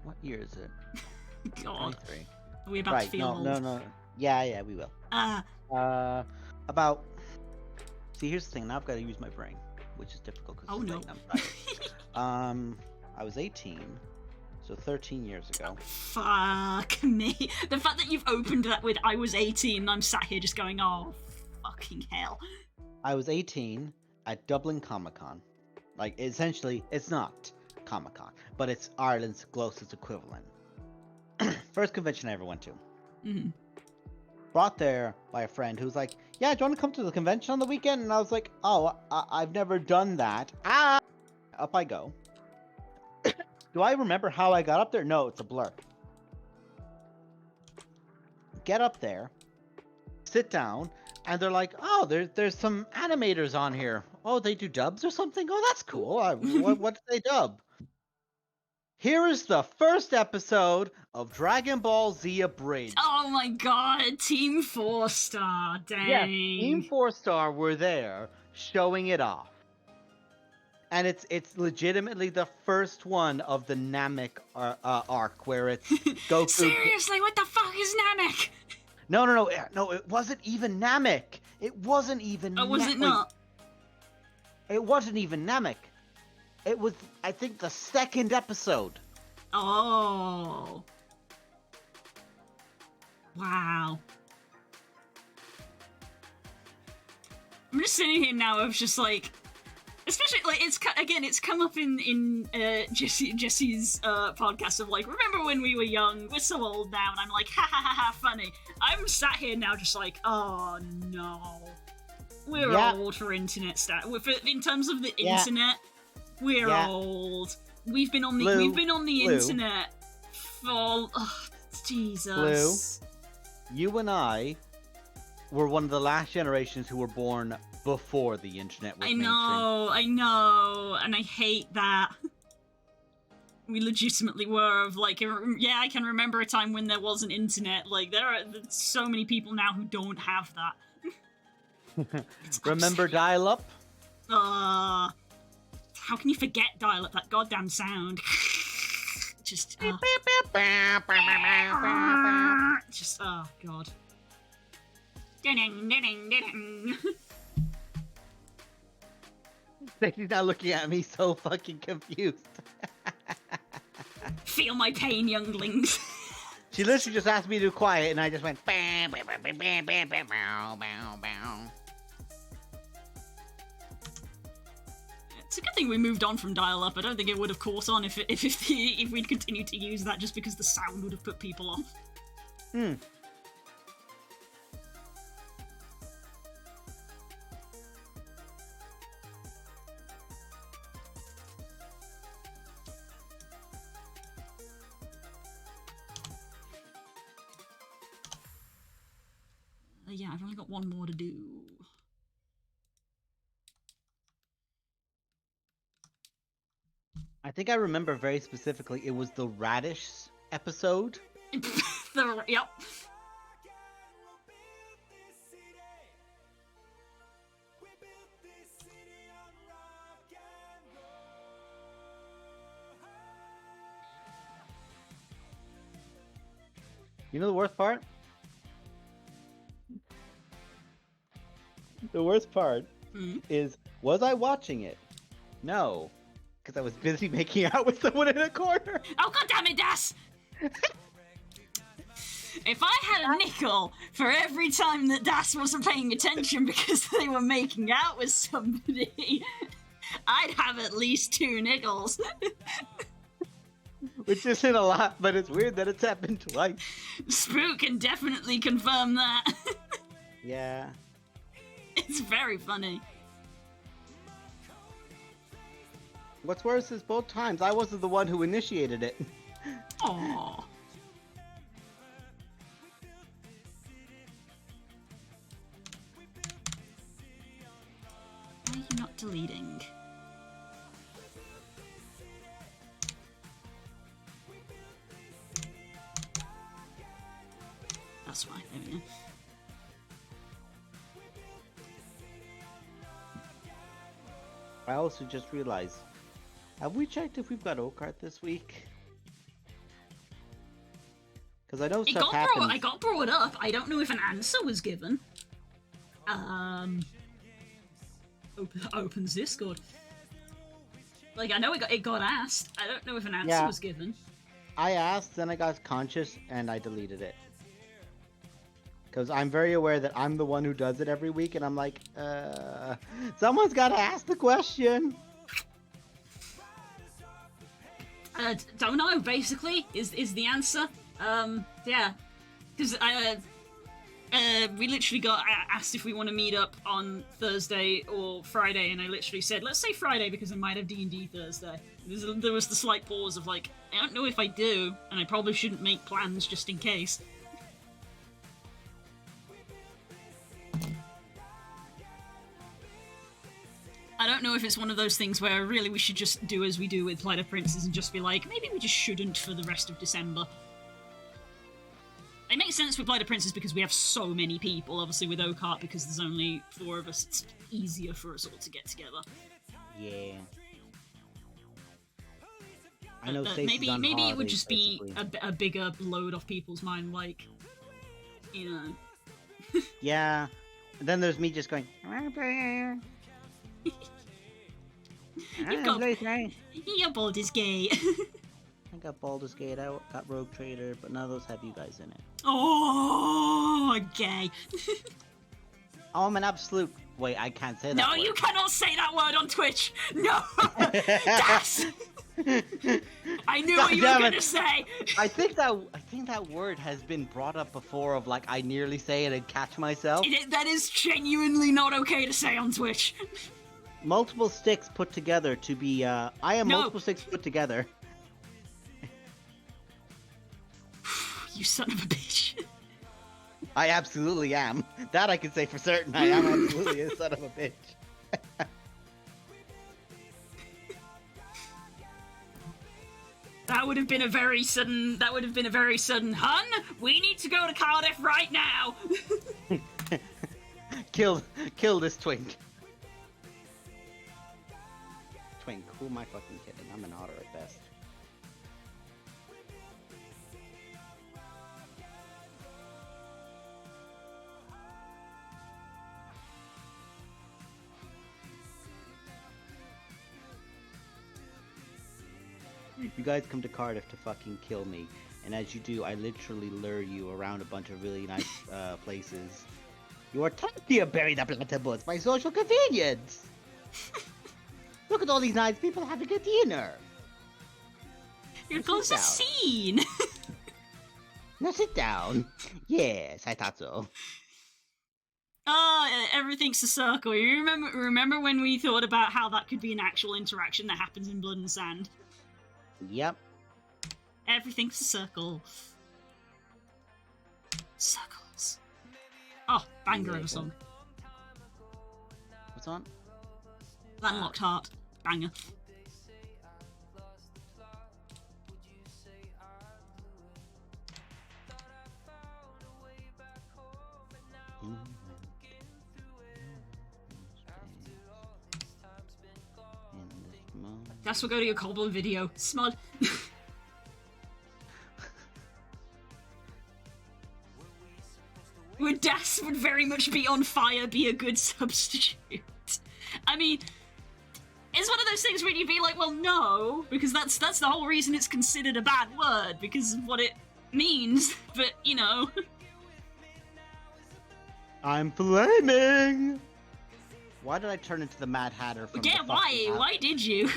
what year is it? God. 23. Are we about Right, to feel old? no. Yeah, we will. About, see, here's the thing. Now I've got to use my brain, which is difficult because no. I'm tired. I was 18, so 13 years ago. Fuck me. The fact that you've opened that with I was 18 and I'm sat here just going, oh, fucking hell. I was 18 at Dublin Comic-Con. Like, essentially, it's not Comic-Con, but it's Ireland's closest equivalent. First convention I ever went to. Mm-hmm. Brought there by a friend who's like, yeah, do you want to come to the convention on the weekend? And I was like, oh, I've never done that. Up I go. Do I remember how I got up there? No, it's a blur. Get up there, sit down, and they're like, oh, there's some animators on here. Oh, they do dubs or something? Oh, that's cool. What do they dub? Here is the first episode of Dragon Ball Z Abridged. Oh my god, Team 4-Star, dang. Yes, Team 4-Star were there showing it off. And it's legitimately the first one of the Namek arc where it's Goku. Seriously, what the fuck is Namek? No, it wasn't even Namek. It wasn't even Oh, was it not? It wasn't even Namek. It was, I think, the second episode. Oh. Wow. I'm just sitting here now of just like, especially like it's come up in Jesse's podcast of like, remember when we were young? We're so old now, and I'm like, ha ha ha ha, funny. I'm sat here now just like, oh no, we're old for internet in terms of the internet. We're old. We've been on the internet for Jesus. Blue, you and I were one of the last generations who were born before the internet was mainstream. I know, and I hate that. We legitimately were of like, yeah, I can remember a time when there was an internet. Like, there's so many people now who don't have that. Remember dial-up? How can you forget dial-up? That goddamn sound. Just, oh god. Stacey's now looking at me so fucking confused. feel my pain, younglings. She literally just asked me to be quiet, and I just went bam, bam, bam, bam, bam, bam, bam, bam, bam, bam. It's a good thing we moved on from dial-up. I don't think it would have caught on if we'd continued to use that, just because the sound would have put people off. Yeah, I've only got one more to do. I think I remember very specifically it was the radish episode. Yep. You know the worst part? The worst part is, was I watching it? No, because I was busy making out with someone in a corner. Oh, god damn it, Das! If I had a nickel for every time that Das wasn't paying attention because they were making out with somebody, I'd have at least 2 nickels. Which isn't a lot, but it's weird that it's happened twice. Spook can definitely confirm that. Yeah. It's very funny. What's worse is both times I wasn't the one who initiated it. Aww. Why are you not deleting? That's why, there we go. I also just realized, have we checked if we've got Oak Art this week? Because I know stuff happens. I got brought up. I don't know if an answer was given. Opens Discord. Like, I know it got asked. I don't know if an answer was given. I asked, then I got conscious, and I deleted it. Because I'm very aware that I'm the one who does it every week, and I'm like, someone's got to ask the question. Don't know, basically, is the answer. Yeah. Because we literally got asked if we want to meet up on Thursday or Friday, and I literally said, let's say Friday, because I might have D&D Thursday. There was the slight pause of like, I don't know if I do, and I probably shouldn't make plans just in case. I don't know if it's one of those things where really we should just do as we do with Plight of Princes and just be like, maybe we just shouldn't for the rest of December. It makes sense with Plight of Princes because we have so many people. Obviously with Oak Art, because there's only 4 of us, it's easier for us all to get together. Yeah. I know maybe on maybe it would holidays, just basically. be a bigger load off people's mind, like, you know. Yeah. And then there's me just going, Your bold is gay. I got Baldur's Gate, I got Rogue Trader, but none of those have you guys in it. Oh, gay. Oh, I'm an absolute... Wait, I can't say that No, word. you cannot say that word on Twitch. No. Das. I knew what you were going to say. I think that word has been brought up before of like, I nearly say it and catch myself. That is genuinely not okay to say on Twitch. Multiple sticks put together to be, I am No. multiple sticks put together. You son of a bitch. I absolutely am. That I can say for certain. I am absolutely a son of a bitch. That would have been a very sudden, hun, we need to go to Cardiff right now. Kill this twink. Twink, who am I fucking kidding? I'm an otter at best. You guys come to Cardiff to fucking kill me. And as you do, I literally lure you around a bunch of really nice places. You are tempted to bury the platypus by social convenience. Look at all these nice people having a dinner. Here Now goes sit a down. scene. Now sit down. Yes, I thought so. Oh, everything's a circle. You remember when we thought about how that could be an actual interaction that happens in Blood and Sand? Yep. Everything's a circle. Circles. Oh, banger of a song. What's on? Landlocked Heart. Banger. That's what go to your Goblin video. Smud. Would Das would very much be on fire be a good substitute? I mean, it's one of those things where you'd be like, well, no, because that's the whole reason it's considered a bad word, because of what it means, but, you know. I'm flaming! Why did I turn into the Mad Hatter from Yeah, the fucking app? why did you?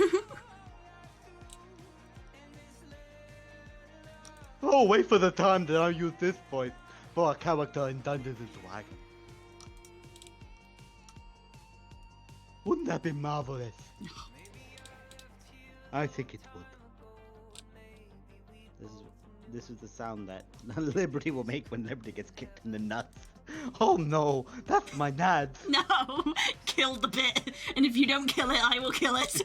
Oh, wait for the time that I use this voice for a character in Dungeons and Dragons. Wouldn't that be marvelous? I think it would. This is the sound that Liberty will make when Liberty gets kicked in the nuts. Oh no, that's my nads. No, kill the bit, and if you don't kill it, I will kill it.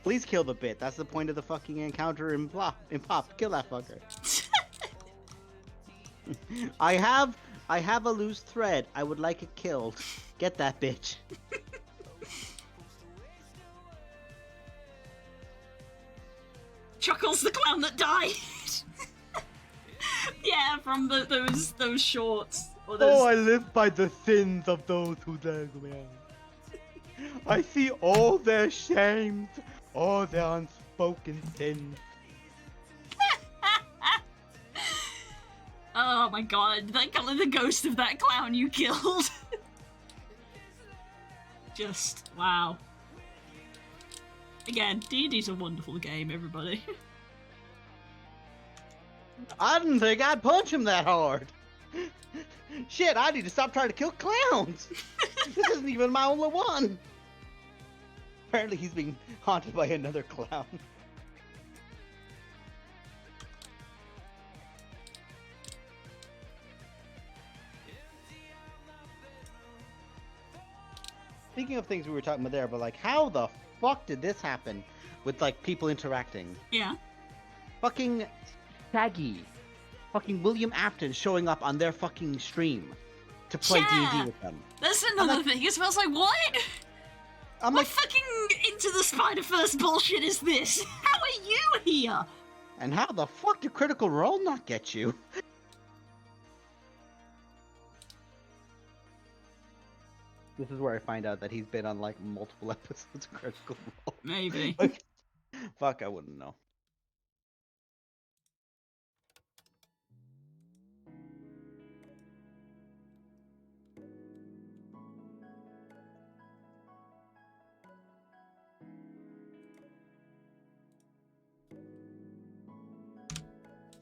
Please kill the bit. That's the point of the fucking encounter in Pop. Kill that fucker. I have a loose thread. I would like it killed. Get that bitch. Chuckles the clown that died. Yeah, from those shorts. Or those... Oh, I live by the sins of those who drag me out. I see all their shames, all their unspoken sins. Oh my god, the ghost of that clown you killed. Just, wow. Again, D&D's a wonderful game, everybody. I didn't think I'd punch him that hard. Shit, I need to stop trying to kill clowns. This isn't even my only one. Apparently he's being haunted by another clown. Speaking of things we were talking about there, but like, how the fuck did this happen with like people interacting? Yeah. Fucking Shaggy, fucking William Afton showing up on their fucking stream to play D&D with them. That's another thing. It smells like what? I'm What like, fucking Into the Spider-Verse bullshit is this? How are you here? and how the fuck did Critical Role not get you? This is where I find out that he's been on like multiple episodes of Critical Role. Maybe. Like, fuck, I wouldn't know.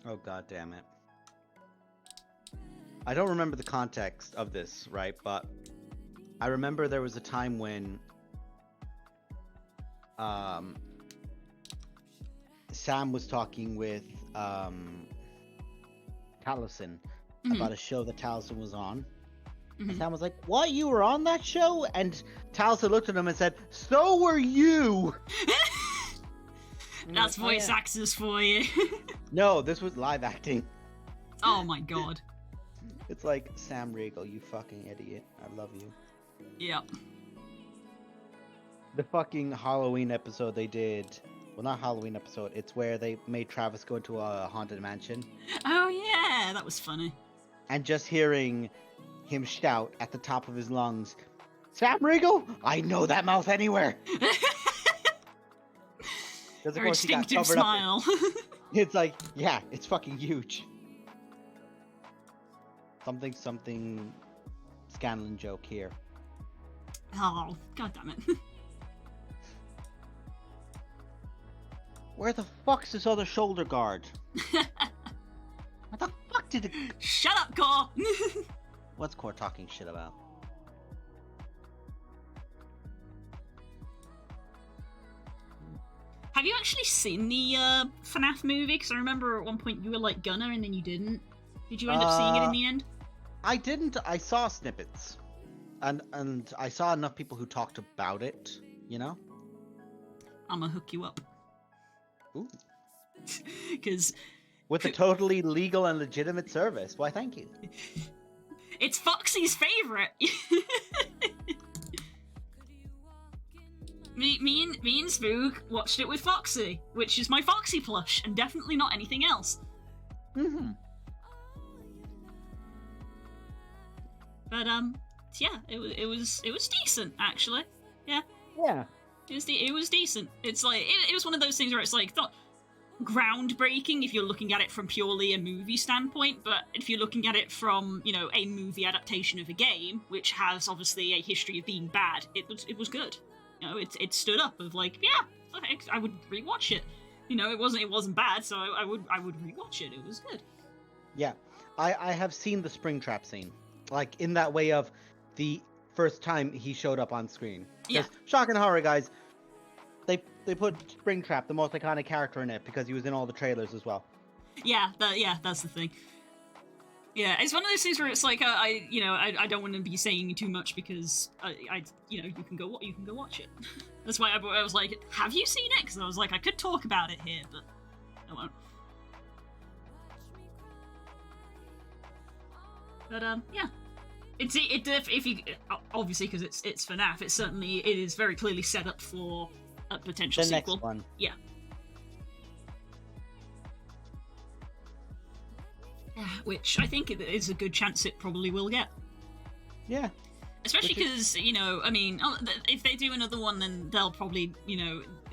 Oh god damn it. I don't remember the context of this, right? But I remember there was a time when Sam was talking with Taliesin about a show that Taliesin was on. And Sam was like, "What? You were on that show?" And Taliesin looked at him and said, "So were you." That's voice actors for you. No, this was live acting. Oh my god. It's like, Sam Riegel, you fucking idiot. I love you. Yep. The fucking Halloween episode they did. Well, not Halloween episode. It's where they made Travis go into a haunted mansion. Oh yeah, that was funny. And just hearing him shout at the top of his lungs, "Sam Riegel, I know that mouth anywhere." Because of Her course he got instinctive covered up. smile. It's like, yeah, it's fucking huge. Something Scanlan joke here. Oh, god damn it. Where the fuck's this other shoulder guard? What the fuck did it... Shut up, Core! What's Core talking shit about? Have you actually seen the FNAF movie? Because I remember at one point you were like gonna and then you didn't. Did you end up seeing it in the end? I didn't. I saw snippets. And I saw enough people who talked about it, you know? I'm gonna hook you up. Ooh. Because... With a totally legal and legitimate service. Why, thank you. It's Foxy's favorite. me and Spook watched it with Foxy, which is my Foxy plush, and definitely not anything else. Mm-hmm. But yeah, it was decent actually. Yeah. Yeah. It was decent. It's like it was one of those things where it's like not groundbreaking if you're looking at it from purely a movie standpoint, but if you're looking at it from, you know, a movie adaptation of a game, which has obviously a history of being bad, it was good. You know, it stood up of like, yeah, I would rewatch it. You know, it wasn't bad, so I would rewatch it. It was good. Yeah. I have seen the Springtrap scene. Like, in that way of the first time he showed up on screen. Yeah. Shock and horror, guys. They put Springtrap, the most iconic character, in it because he was in all the trailers as well. Yeah, that's the thing. Yeah, it's one of those things where it's like I don't want to be saying too much because I you can go watch it. That's why I was like, have you seen it? Because I was like, I could talk about it here, but I won't. But yeah, if you obviously because it's FNAF, it is very clearly set up for a potential the sequel. Next one. Yeah. Which I think is a good chance it probably will get. Yeah. Especially because, if they do another one, then they'll probably,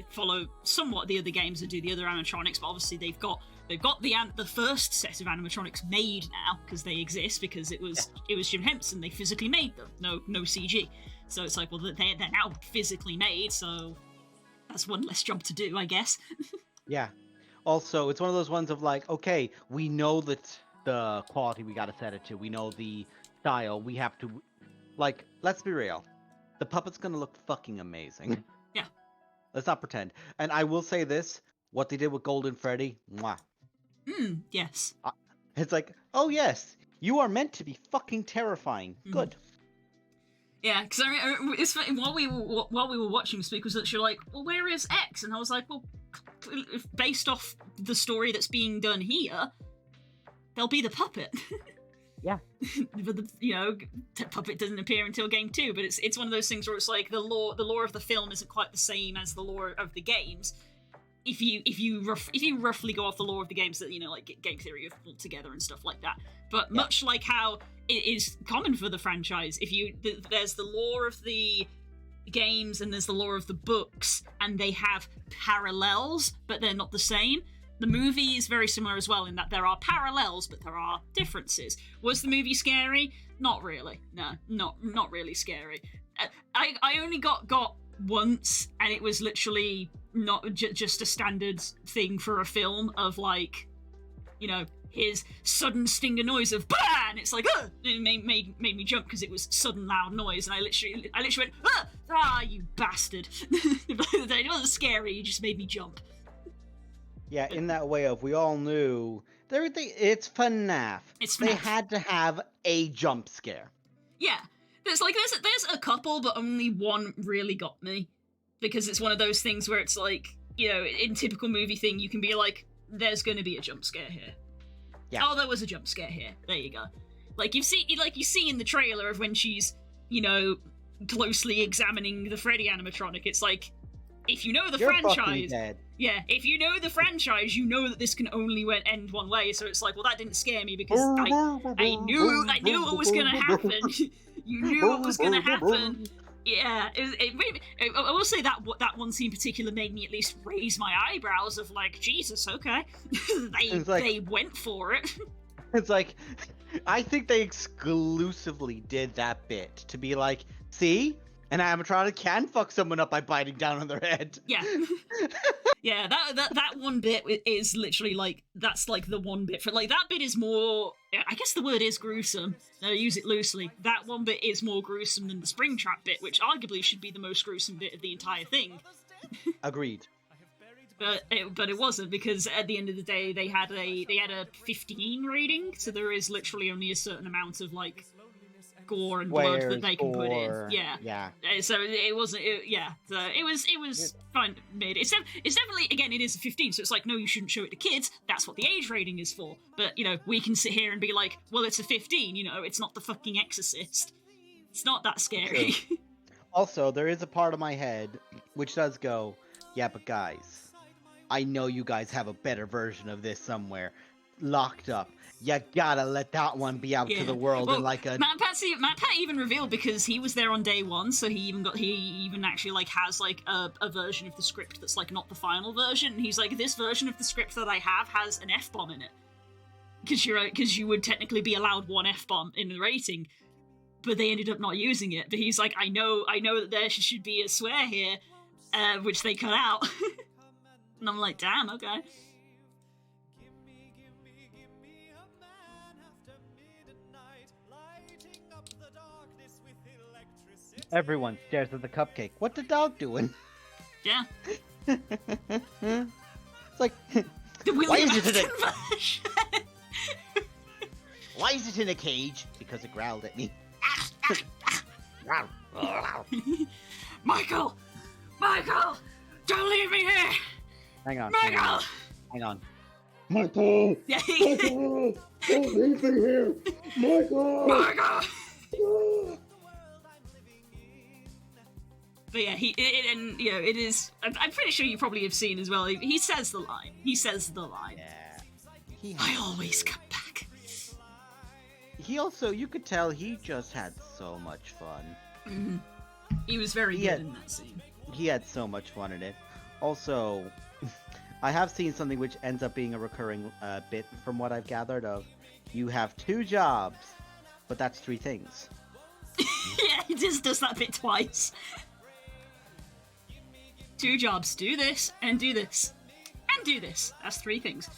follow somewhat the other games and do the other animatronics, but obviously they've got the first set of animatronics made now, because they exist, because it was Jim Henson, they physically made them, no CG. So it's like, well, they're now physically made, so that's one less job to do, I guess. Yeah. Also, it's one of those ones of like, okay, we know that the quality we gotta set it to. We know the style. We have to, like, let's be real. The puppet's gonna look fucking amazing. Yeah. Let's not pretend. And I will say this, what they did with Golden Freddy, mwah. Yes. It's like, oh yes, you are meant to be fucking terrifying. Mm-hmm. Good. Yeah, because it's funny, while we were watching Speak was literally like, well, where is X? And I was like, well, based off the story that's being done here, there'll be the puppet. Yeah. But the puppet doesn't appear until game 2. But it's one of those things where it's like the lore of the film isn't quite the same as the lore of the games. If you roughly go off the lore of the games that like game theory have pulled together and stuff like that. But much like how it is common for the franchise, there's the lore of the games and there's the lore of the books, and they have parallels, but they're not the same. The movie is very similar as well in that there are parallels, but there are differences. Was the movie scary? Not really. No, not really scary. I only got once, and it was literally not just a standard thing for a film of like, his sudden stinger noise of bah! And it's like, it made me jump because it was sudden loud noise, and I literally went, you bastard. It wasn't scary, it just made me jump. Yeah, in that way of, we all knew it's FNAF. They had to have a jump scare. Yeah, there's a couple, but only one really got me, because it's one of those things where it's like, in typical movie thing, you can be like, there's going to be a jump scare here. Yeah. Oh, there was a jump scare here. There you go. Like you see in the trailer of when she's, closely examining the Freddy animatronic. It's like, if you know the franchise, yeah, if you know the franchise, you know that this can only end one way. So it's like, well, that didn't scare me because I knew it was gonna happen. You knew it was gonna happen. Yeah, I will say that that one scene in particular made me at least raise my eyebrows of like, Jesus, okay. They went for it. It's like, I think they exclusively did that bit to be like, see? An animatronic can fuck someone up by biting down on their head. Yeah. Yeah, that one bit is literally like, that's like the one bit for, like, that bit is more, I guess the word is gruesome, I use it loosely. That one bit is more gruesome than the Springtrap bit, which arguably should be the most gruesome bit of the entire thing. Agreed. But it wasn't, because at the end of the day they had a 15 rating, so there is literally only a certain amount of like gore and blood that they can put in. Yeah. So it wasn't. So it was fine made. It's definitely, again, it is a 15, so it's like, no, you shouldn't show it to kids. That's what the age rating is for. But we can sit here and be like, well, it's a 15. It's not the fucking Exorcist. It's not that scary. True. Also, there is a part of my head which does go, yeah, but guys, I know you guys have a better version of this somewhere, locked up. You gotta let that one be out to the world. Well, in like a... Matt Pat even revealed, because he was there on day one, so he even actually like has like a version of the script that's like not the final version. And he's like, this version of the script that I have has an F-bomb in it, because you would technically be allowed one F-bomb in the rating, but they ended up not using it. But he's like, I know that there should be a swear here, which they cut out. And I'm like, damn, okay. Everyone stares at the cupcake. What the dog doing? Yeah. It's like, The why is it version. why is it in a cage? Because it growled at me. Michael, don't leave me here. Hang on. Michael. Hang on. Michael! Yeah. Michael! Don't leave me here! Michael! Michael. But yeah, it is. I'm pretty sure you probably have seen as well. He says the line. Yeah. I always come back. He also, you could tell he just had so much fun. Mm-hmm. He was very good in that scene. He had so much fun in it. Also, I have seen something which ends up being a recurring bit from what I've gathered of, you have 2 jobs, but that's 3 things. Yeah, he just does that bit twice. 2 jobs, do this, and do this, and do this. That's 3 things.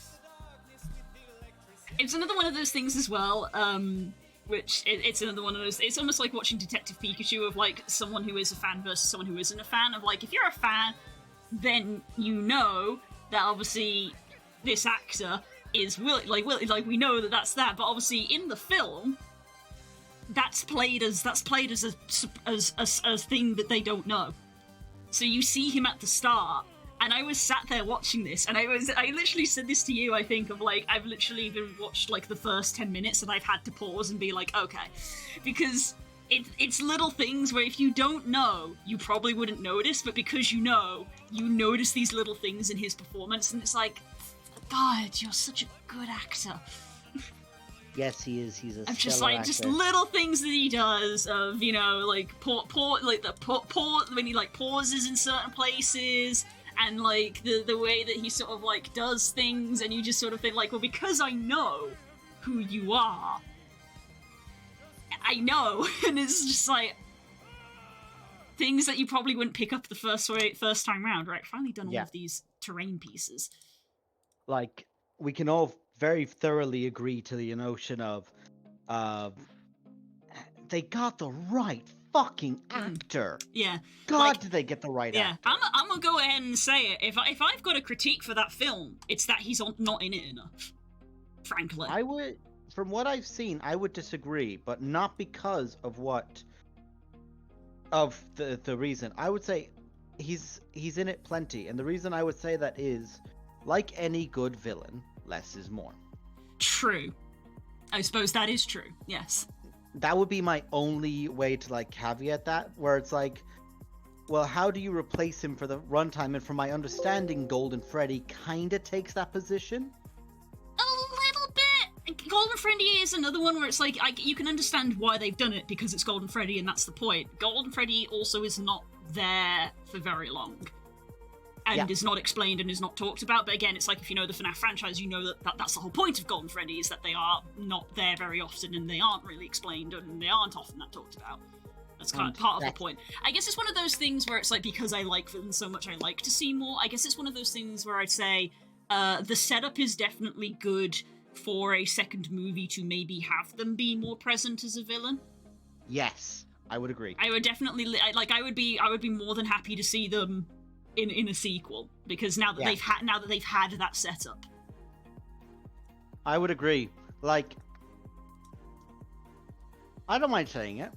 It's another one of those things as well, it's another one of those, it's almost like watching Detective Pikachu of like someone who is a fan versus someone who isn't a fan, of like, if you're a fan, then you know that obviously this actor is we know that that's that, but obviously in the film, that's played as a thing that they don't know. So you see him at the start, and I was sat there watching this, and I literally said this to you, I think, of like, I've literally even watched like the first 10 minutes and I've had to pause and be like, okay. Because it's little things where if you don't know, you probably wouldn't notice, but because you notice these little things in his performance, and it's like, God, you're such a good actor. Yes, he is. He's a I'm just stellar like, actor. just little things that he does of, like when he like pauses in certain places, and like the way that he sort of like does things, and you just sort of think like, well, because I know who you are, I know. And it's just like things that you probably wouldn't pick up the first time round, right? I've finally done all of these terrain pieces. Like, we can all very thoroughly agree to the notion of they got the right fucking actor. Yeah. God, did they get the right actor? I'm gonna go ahead and say it. If I've got a critique for that film, it's that he's not in it enough. Frankly. From what I've seen, I would disagree, but not because of the reason. I would say he's in it plenty, and the reason I would say that is, like any good villain, less is more. True. I suppose that is true, yes. That would be my only way to like caveat that, where it's like, well, how do you replace him for the runtime? And from my understanding, Golden Freddy kinda takes that position. A little bit. Golden Freddy is another one where it's like, you can understand why they've done it because it's Golden Freddy and that's the point. Golden Freddy also is not there for very long. And is not explained and is not talked about. But again, it's like if you know the FNAF franchise, you know that's the whole point of Golden Freddy, is that they are not there very often and they aren't really explained and they aren't often that talked about. That's kind of part of the point. I guess it's one of those things where it's like, because I like villains so much, I like to see more. I guess it's one of those things where I'd say the setup is definitely good for a second movie to maybe have them be more present as a villain. Yes, I would agree. I would definitely I would be more than happy to see them in a sequel, because now that they've had that setup. I would agree. Like, I don't mind saying it.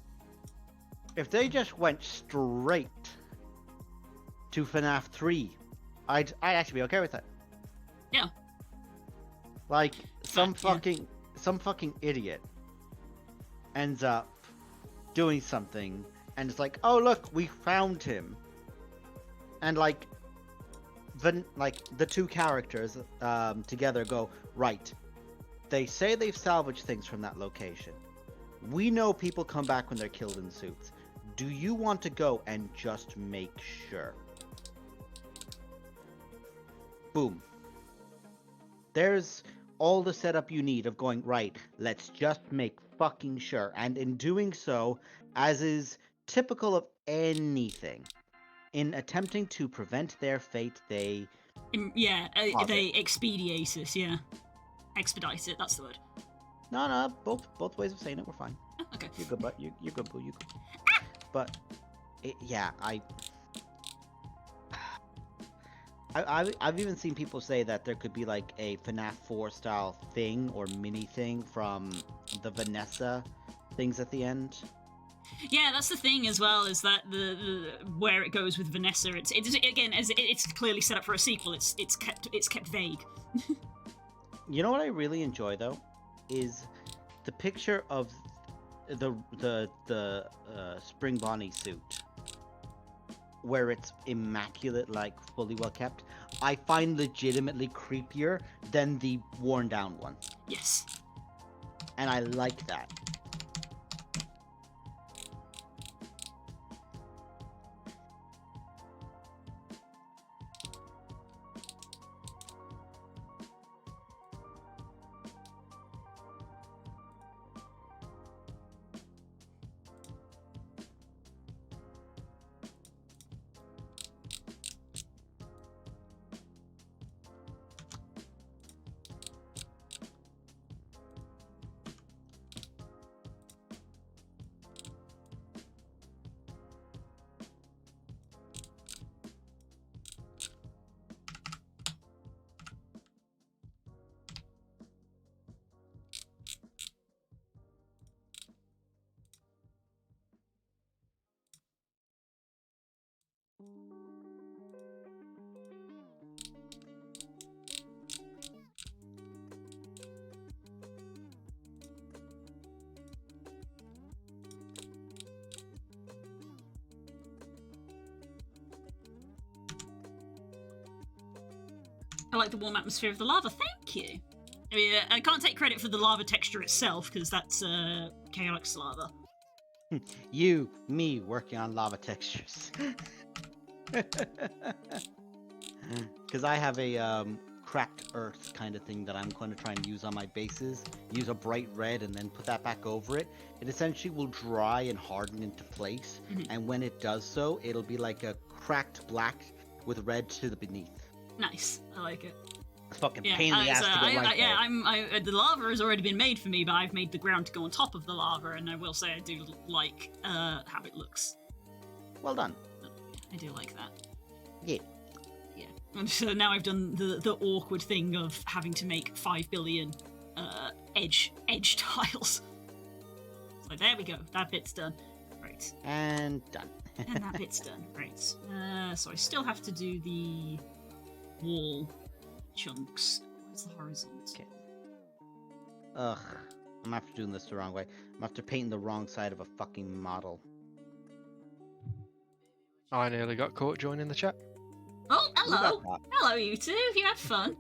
If they just went straight to FNAF 3, I'd actually be okay with it. Yeah. Like, some fucking idiot ends up doing something and it's like, oh look, we found him. And like the two characters together go, right, they say they've salvaged things from that location. We know people come back when they're killed in suits. Do you want to go and just make sure? Boom. There's all the setup you need of going, right, let's just make fucking sure. And in doing so, as is typical of anything, in attempting to prevent their fate, they expedite it, expedite it, that's the word. No, both ways of saying it, we're fine. Oh, okay. You're good, but you're good, boo, you good. But, I've even seen people say that there could be like a FNAF 4 style thing or mini thing from the Vanessa things at the end. Yeah, that's the thing as well, is that the where it goes with Vanessa, it's again, as it's clearly set up for a sequel. It's kept vague. You know what I really enjoy though, is the picture of the Spring Bonnie suit, where it's immaculate, like fully well kept. I find legitimately creepier than the worn down one. Yes. And I like that. I like the warm atmosphere of the lava. Thank you. I mean, I can't take credit for the lava texture itself, because that's Chaotix lava. Me working on lava textures. Because I have a cracked earth kind of thing that I'm going to try and use on my bases. Use a bright red and then put that back over it. It essentially will dry and harden into place. And when it does so, it'll be like a cracked black with red to the beneath. Nice. I like it. It's fucking pain in the ass to get right there. The lava has already been made for me, but I've made the ground to go on top of the lava, and I will say I do like how it looks. Well done. I do like that. Yeah. Yeah. And so now I've done the awkward thing of having to make 5 billion edge tiles. So there we go. That bit's done. Right. And done. And that bit's done. Right. So I still have to do the wall chunks. Where's the horizontal? Okay. Ugh. I'm after doing this the wrong way. I'm after painting the wrong side of a fucking model. I nearly got caught joining the chat. Oh, hello. Hello, you two. Have you had fun?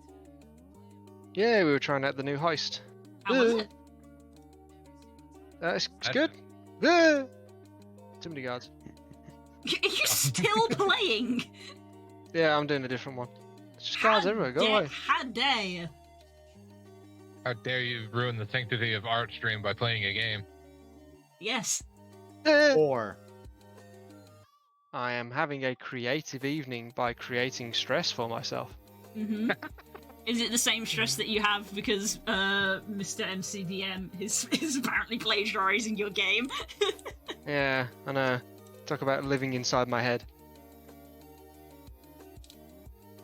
Yeah, we were trying out the new heist. How was it? It's That's good. Too many guards. Are you still playing? Yeah, I'm doing a different one. It's just guards everywhere. Go away. How dare you? How dare you ruin the sanctity of art stream by playing a game? Yes. Or I am having a creative evening by creating stress for myself. Mm-hmm. Is it the same stress that you have because Mr. MCDM is apparently plagiarizing your game? Yeah, I know. Talk about living inside my head.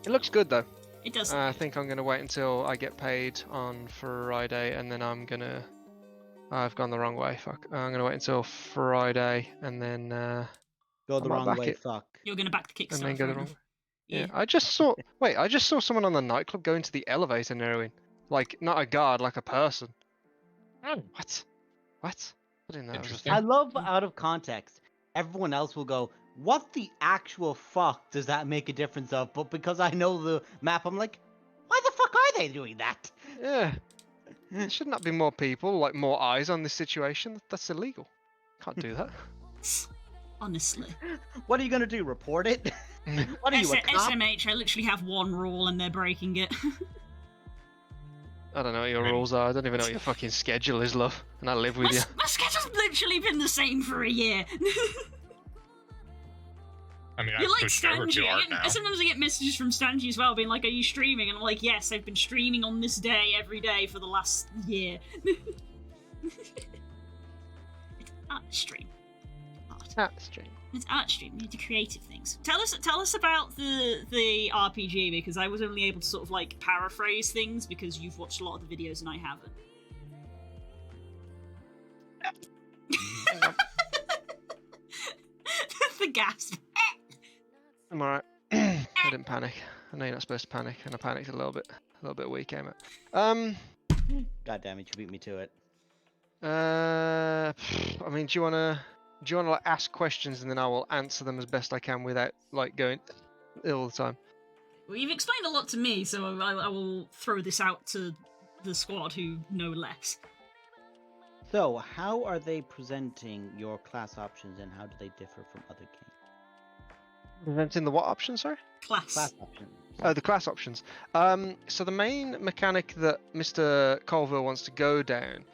It looks good though. It does. I think I'm gonna wait until I get paid on Friday, and then I'm gonna. I've gone the wrong way. Fuck. I'm gonna wait until Friday, and then go the might wrong back way. it. Fuck. You're gonna back the and Kickstarter. then go the fair wrong enough. way. Yeah, I just saw. Wait, I just saw someone on the nightclub go into the elevator and everything. Like not a guard, like a person. Oh, What? What? I didn't know. That was a interesting. I thing. love out of context. Everyone else will go, what the actual fuck does that make a difference of? But because I know the map, I'm like, why the fuck are they doing that? Yeah. Shouldn't that be more people, like more eyes on this situation? That's illegal. Can't do that. Honestly. What are you gonna do? Report it? What are you, a cop? SMH, I literally have one rule and they're breaking it. I don't know what your Maybe. rules are. I don't even know what your fucking schedule is, love. And I live with you. My schedule's literally been the same for a year. I mean, You're I've like switched over to art now. sometimes I get messages from Stanji as well being like, are you streaming? And I'm like, yes, I've been streaming on this day every day for the last year. It's art stream. Art. Stream. It's art stream. We do creative things. Tell us about the RPG, because I was only able to sort of like paraphrase things because you've watched a lot of the videos and I haven't. The gasp. I'm alright. I didn't panic. I know you're not supposed to panic, and I panicked a little bit when you came out. God damn it, you beat me to it. I mean, do you wanna like ask questions and then I will answer them as best I can without like going all the time? Well, you've explained a lot to me, so I will throw this out to the squad who know less. So, how are they presenting your class options and how do they differ from other games? Presenting the what option, sorry? Class options. Oh, the class options. So the main mechanic that Mr. Colville wants to go down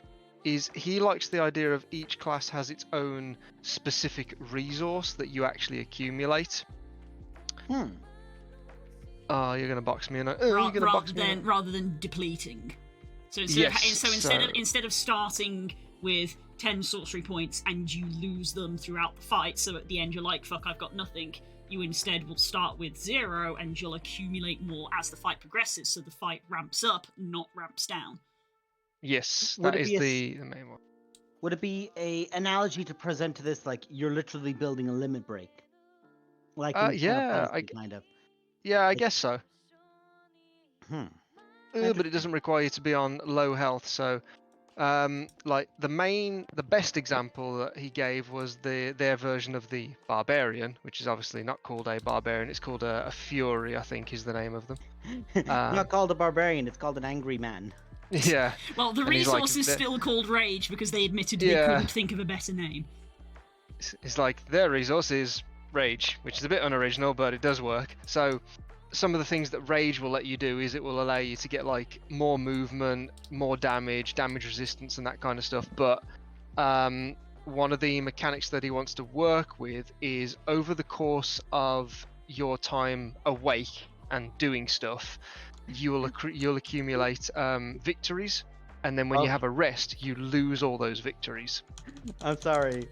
is he likes the idea of each class has its own specific resource that you actually accumulate. Oh, you're gonna box me in. Rather than depleting. So instead of starting with 10 sorcery points and you lose them throughout the fight, so at the end you're like, fuck, I've got nothing, you instead will start with 0 and you'll accumulate more as the fight progresses, so the fight ramps up, not ramps down. Yes, Would that it is be the main one. Would it be a analogy to present to this like you're literally building a limit break? Like in yeah, Final Fantasy, kind of. Yeah, I guess so. But it Interesting. doesn't require you to be on low health. So, like the best example that he gave was their version of the barbarian, which is obviously not called a barbarian. It's called a fury, I think, is the name of them. Not called a barbarian, it's called an angry man. Yeah. Well, the And he's like, resource is still called Rage because they admitted they Yeah. couldn't think of a better name. It's like their resource is rage, which is a bit unoriginal, but it does work. So some of the things that rage will let you do is it will allow you to get like more movement, more damage resistance, and that kind of stuff. But one of the mechanics that he wants to work with is over the course of your time awake and doing stuff, you'll accumulate victories, and then when you have a rest, you lose all those victories. I'm sorry,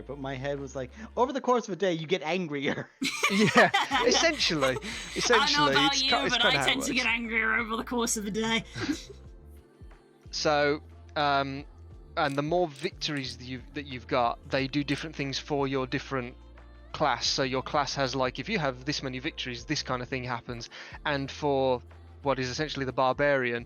but my head was like, over the course of a day, you get angrier. Yeah, essentially. I know about it's you, ki- it's but kinda I how it tend to works. get angrier over the course of a day. So, and the more victories that you've got, they do different things for your different class. So your class has like, if you have this many victories, this kind of thing happens. And for what is essentially the barbarian,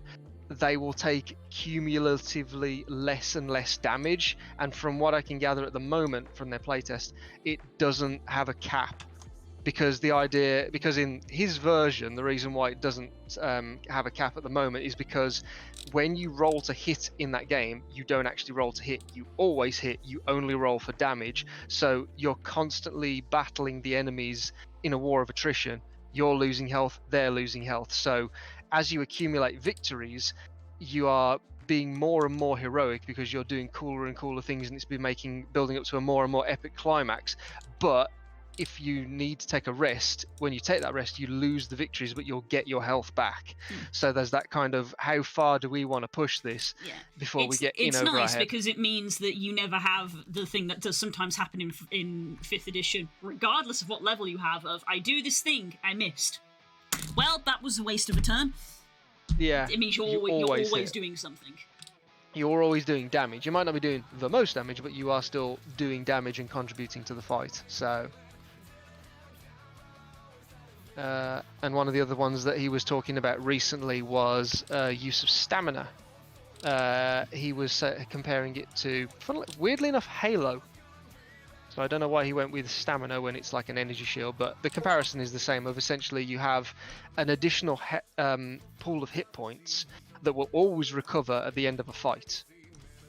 they will take cumulatively less and less damage. And from what I can gather at the moment from their playtest, it doesn't have a cap because in his version, the reason why it doesn't have a cap at the moment is because when you roll to hit in that game, you don't actually roll to hit. You always hit. You only roll for damage. So you're constantly battling the enemies in a war of attrition. You're losing health, they're losing health. So as you accumulate victories, you are being more and more heroic because you're doing cooler and cooler things, and it's been building up to a more and more epic climax. But if you need to take a rest, when you take that rest, you lose the victories, but you'll get your health back. So there's that kind of, how far do we want to push this before we get in over our head? It's nice because it means that you never have the thing that does sometimes happen in 5th edition, regardless of what level you have, of, I do this thing, I missed. Well, that was a waste of a turn. Yeah. It means you're always doing something. You're always doing damage. You might not be doing the most damage, but you are still doing damage and contributing to the fight. So... and one of the other ones that he was talking about recently was use of stamina. He was comparing it to, weirdly enough, Halo. So I don't know why he went with stamina when it's like an energy shield, but the comparison is the same. Of essentially, you have an additional pool of hit points that will always recover at the end of a fight.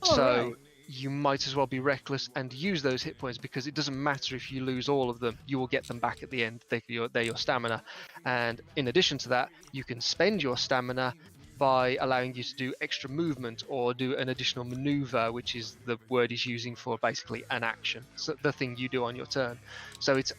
So you might as well be reckless and use those hit points, because it doesn't matter if you lose all of them, you will get them back at the end. They're your stamina. And in addition to that, you can spend your stamina by allowing you to do extra movement or do an additional maneuver, which is the word he's using for basically an action, so the thing you do on your turn. So it's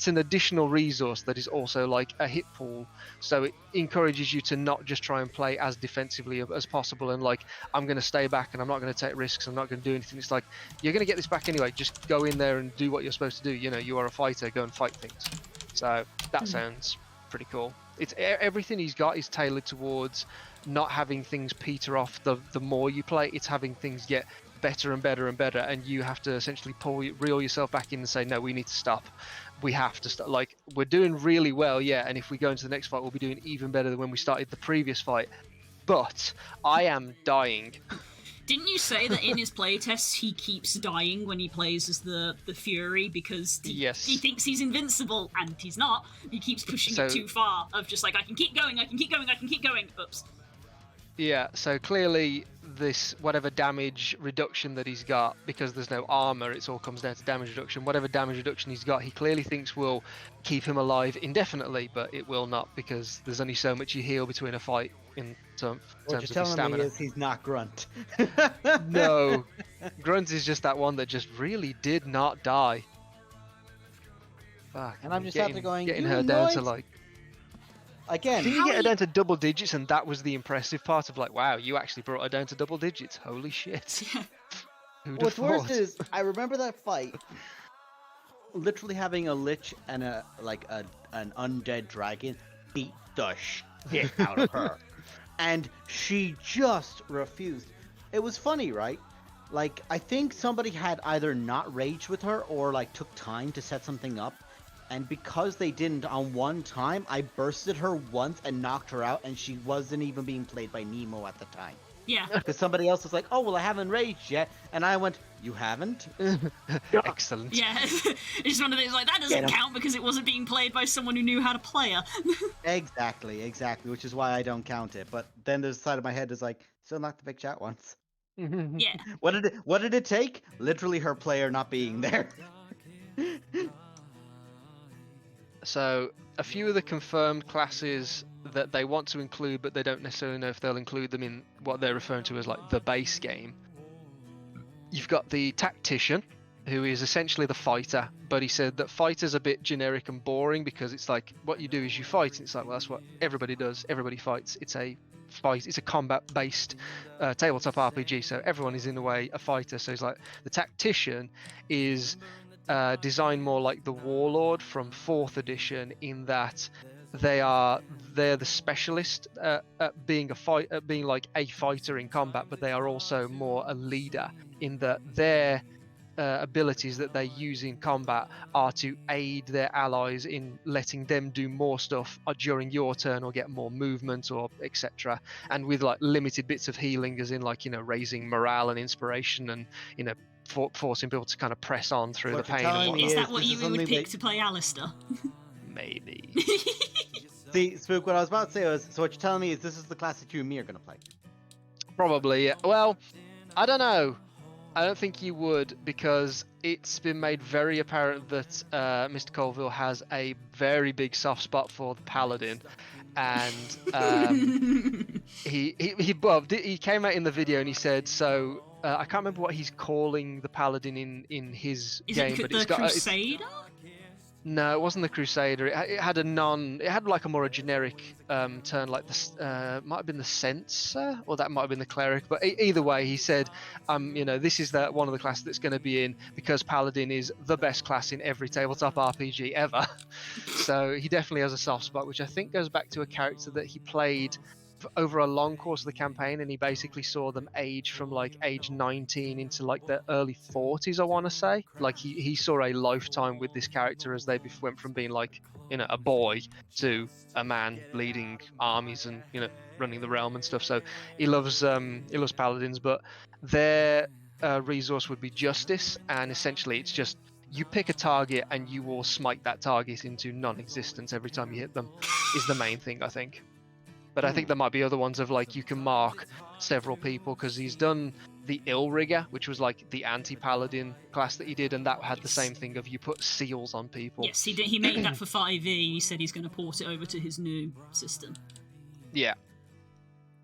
an additional resource that is also like a hit pool, so it encourages you to not just try and play as defensively as possible and like, I'm going to stay back and I'm not going to take risks, I'm not going to do anything. It's like, you're going to get this back anyway, just go in there and do what you're supposed to do. You know, you are a fighter, go and fight things. So that sounds pretty cool. It's everything he's got is tailored towards not having things peter off the more you play. It's having things get better and better and better, and you have to essentially reel yourself back in and say, no, we need to stop. We have to stop. Like, we're doing really well, yeah, and if we go into the next fight, we'll be doing even better than when we started the previous fight. But I am dying. Didn't you say that in his playtests he keeps dying when he plays as the Fury because he thinks he's invincible, and he's not. He keeps pushing it too far, of just like, I can keep going, I can keep going, I can keep going. Oops. Yeah, so clearly this, whatever damage reduction that he's got, because there's no armor, it all comes down to damage reduction. Whatever damage reduction he's got, he clearly thinks will keep him alive indefinitely, but it will not, because there's only so much you heal between a fight in terms of his stamina. What you're telling me is he's not Grunt. No, Grunt is just that one that just really did not die. Fuck, and I'm just after going, getting her down to like... Again, did you get her down to double digits, and that was the impressive part of like, wow, you actually brought her down to double digits. Holy shit. What's worse is, I remember that fight, literally having a lich and an undead dragon beat the shit out of her. And she just refused. It was funny, right? Like, I think somebody had either not raged with her or like took time to set something up. And because they didn't on one time, I bursted her once and knocked her out, and she wasn't even being played by Nemo at the time. Yeah. Because somebody else was like, oh, well, I haven't raged yet. And I went, you haven't? Excellent. Yeah. It's just one of those, like, that doesn't count because it wasn't being played by someone who knew how to play her. Exactly, which is why I don't count it. But then there's the side of my head is like, still knocked the big chat once. Yeah. What did it take? Literally her player not being there. So, a few of the confirmed classes that they want to include, but they don't necessarily know if they'll include them in what they're referring to as like the base game. You've got the tactician, who is essentially the fighter, but he said that fighter's a bit generic and boring because it's like, what you do is you fight, and it's like, well, that's what everybody does. Everybody fights. It's a combat-based tabletop RPG, so everyone is in a way a fighter. So it's like the tactician is designed more like the warlord from 4th edition, in that they're the specialist at being like a fighter in combat, but they are also more a leader, in that their abilities that they use in combat are to aid their allies in letting them do more stuff during your turn, or get more movement, or etc. And with like limited bits of healing, as in like, you know, raising morale and inspiration, and, you know, forcing people to kind of press on through the pain and whatnot. Is that what you would pick to play Alistair? maybe. See, Spook, what I was about to say was, so what you're telling me is this is the class that you and me are going to play. Probably. Yeah. Well, I don't know. I don't think you would, because it's been made very apparent that Mr. Colville has a very big soft spot for the Paladin, and he came out in the video and he said so. I can't remember what he's calling the Paladin in his Is game, it but the it's got Crusader? no, it wasn't the Crusader. It had a non. It had like a more generic turn, like might have been the Censor, or that might have been the Cleric. But either way, he said, this is one of the classes that's going to be in, because Paladin is the best class in every tabletop RPG ever. So he definitely has a soft spot, which I think goes back to a character that he played over a long course of the campaign, and he basically saw them age from like age 19 into like their early 40s, I want to say. Like he saw a lifetime with this character as they went from being like a boy to a man leading armies and running the realm and stuff. So he loves paladins, but their resource would be justice, and essentially it's just you pick a target and you will smite that target into non-existence every time you hit them, is the main thing, I think. But I think there might be other ones of like you can mark several people, because he's done the Illrigger, which was like the anti-paladin class that he did, and that had the same thing of you put seals on people. Yes, he did. He made that for 5e. He said he's going to port it over to his new system. Yeah.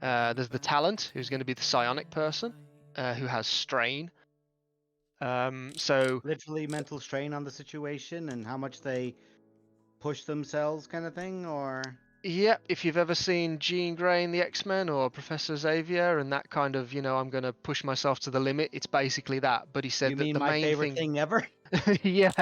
There's the Talent, who's going to be the psionic person, who has strain. So Literally mental strain on the situation and how much they push themselves, kind of thing, or. Yep, if you've ever seen Jean Grey in the X-Men or Professor Xavier and that kind of, I'm going to push myself to the limit, it's basically that. But he said that the my main favorite thing ever? yeah.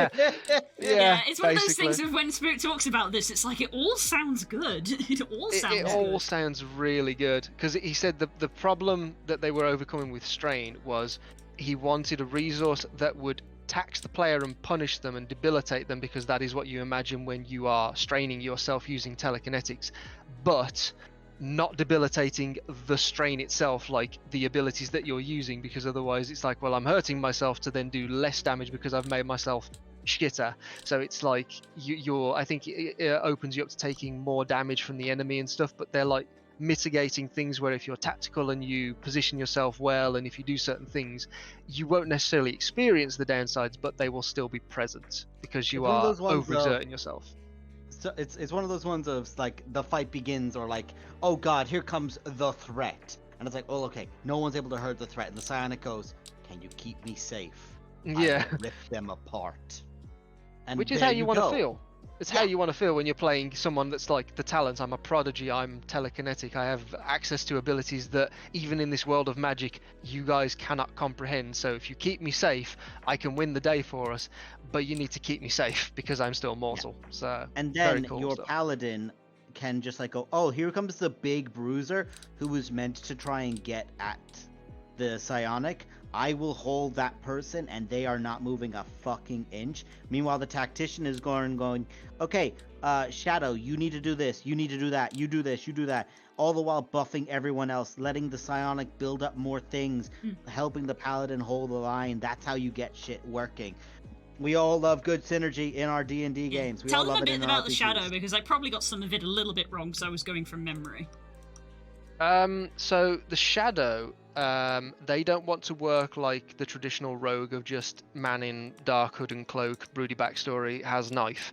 Yeah, it's one of those basically. things of when Spirit talks about this, it's like it all sounds good. It all sounds It good. all sounds really good, because he said the problem that they were overcoming with strain was he wanted a resource that would tax the player and punish them and debilitate them, because that is what you imagine when you are straining yourself using telekinetics, but not debilitating the strain itself, like the abilities that you're using, because otherwise it's like, well, I'm hurting myself to then do less damage because I've made myself shitter. So it's like I think it opens you up to taking more damage from the enemy and stuff, but they're like mitigating things where if you're tactical and you position yourself well and if you do certain things, you won't necessarily experience the downsides, but they will still be present because you are overexerting yourself. So it's one of those ones of like the fight begins, or like, oh god, here comes the threat, and it's like, oh okay, no one's able to hurt the threat, and the psionic goes, can you keep me safe? Yeah. I will rip them apart. And which is how you want to feel. It's how Yeah. you want to feel when you're playing someone that's like the Talent. I'm a prodigy, I'm telekinetic, I have access to abilities that even in this world of magic you guys cannot comprehend. So if you keep me safe, I can win the day for us, but you need to keep me safe because I'm still mortal. Yeah. So and then cool your stuff. paladin can just like go, oh, here comes the big bruiser who was meant to try and get at the psionic. I will hold that person and they are not moving a fucking inch. Meanwhile, the tactician is going, okay, Shadow, you need to do this, you need to do that, you do this, you do that. All the while buffing everyone else, letting the psionic build up more things, helping the paladin hold the line. That's how you get shit working. We all love good synergy in our D&D games. We Tell all them love a it bit in about RPGs. the Shadow, because I probably got some of it a little bit wrong because I was going from memory. So the Shadow, they don't want to work like the traditional rogue of just man in dark hood and cloak, broody backstory, has knife.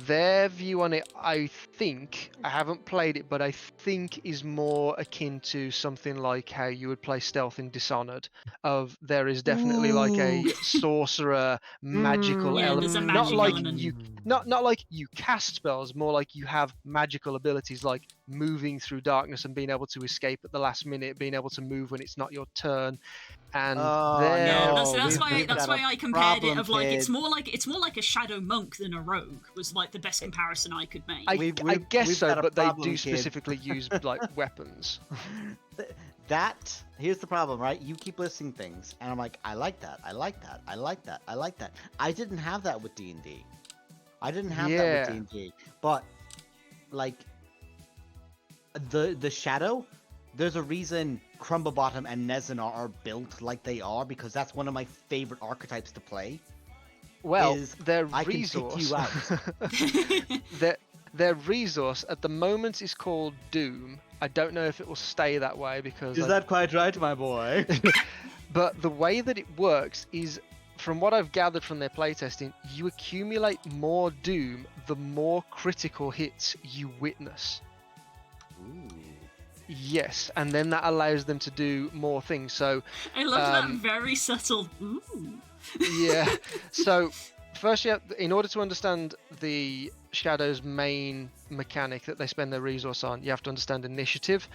Their view on it, I think, I haven't played it, but I think is more akin to something like how you would play stealth in Dishonored. Of there is definitely like a sorcerer magical Yeah, element, there's a not magic like element. not like you cast spells, more like you have magical abilities like moving through darkness and being able to escape at the last minute, being able to move when it's not your turn. And Yeah, no, that's we've why got a I compared it problem, of like kid. it's more like a shadow monk than a rogue was like the best comparison I could make. I guess we've so, got a but they problem, do kid. specifically use like weapons. Here's the problem, right? You keep listing things, and I'm like, I like that, I like that, I like that, I like that. I didn't have that with D&D. I didn't have that with D&D. But like the Shadow, there's a reason Crumblebottom and Nezanar are built like they are, because that's one of my favorite archetypes to play. Well, is their I can pick resource. you out. Their resource at the moment is called Doom. I don't know if it will stay that way because. Is that quite right, my boy? But the way that it works is, from what I've gathered from their playtesting, you accumulate more Doom the more critical hits you witness. Ooh. Yes, and then that allows them to do more things. So I love that very subtle. Ooh. yeah. So first, in order to understand the Shadow's main mechanic that they spend their resource on, you have to understand initiative.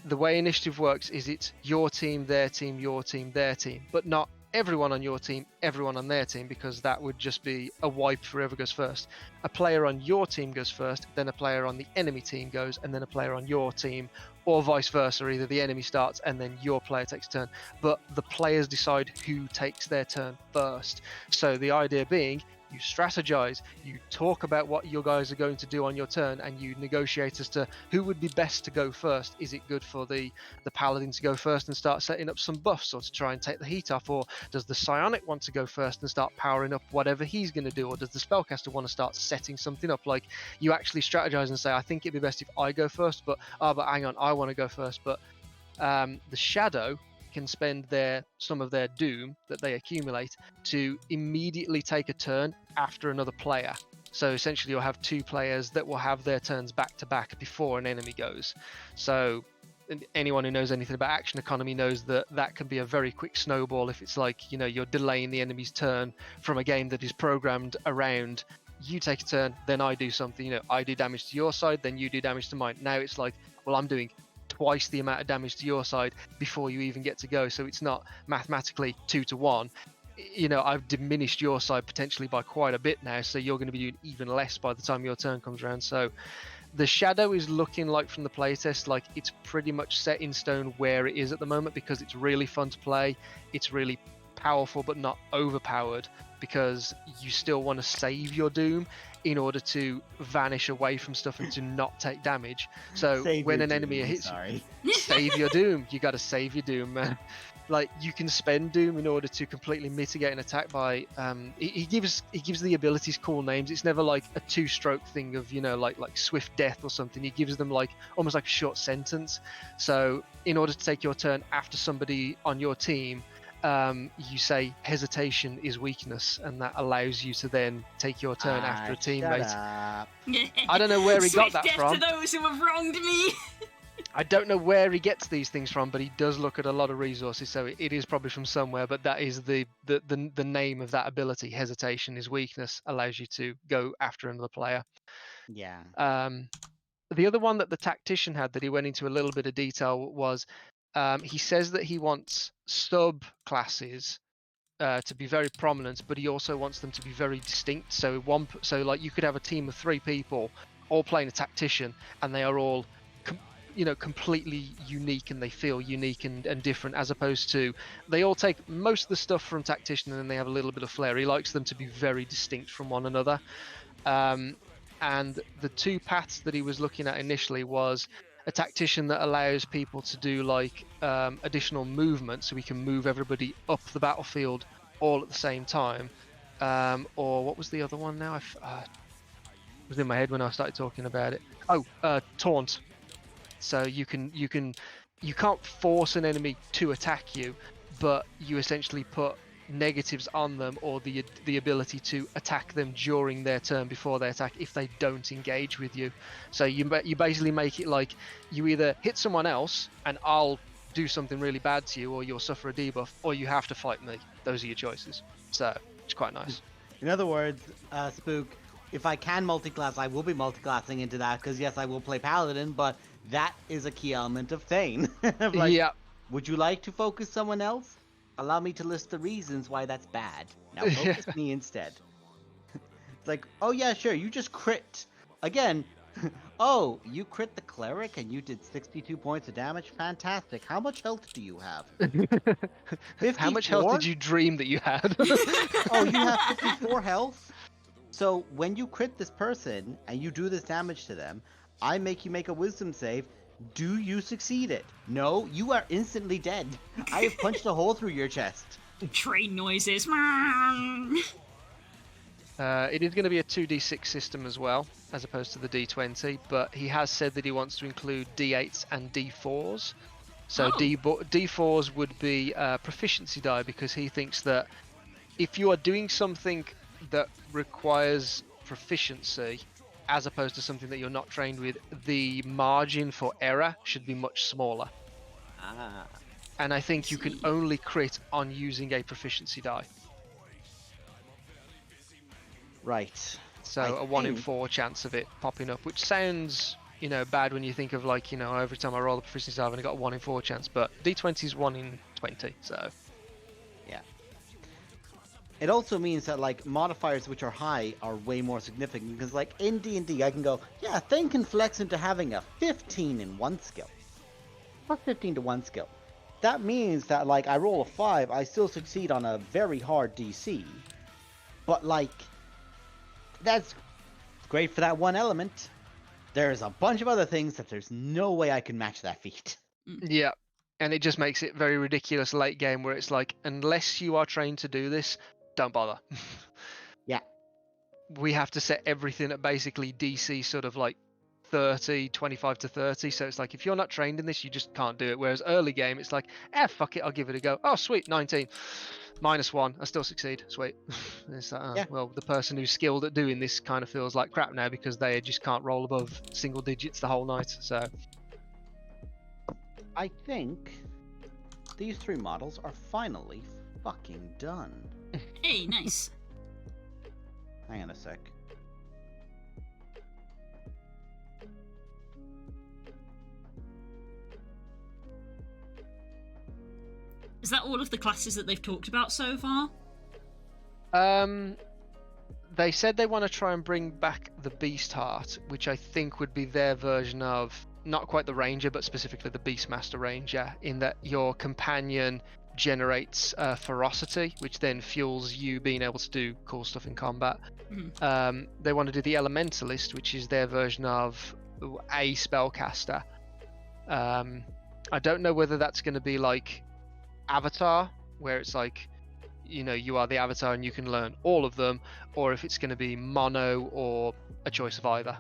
The way initiative works is it's your team, their team, your team, their team, but not everyone on your team, everyone on their team, because that would just be a wipe for whoever goes first. A player on your team goes first, then a player on the enemy team goes, and then a player on your team, or vice versa. Either the enemy starts and then your player takes a turn, but the players decide who takes their turn first. So the idea being, you strategize, you talk about what your guys are going to do on your turn, and you negotiate as to who would be best to go first. Is it good for the paladin to go first and start setting up some buffs, or to try and take the heat off, or does the psionic want to go first and start powering up whatever he's going to do, or does the spellcaster want to start setting something up? Like, you actually strategize and say, I think it'd be best if I go first, but hang on, I want to go first. But the Shadow can spend some of their Doom that they accumulate to immediately take a turn after another player. So essentially you'll have two players that will have their turns back to back before an enemy goes. So anyone who knows anything about action economy knows that that can be a very quick snowball if it's like, you're delaying the enemy's turn from a game that is programmed around you take a turn, then I do something. I do damage to your side, then you do damage to mine. Now it's like, well, I'm doing twice the amount of damage to your side before you even get to go. So it's not mathematically 2 to 1. I've diminished your side potentially by quite a bit now, so you're going to be doing even less by the time your turn comes around. So the Shadow is looking like, from the playtest, like it's pretty much set in stone where it is at the moment, because it's really fun to play. It's really powerful but not overpowered, because you still want to save your Doom in order to vanish away from stuff and to not take damage. So when an enemy hits you, save your Doom. You got to save your Doom, man. Like, you can spend Doom in order to completely mitigate an attack by he gives the abilities cool names. It's never like a 2-stroke thing of like swift death or something. He gives them like almost like a short sentence. So in order to take your turn after somebody on your team, you say hesitation is weakness, and that allows you to then take your turn after a teammate. I don't know where he got that from. To those who have wronged me. I don't know where he gets these things from, but he does look at a lot of resources, so it is probably from somewhere. But that is the name of that ability. Hesitation is weakness, allows you to go after another player. Yeah. The other one that the tactician had that he went into a little bit of detail was, he says that he wants subclasses to be very prominent, but he also wants them to be very distinct. So like you could have a team of 3 people all playing a tactician, and they are all completely unique, and they feel unique and different, as opposed to they all take most of the stuff from tactician and then they have a little bit of flair. He likes them to be very distinct from one another. And the 2 paths that he was looking at initially was a tactician that allows people to do like additional movement, so we can move everybody up the battlefield all at the same time. Or what was the other one now? It was in my head when I started talking about it. Taunt. So you can't force an enemy to attack you, but you essentially put negatives on them, or the ability to attack them during their turn before they attack if they don't engage with you. So you basically make it like you either hit someone else and I'll do something really bad to you, or you'll suffer a debuff, or you have to fight me. Those are your choices. So it's quite nice. In other words, Spook, if I can multiclass, I will be multiclassing into that, because yes, I will play Paladin, but that is a key element of Thane. Like, yeah. Would you like to focus someone else? Allow me to list the reasons why that's bad. Now focus me instead. It's like, oh yeah, sure, you just crit. Again, oh, you crit the cleric and you did 62 points of damage? Fantastic. How much health do you have? 54? How much health did you dream that you had? Oh, you have 54 health? So when you crit this person and you do this damage to them, I make you make a wisdom save. Do you succeed it? No, you are instantly dead. I have punched a hole through your chest. Train noises. It is going to be a 2d6 system as well, as opposed to the d20, but he has said that he wants to include d8s and d4s. So Oh. d4s would be proficiency die, because he thinks that if you are doing something that requires proficiency, as opposed to something that you're not trained with, the margin for error should be much smaller. Ah. And I think you can See. only crit on using a proficiency die. Right. So I a 1 in think- 4 chance of it popping up, which sounds, bad when you think of like, every time I roll a proficiency die, I've only got a 1 in 4 chance, but D20 is 1 in 20, so. Yeah. It also means that like modifiers which are high are way more significant because like in D&D I can go, yeah, thing can flex into having a 15 in one skill. Plus 15 to one skill. That means that like I roll a 5, I still succeed on a very hard DC. But like that's great for that one element. There's a bunch of other things that there's no way I can match that feat. Yeah, and it just makes it very ridiculous late game where it's like, unless you are trained to do this, don't bother. Yeah. We have to set everything at basically DC sort of like 30, 25 to 30. So it's like, if you're not trained in this, you just can't do it. Whereas early game, it's like, fuck it, I'll give it a go. Oh, sweet, 19. -1, I still succeed. Sweet. It's like, Yeah. Well, the person who's skilled at doing this kind of feels like crap now because they just can't roll above single digits the whole night. So I think these 3 models are finally fucking done. Hey, nice. Hang on a sec. Is that all of the classes that they've talked about so far? they said they want to try and bring back the Beast Heart, which I think would be their version of not quite the Ranger, but specifically the Beastmaster Ranger, in that your companion generates ferocity, which then fuels you being able to do cool stuff in combat. They want to do the Elementalist, which is their version of a spellcaster. I don't know whether that's going to be like Avatar, where it's like, you are the avatar and you can learn all of them, or if it's going to be mono or a choice of either.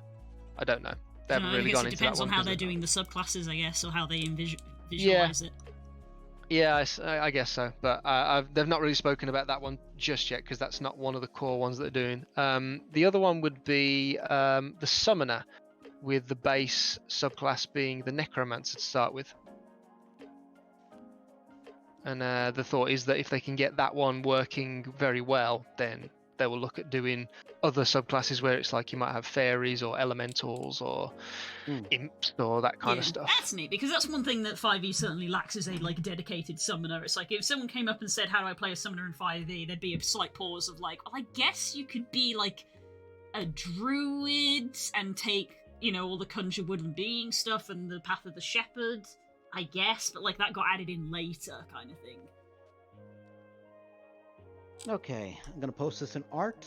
I don't know. They haven't really gone into that one. It depends on how they're doing the subclasses, I guess, or how they visualize it. Yeah, I guess so. But they've not really spoken about that one just yet, because that's not one of the core ones that they're doing. The other one would be the Summoner, with the base subclass being the Necromancer to start with. And the thought is that if they can get that one working very well, then they will look at doing other subclasses where it's like you might have fairies or elementals or imps or that kind of stuff. That's neat, because that's one thing that 5e certainly lacks, is a dedicated summoner. It's like if someone came up and said, how do I play a summoner in 5e, there'd be a slight pause of like, well, I guess you could be like a druid and take, all the conjure wood and being stuff and the path of the shepherd, I guess, but that got added in later kind of thing. Okay, I'm gonna post this in art.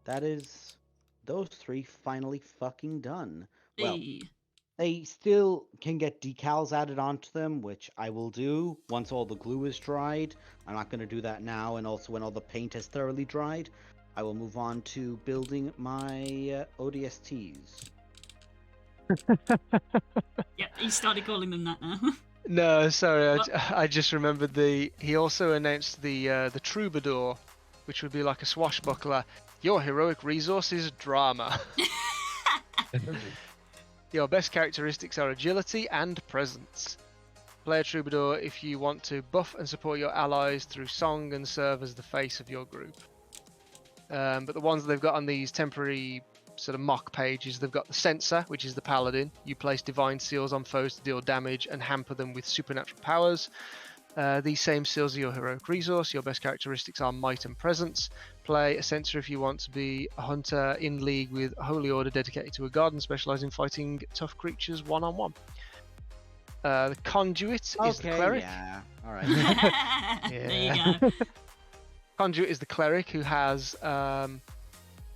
That is those 3 finally fucking done. Well, they still can get decals added onto them, which I will do once all the glue is dried. I'm not gonna do that now, and also when all the paint has thoroughly dried, I will move on to building my ODSTs. Yep, he started calling them that now. No, sorry, I just remembered he also announced the Troubadour, which would be like a swashbuckler. Your heroic resource is drama. Your best characteristics are agility and presence. Play a Troubadour if you want to buff and support your allies through song and serve as the face of your group. But the ones they've got on these temporary sort of mock pages, they've got the Censor, which is the Paladin. You place divine seals on foes to deal damage and hamper them with supernatural powers. These same seals are your heroic resource. Your best characteristics are might and presence. Play a Censor if you want to be a hunter in league with a holy order dedicated to a god and specialise in fighting tough creatures one-on-one. The Conduit is the cleric. Yeah, alright. There you go. Conduit is the cleric who has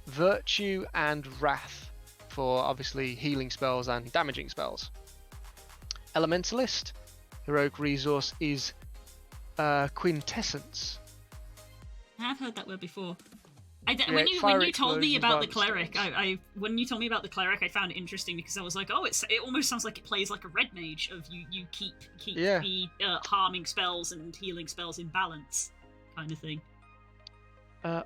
Virtue and Wrath for obviously healing spells and damaging spells. Elementalist, heroic resource is Quintessence. I've heard that word before. When you fire told me explosions, about the violent cleric, storms. when you told me about the cleric, I found it interesting because I was like, oh, it almost sounds like it plays like a red mage of you keep Yeah. the harming spells and healing spells in balance, kind of thing.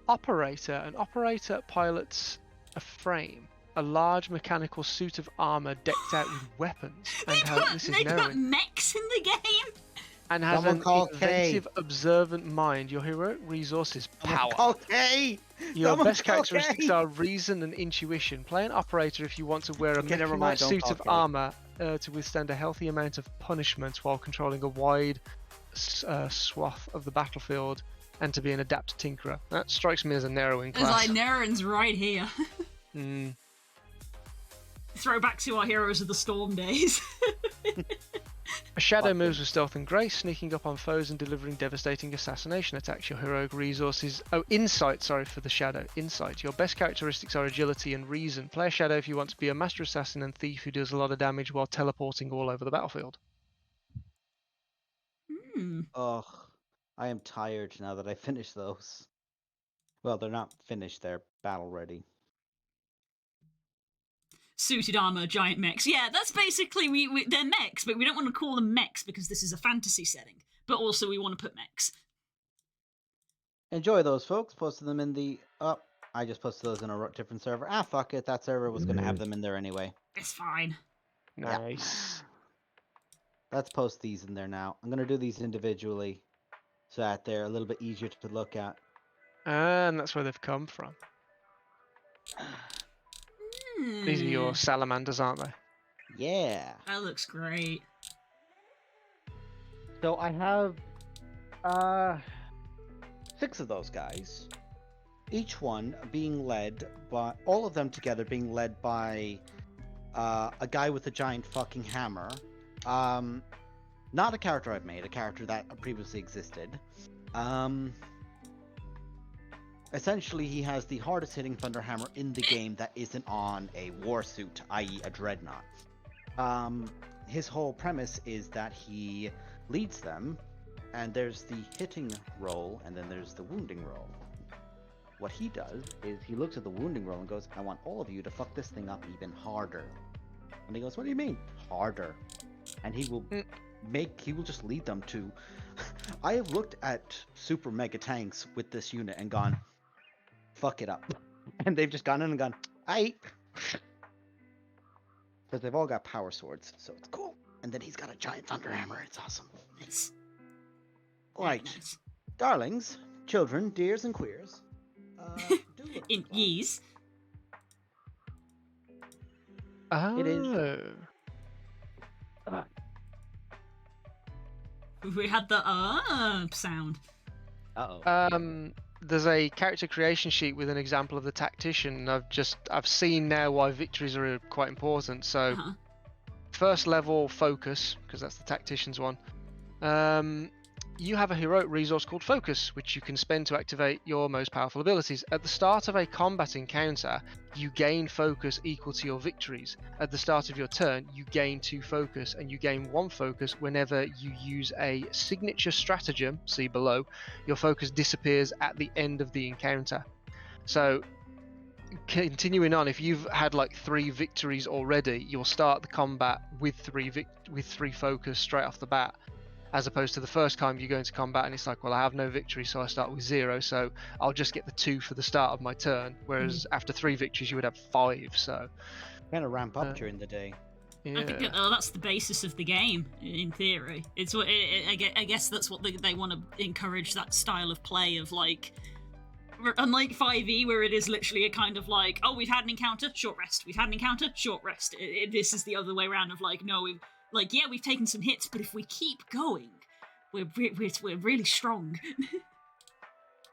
Operator. An operator pilots a frame, a large mechanical suit of armor decked out with weapons, and this is They put Merwin, mechs in the game. and has Someone an call Kay. inventive, observant mind. Your heroic resource is power. Okay. Your Someone best call characteristics Kay. are reason and intuition. Play an operator if you want to wear a Okay, never mech-like mind, don't suit call of Kay. armor to withstand a healthy amount of punishment while controlling a wide swath of the battlefield, and to be an adapted tinkerer. That strikes me as a narrowing It's class. like Neren's right here. Mm. Throwback to our Heroes of the Storm days. A shadow Fuck moves them. with stealth and grace, sneaking up on foes and delivering devastating assassination attacks. Your heroic resources... Oh, insight, sorry for the shadow. Insight. Your best characteristics are agility and reason. Play a shadow if you want to be a master assassin and thief who does a lot of damage while teleporting all over the battlefield. Ugh, I am tired now that I finished those. Well, they're not finished, they're battle ready. Suited armor, giant mechs. Yeah, that's basically they're mechs, but we don't want to call them mechs because this is a fantasy setting. But also, we want to put mechs. Enjoy those, folks. Posted them in the... Oh, I just posted those in a different server. Ah, fuck it. That server was going to have them in there anyway. It's fine. Nice. Let's post these in there now. I'm going to do these individually so that they're a little bit easier to look at. And that's where they've come from. These are your salamanders, aren't they? Yeah. That looks great. So I have 6 of those guys. Each one being led by... All of them together being led by a guy with a giant fucking hammer. Not a character I've made, a character that previously existed. Essentially, he has the hardest hitting Thunderhammer in the game that isn't on a warsuit, i.e. a dreadnought. His whole premise is that he leads them, and there's the hitting roll, and then there's the wounding roll. What he does is he looks at the wounding roll and goes, I want all of you to fuck this thing up even harder. And he goes, what do you mean? Harder. And he will he will just lead them to... I have looked at super mega tanks with this unit and gone, fuck it up. And they've just gone in and gone, aight. Because they've all got power swords, so it's cool. And then he's got a giant thunderhammer, it's awesome. Nice. Right. Nice. Darlings, children, dears and queers. Do look In fun. yees. Oh. It is. We had the sound. Uh-oh. There's a character creation sheet with an example of the tactician. I've seen now why victories are quite important. So Uh-huh. first level focus, because that's the tactician's one. You have a heroic resource called focus, which you can spend to activate your most powerful abilities. At the start of a combat encounter, you gain focus equal to your victories. At the start of your turn, you gain 2 focus, and you gain 1 focus whenever you use a signature stratagem, see below. Your focus disappears at the end of the encounter. So continuing on, if you've had like 3 victories already, you'll start the combat with 3 focus straight off the bat. As opposed to the first time you go into combat and it's like, well, I have no victory, so I start with 0, so I'll just get the 2 for the start of my turn. Whereas after 3 victories, you would have 5. So Kind of ramp up during the day. yeah, I think that's the basis of the game, in theory. It's what I guess that's what they want to encourage, that style of play of like, unlike 5e where it is literally a kind of like, oh, we've had an encounter, short rest. We've had an encounter, short rest. This is the other way around of like, no, we've taken some hits, but if we keep going, we're really strong.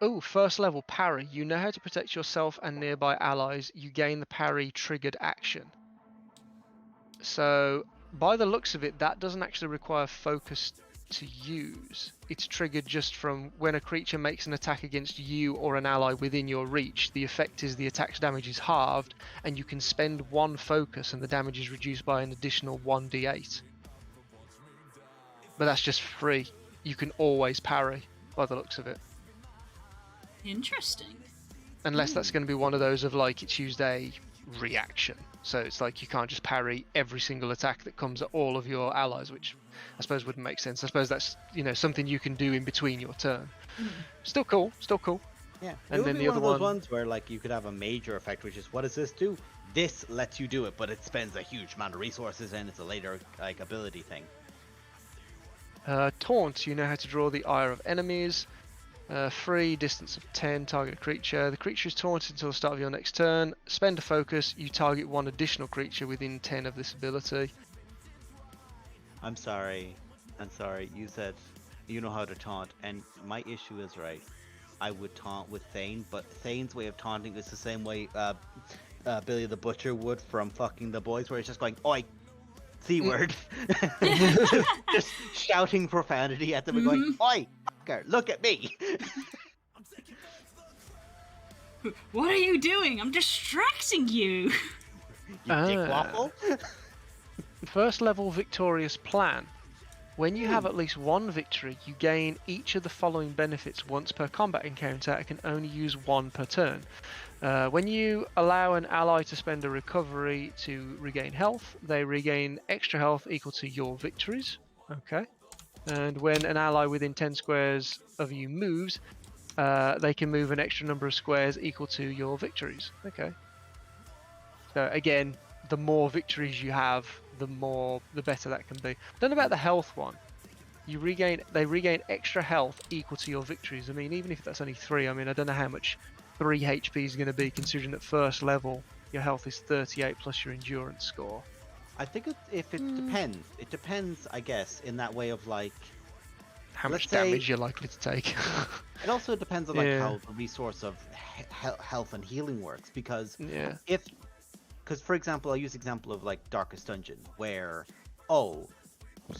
Oh, first level parry. You know how to protect yourself and nearby allies. You gain the parry triggered action. So, by the looks of it, that doesn't actually require focus to use. It's triggered just from when a creature makes an attack against you or an ally within your reach. The effect is the attack's damage is halved, and you can spend 1 focus and the damage is reduced by an additional 1d8. But that's just free. You can always parry, by the looks of it. Interesting. unless that's going to be one of those of like it's used a reaction. So it's like you can't just parry every single attack that comes at all of your allies, which I suppose wouldn't make sense. I suppose that's something you can do in between your turn. Still cool. Yeah, And it would then be the one other of those one- ones where like you could have a major effect, which is what does this do? This lets you do it, but it spends a huge amount of resources, and it's a later like ability thing. Taunt, you know how to draw the ire of enemies. Free, distance of 10, target a creature. The creature is taunted until the start of your next turn. Spend a focus, you target one additional creature within 10 of this ability. I'm sorry. You said you know how to taunt, and my issue is right. I would taunt with Thane, but Thane's way of taunting is the same way Billy the Butcher would from fucking The Boys, where it's just going, oi, C-word. just shouting profanity at them and going, oi, fucker, look at me. What are you doing? I'm distracting you. You dick waffle. First level victorious plan. When you have at least one victory, you gain each of the following benefits once per combat encounter and can only use one per turn. When you allow an ally to spend a recovery to regain health, they regain extra health equal to your victories. Okay. And when an ally within 10 squares of you moves, they can move an extra number of squares equal to your victories. Okay. So again, the more victories you have, the better that can be. Don't know about the health one. They regain extra health equal to your victories. I mean, even if that's only 3, I mean, I don't know how much 3 HP is going to be, considering at first level your health is 38 plus your endurance score. I think it depends. It depends, I guess, in that way of like How much let's say- damage you're likely to take. it also depends on like Yeah. how the resource of health and healing works, because Yeah. because for example, I'll use the example of like Darkest Dungeon, where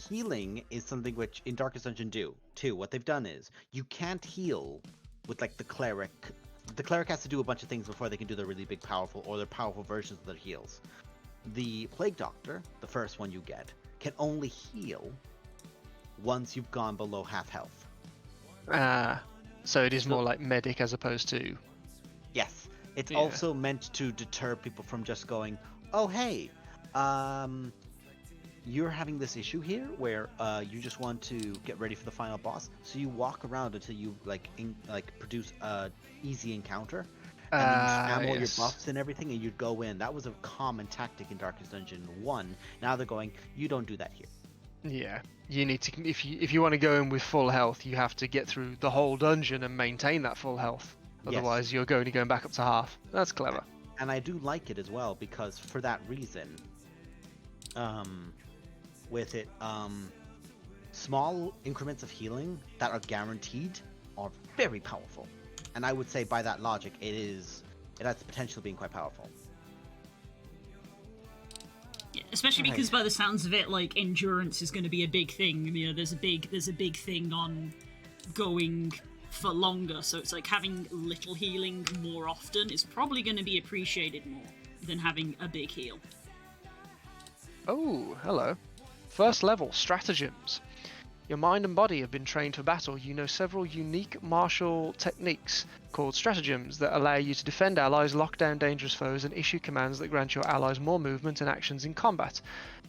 healing is something which in Darkest Dungeon 2, what they've done is you can't heal with like the cleric. The cleric has to do a bunch of things before they can do their really big powerful or their powerful versions of their heals. The Plague Doctor, the first one you get, can only heal once you've gone below half health. So it is more like medic as opposed to. Yes. It's Yeah. also meant to deter people from just going, oh hey, you're having this issue here where you just want to get ready for the final boss, so you walk around until you produce a easy encounter, and then you spam all your buffs and everything, and you'd go in. That was a common tactic in Darkest Dungeon 1. Now they're going, you don't do that here. Yeah, you need to. If you want to go in with full health, you have to get through the whole dungeon and maintain that full health. Yes. Otherwise, you're going back up to half. That's clever. And I do like it as well, because for that reason, with it, small increments of healing that are guaranteed are very powerful. And I would say by that logic, it has the potential of being quite powerful. Yeah, especially Okay. because by the sounds of it, like endurance is going to be a big thing. You know, there's a big thing on going for longer. So it's like having little healing more often is probably going to be appreciated more than having a big heal. Oh, hello. First level, stratagems. Your mind and body have been trained for battle. You know several unique martial techniques called stratagems that allow you to defend allies, lock down dangerous foes, and issue commands that grant your allies more movement and actions in combat.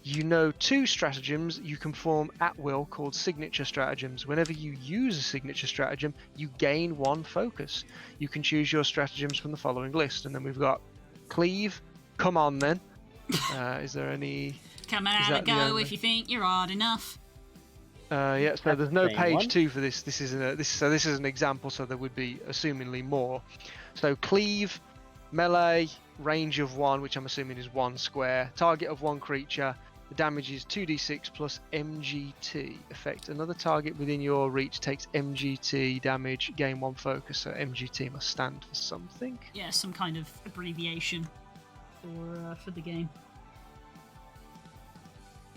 You know 2 stratagems you can perform at will called signature stratagems. Whenever you use a signature stratagem, you gain 1 focus. You can choose your stratagems from the following list, and then we've got Cleave. Come on then. Is there any? Come and Is have a that the go only- if you think you're hard enough. Yeah, so there's no Same page one. 2 for this. This is an example, so there would be assumingly more. So cleave, melee, range of 1, which I'm assuming is 1 square, target of 1 creature. The damage is 2d6 plus MGT effect. Another target within your reach takes MGT damage, gain 1 focus. So MGT must stand for something. Yeah, some kind of abbreviation for the game.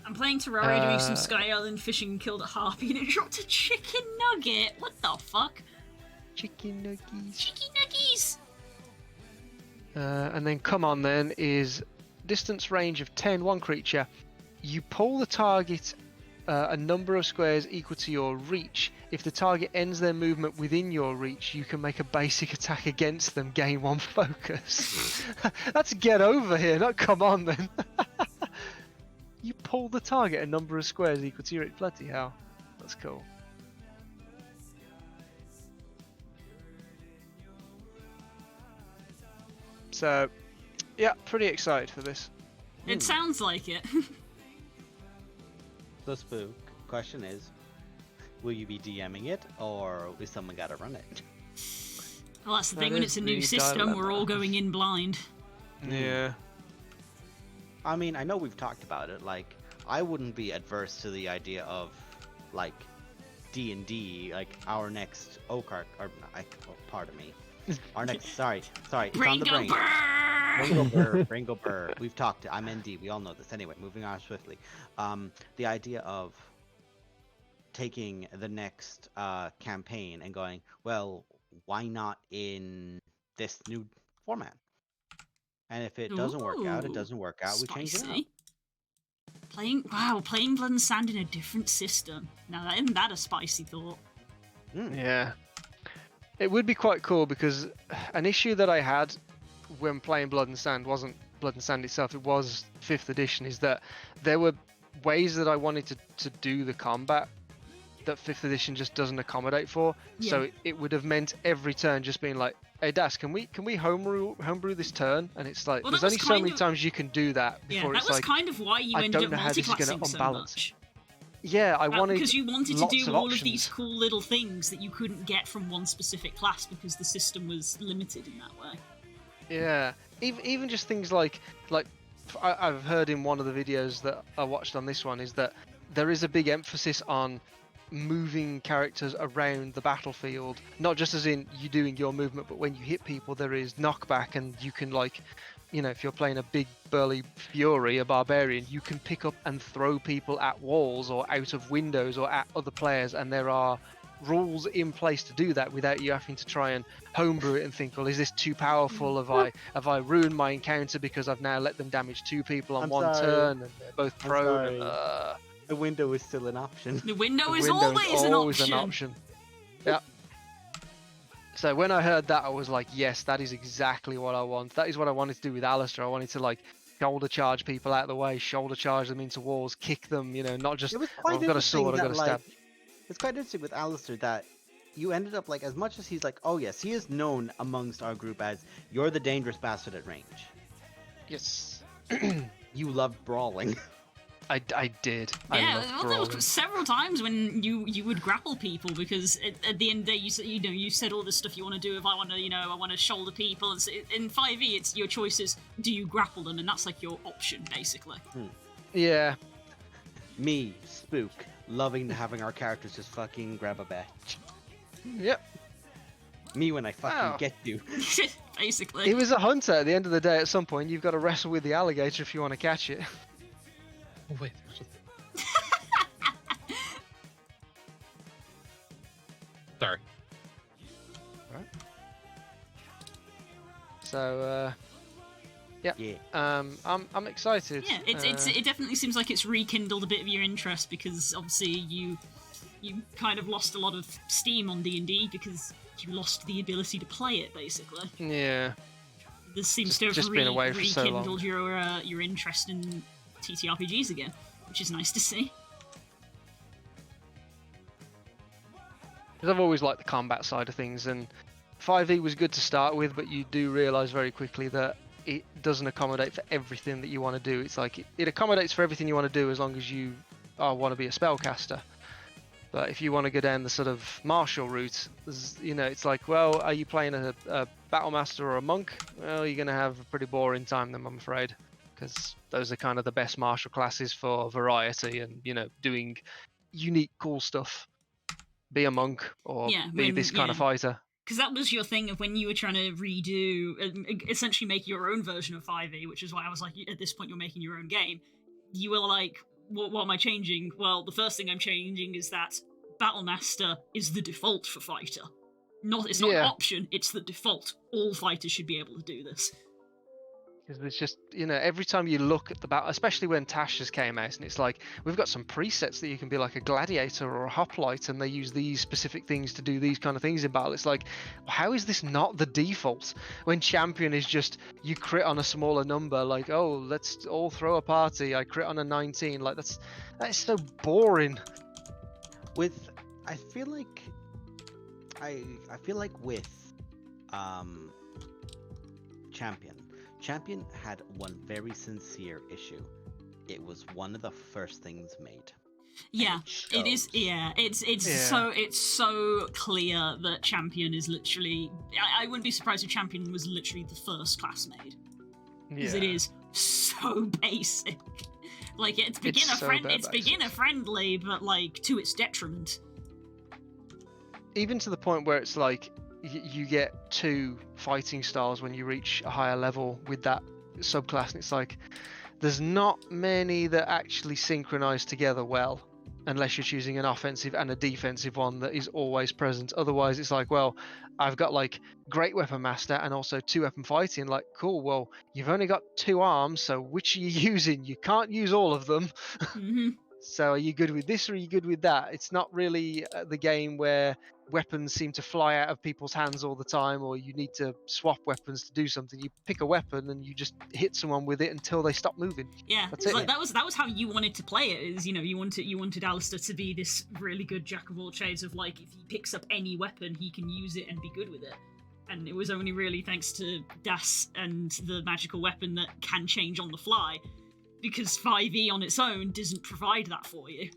I'm playing Terraria doing some Sky Island fishing and killed a harpy and it dropped a chicken nugget. What the fuck? Chicken nuggies. Chicken nuggies! And then come on then is distance range of 10, 1 creature. You pull the target a number of squares equal to your reach. If the target ends their movement within your reach, you can make a basic attack against them, gain 1 focus. That's get over here, not come on then. You pull the target a number of squares equal to your reach. Bloody hell. That's cool. So, yeah, pretty excited for this. It sounds like it. So Spook, question is, will you be DMing it, or is someone gotta run it? Well, that's the That thing, when is it's a new the system, dilemma. we're all going in blind. Yeah. I mean, I know we've talked about it, like, I wouldn't be adverse to the idea of, like, D&D, like, our next Oak-Arc, or, pardon me, our next, sorry, it's on the Bringo brain. burr! Bringo burr. We've talked, I'm ND, we all know this. Anyway, moving on swiftly. The idea of taking the next campaign and going, well, why not in this new format? And if it doesn't work out, it Ooh, doesn't work out. We change it Spicy. up. Playing Blood and Sand in a different system. Now, isn't that a spicy thought? Yeah. It would be quite cool because an issue that I had when playing Blood and Sand wasn't Blood and Sand itself, it was 5th edition, is that there were ways that I wanted to do the combat that 5th edition just doesn't accommodate for. Yeah. So it would have meant every turn just being like, hey Das, can we homebrew this turn? And it's like, Well, there's that was only so kind many of- times you can do that Yeah, before that it's was like, kind of why you I ended don't up know how this is gonna multiclassing so unbalance. much. yeah, I wanted Because you wanted to lots do of all options. of these cool little things that you couldn't get from one specific class because the system was limited in that way. Yeah, even just things like I've heard in one of the videos that I watched on this one is that there is a big emphasis on moving characters around the battlefield, not just as in you doing your movement, but when you hit people there is knockback, and you can, like, you know, if you're playing a big burly fury, a barbarian, you can pick up and throw people at walls or out of windows or at other players, and there are rules in place to do that without you having to try and homebrew it and think, well, is this too powerful? Have I ruined my encounter because I've now let them damage 2 people on I'm one sorry. turn and they're both I'm prone? And, sorry. The window is still an option. The window the is window always, an option. Yeah. So when I heard that, I was like, yes, that is exactly what I want. That is what I wanted to do with Alistair. I wanted to, like, shoulder charge people out of the way, shoulder charge them into walls, kick them, you know, not just, It was oh, quite I've got a interesting sword, I've got to that, stab. like, it's quite interesting with Alistair that you ended up, like, as much as he's like, oh yes, he is known amongst our group as, you're the dangerous bastard at range. Yes. You loved brawling. I did. I Yeah, loved well, there brawling. was several times when you would grapple people because at the end of the day you said all this stuff you want to do. If I want to shoulder people, and so in 5e it's your choice is, do you grapple them, and that's like your option basically. Yeah. Me, Spook, loving having our characters just fucking grab a bat. Yep. Me when I fucking Wow. get to. Basically. He was a hunter at the end of the day. At some point, you've got to wrestle with the alligator if you want to catch it. Oh, wait. Sorry. So, yeah. Yeah. I'm excited. Yeah, it definitely seems like it's rekindled a bit of your interest because obviously you kind of lost a lot of steam on D&D because you lost the ability to play it basically. Yeah. This seems Just- to have just been away for so long. rekindled your interest in TTRPGs again, which is nice to see. Because I've always liked the combat side of things, and 5e was good to start with, but you do realise very quickly that it doesn't accommodate for everything that you want to do. It's like it accommodates for everything you want to do as long as you want to be a spellcaster. But if you want to go down the sort of martial route, it's like, well, are you playing a battle master or a monk? Well, you're going to have a pretty boring time then, I'm afraid, because those are kind of the best martial classes for variety and, doing unique, cool stuff. Be a monk or be this kind of fighter. Because that was your thing of when you were trying to redo, essentially make your own version of 5e, which is why I was like, at this point you're making your own game. You were like, what am I changing? Well, the first thing I'm changing is that Battlemaster is the default for fighter. It's not an option, it's the default. All fighters should be able to do this. Because there's just, every time you look at the battle, especially when Tasha's came out, and it's like, we've got some presets that you can be like a gladiator or a hoplite, and they use these specific things to do these kind of things in battle. It's like, how is this not the default? When champion is just, you crit on a smaller number, like, oh, let's all throw a party, I crit on a 19. Like, that is so boring. I feel like with Champion had one very sincere issue. It was one of the first things made. Yeah, it is. Yeah, it's so clear that Champion is literally. I wouldn't be surprised if Champion was literally the first class made, because it is so basic. Like it's beginner friendly, but like to its detriment. Even to the point where it's like you get 2 fighting styles when you reach a higher level with that subclass, and it's like there's not many that actually synchronize together well, unless you're choosing an offensive and a defensive one that is always present. Otherwise, it's like, well, I've got like Great Weapon Master and also 2 weapon fighting. Like, cool, well, you've only got 2 arms, so which are you using? You can't use all of them. Mm-hmm. So are you good with this or are you good with that? It's not really the game where weapons seem to fly out of people's hands all the time, or you need to swap weapons to do something. You pick a weapon and you just hit someone with it until they stop moving. Yeah, that's it. Like, that was how you wanted to play it. Is you wanted Alistair to be this really good jack of all trades of like, if he picks up any weapon, he can use it and be good with it. And it was only really thanks to Das and the magical weapon that can change on the fly, because 5e on its own doesn't provide that for you.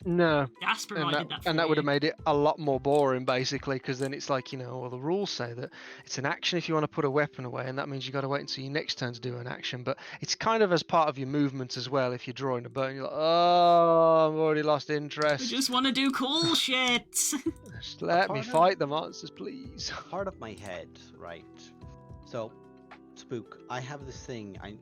No. Das provided that for you. And that would have made it a lot more boring, basically, because then it's like, well, the rules say that it's an action if you want to put a weapon away, and that means you got to wait until your next turn to do an action. But it's kind of as part of your movement as well. If you're drawing a bow and you're like, oh, I've already lost interest. We just want to do cool shit. Just let me fight the monsters, please. Part of my head, right? So, Spook, I have this thing, I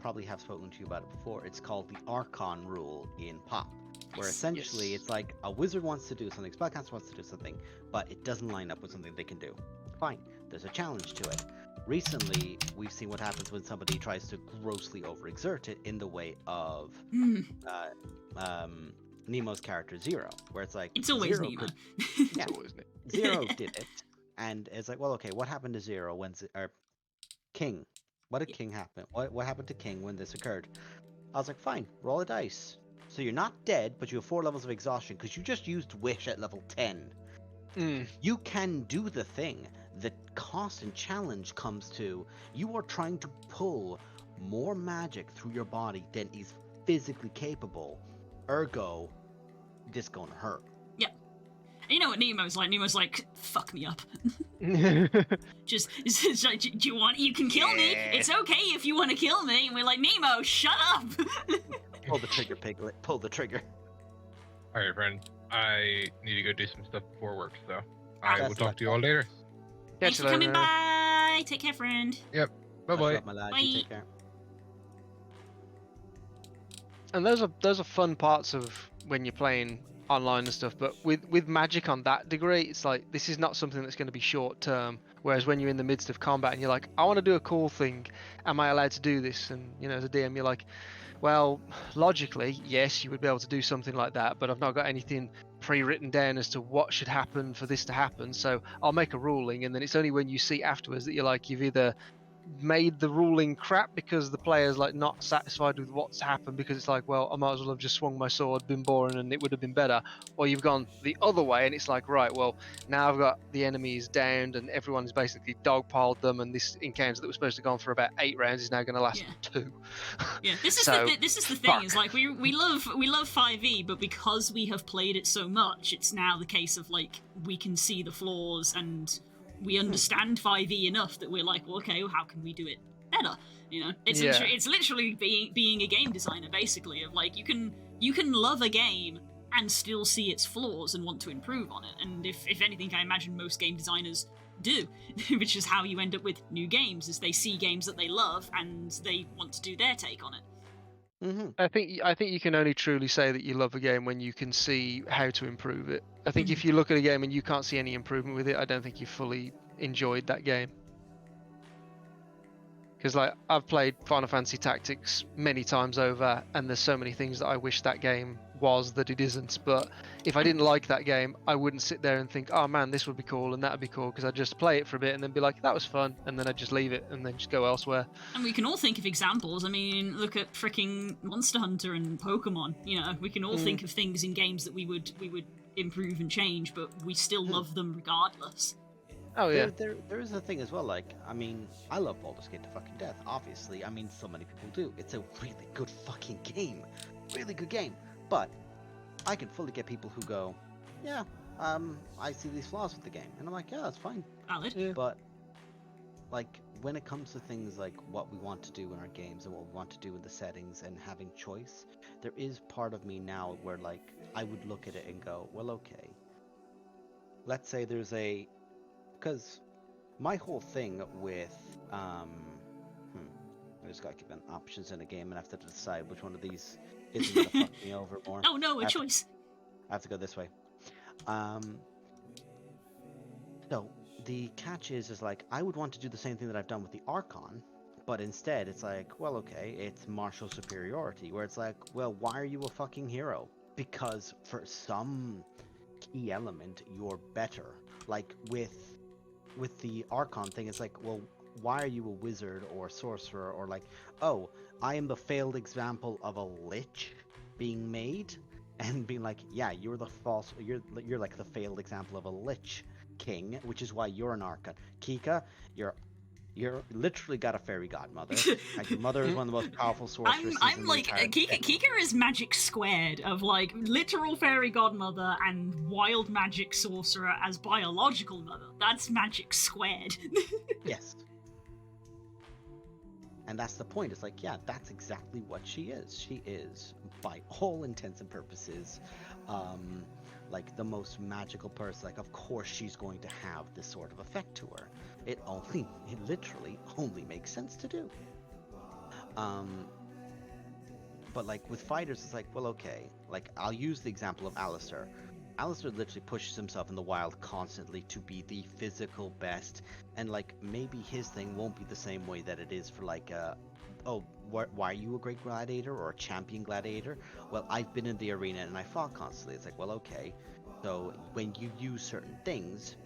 probably have spoken to you about it before. It's called the Archon rule in Pop, where essentially it's like a wizard wants to do something, spellcaster wants to do something, but it doesn't line up with something they can do. Fine, there's a challenge to it. Recently, we've seen what happens when somebody tries to grossly overexert it in the way of Nemo's character Zero, where it's like it's always Zero Nemo. Yeah, Zero did it, and it's like, well, okay, what happened to Zero when King? What did King happen? What happened to King when this occurred? I was like, fine, roll a dice. So you're not dead, but you have 4 levels of exhaustion because you just used Wish at level 10. You can do the thing. The cost and challenge comes to you are trying to pull more magic through your body than is physically capable. Ergo, this gonna hurt. Yeah. You know what Nemo's like? Nemo's like, fuck me up. Just, it's like, do you want, you can kill me. It's okay if you want to kill me. And we're like, Nemo, shut up. Pull the trigger, Piglet. Pull the trigger. Alright, friend. I need to go do some stuff before work, so I will That's talk to you all later. Thanks for coming by. Take care, friend. Yep. Bye-bye. My lad. Bye. You take care. And those are fun parts of when you're playing online and stuff, but with Magic on that degree, it's like this is not something that's going to be short term. Whereas when you're in the midst of combat and you're like, I want to do a cool thing, am I allowed to do this? And as a DM, you're like, well, logically, yes, you would be able to do something like that, but I've not got anything pre-written down as to what should happen for this to happen. So I'll make a ruling, and then it's only when you see afterwards that you're like, you've either made the ruling crap because the player's like not satisfied with what's happened because it's like, well, I might as well have just swung my sword, been boring, and it would have been better. Or you've gone the other way and it's like, right, well, now I've got the enemies downed and everyone's basically dogpiled them, and this encounter that was supposed to go on for about 8 rounds is now going to last 2. Yeah, this is the thing. fuck. Is like we love 5e, but because we have played it so much, it's now the case of like we can see the flaws and we understand 5e enough that we're like, well, okay, well, how can we do it better? It's literally being a game designer, basically, of like you can love a game and still see its flaws and want to improve on it. And if anything, I imagine most game designers do, which is how you end up with new games, is they see games that they love and they want to do their take on it. Mm-hmm. I think you can only truly say that you love a game when you can see how to improve it. I think if you look at a game and you can't see any improvement with it, I don't think you fully enjoyed that game. Because like I've played Final Fantasy Tactics many times over, and there's so many things that I wish that game was that it isn't. But if I didn't like that game, I wouldn't sit there and think, oh man, this would be cool and that would be cool, because I'd just play it for a bit and then be like, that was fun, and then I'd just leave it and then just go elsewhere. And we can all think of examples. I mean, look at freaking Monster Hunter and Pokemon. You know, we can all think of things in games that we would improve and change, but we still love them regardless. Oh yeah. There is a thing as well, like, I mean, I love Baldur's Gate to fucking death, obviously. I mean, so many people do. It's a really good fucking game. Really good game. But I can fully get people who go, yeah, I see these flaws with the game. And I'm like, yeah, that's fine. Valid. Yeah. But, like, when it comes to things like what we want to do in our games and what we want to do in the settings and having choice, there is part of me now where, like, I would look at it and go, well, okay. Let's say there's a... Because my whole thing with, I just gotta keep options in a game and I have to decide which one of these isn't gonna fuck me over more. Oh no, a choice. I have to go this way. So the catch is like I would want to do the same thing that I've done with the Archon, but instead it's like, well, okay, it's martial superiority, where it's like, well, why are you a fucking hero? Because for some key element, you're better. Like with the Archon thing, it's like, well, why are you a wizard or sorcerer, or like, oh, I am the failed example of a lich being made, and being like, yeah, you're like the failed example of a lich king, which is why you're an Archon. Kika, you're literally got a fairy godmother. Like, your mother is one of the most powerful sorceresses. I'm like Kika is magic squared of like literal fairy godmother and wild magic sorcerer as biological mother. That's magic squared. Yes. And that's the point. It's like, yeah, that's exactly what she is. She is, by all intents and purposes, like the most magical person. Like, of course she's going to have this sort of effect to her. It literally only makes sense to do. But like with fighters, it's like, well, okay, like I'll use the example of Alistair. Alistair literally pushes himself in the wild constantly to be the physical best, and like maybe his thing won't be the same way that it is for like why are you a great gladiator or a champion gladiator? Well, I've been in the arena and I fought constantly. It's like, well, okay, so when you use certain things,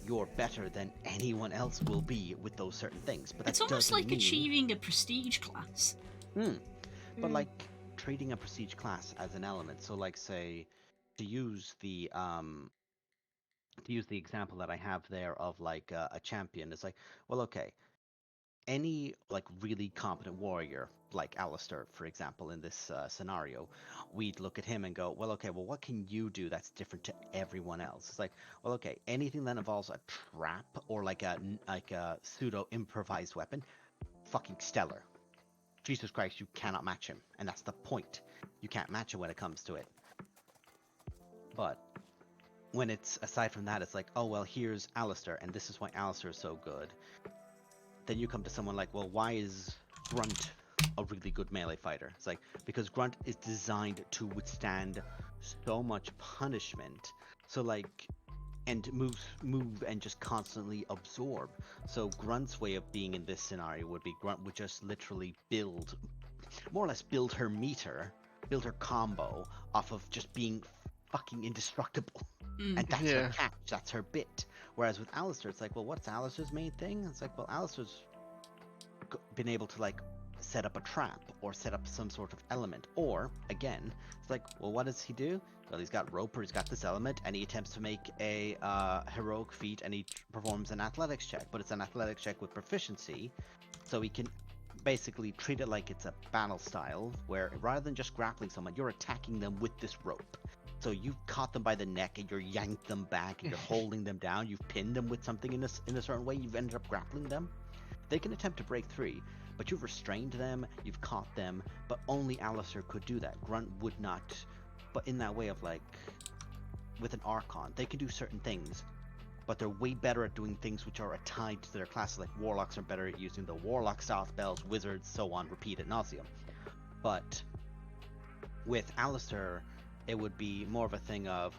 you're better than anyone else will be with those certain things. But it's almost like achieving a prestige class. But like treating a prestige class as an element. So like, say, to use the example that I have there of like a champion, it's like, well, okay, any like really competent warrior like Alistair, for example, in this scenario, we'd look at him and go, well, okay, well, what can you do that's different to everyone else? It's like, well, okay, anything that involves a trap or like a pseudo improvised weapon, fucking stellar. Jesus Christ, you cannot match him, and that's the point. You can't match him when it comes to it. But when it's aside from that, it's like, oh well, here's Alistair, and this is why Alistair is so good. Then you come to someone like, well, why is Grunt a really good melee fighter? It's like, because Grunt is designed to withstand so much punishment. So like, and move and just constantly absorb. So Grunt's way of being in this scenario would be Grunt would just literally more or less build her meter, build her combo off of just being fucking indestructible. And that's her catch, that's her bit. Whereas with Alistair, it's like, well, what's Alistair's main thing? It's like, well, Alistair's been able to like set up a trap or set up some sort of element. Or, again, it's like, well, what does he do? Well, he's got Roper, he's got this element, and he attempts to make a heroic feat, and he performs an athletics check. But it's an athletics check with proficiency, so he can basically treat it like it's a battle style, where rather than just grappling someone, you're attacking them with this rope. So you've caught them by the neck and you're yanked them back and you're holding them down. You've pinned them with something in a certain way. You've ended up grappling them. They can attempt to break free, but you've restrained them, you've caught them, but only Alistair could do that. Grunt would not. But in that way of like, with an Archon, they can do certain things, but they're way better at doing things which are tied to their classes. Like Warlocks are better at using the Warlock style spells, Wizards, so on, repeat ad nauseum. But with Alistair, it would be more of a thing of,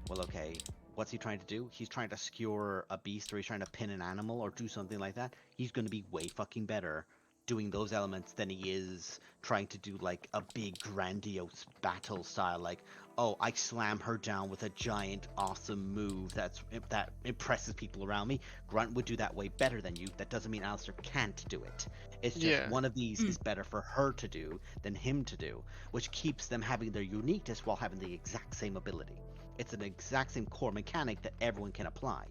well, okay, what's he trying to do? He's trying to skewer a beast, or he's trying to pin an animal or do something like that. He's going to be way fucking better doing those elements than he is trying to do like a big grandiose battle style, like, oh, I slam her down with a giant awesome move that impresses people around me. Grunt would do that way better than you. That doesn't mean Alistair can't do it. It's just Yeah. one of these is better for her to do than him to do, which keeps them having their uniqueness while having the exact same ability. It's an exact same core mechanic that everyone can apply.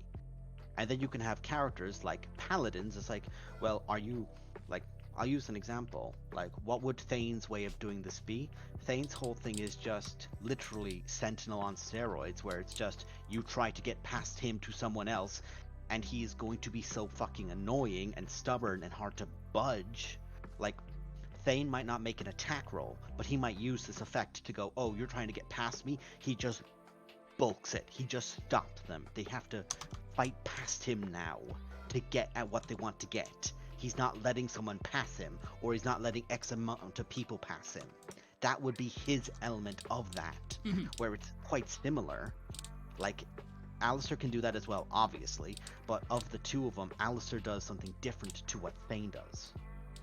And then you can have characters like paladins. It's like, well, are you like, I'll use an example. Like, what would Thane's way of doing this be? Thane's whole thing is just literally Sentinel on steroids, where it's just you try to get past him to someone else, and he is going to be so fucking annoying and stubborn and hard to budge. Like, Thane might not make an attack roll, but he might use this effect to go, oh, you're trying to get past me? He just bulks it. He just stopped them. They have to fight past him now to get at what they want to get. He's not letting someone pass him, or he's not letting X amount of people pass him. That would be his element of that, where it's quite similar. Like, Alistair can do that as well, obviously, but of the two of them, Alistair does something different to what Thane does.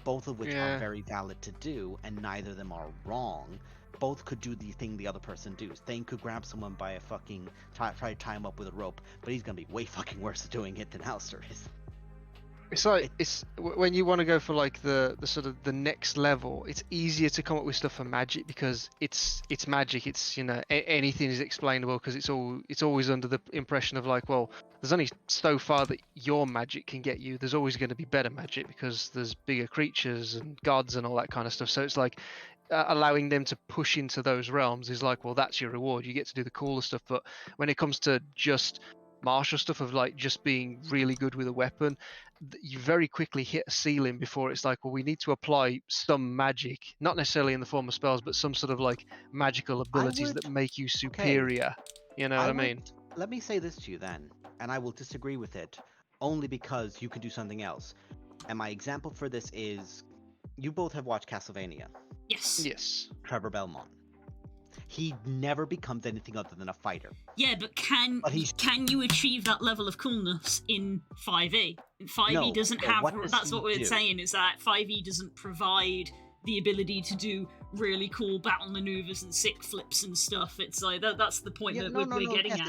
Both of which are very valid to do, and neither of them are wrong. Both could do the thing the other person does. Thane could grab someone by a fucking try to tie him up with a rope, but he's gonna be way fucking worse at doing it than Alistair is. It's like when you want to go for like the sort of the next level, it's easier to come up with stuff for magic because it's magic. It's, you know, anything is explainable because it's always under the impression of like, well, there's only so far that your magic can get you. There's always going to be better magic because there's bigger creatures and gods and all that kind of stuff. So it's like allowing them to push into those realms is like, well, that's your reward. You get to do the cooler stuff. But when it comes to just martial stuff of like just being really good with a weapon, you very quickly hit a ceiling before it's like, well, we need to apply some magic, not necessarily in the form of spells, but some sort of like magical abilities that make you superior. You know what I mean? Let me say this to you then, and I will disagree with it only because you can do something else. And my example for this is, you both have watched Castlevania. Yes. Trevor Belmont. He never becomes anything other than a fighter. Yeah, but can you achieve that level of coolness in 5e? 5e No, doesn't so have. what does That's he what we're do? saying, is that 5e doesn't provide the ability to do really cool battle maneuvers and sick flips and stuff. It's like that's the point that we're getting yes, at.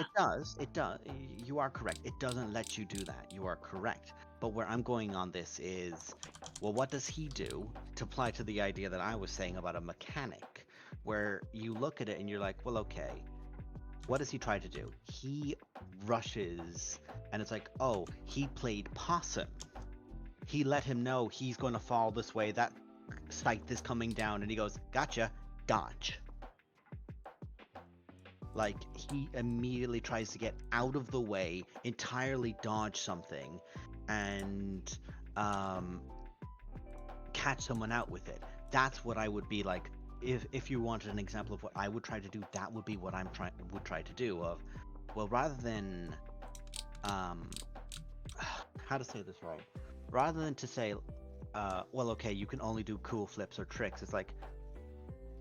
It does. You are correct. It doesn't let you do that. You are correct. But where I'm going on this is, well, what does he do to apply to the idea that I was saying about a mechanic? Where you look at it and you're like, well, okay, what does he try to do? He rushes, and it's like, oh, he played possum. He let him know he's going to fall this way, that scythe is coming down, and he goes, gotcha, dodge. Like, he immediately tries to get out of the way, entirely dodge something, and catch someone out with it. That's what I would be like. If you wanted an example of what I would try to do, that would be what would try to do. Of, well, rather than how to say this right, rather than to say, well, okay, you can only do cool flips or tricks. It's like,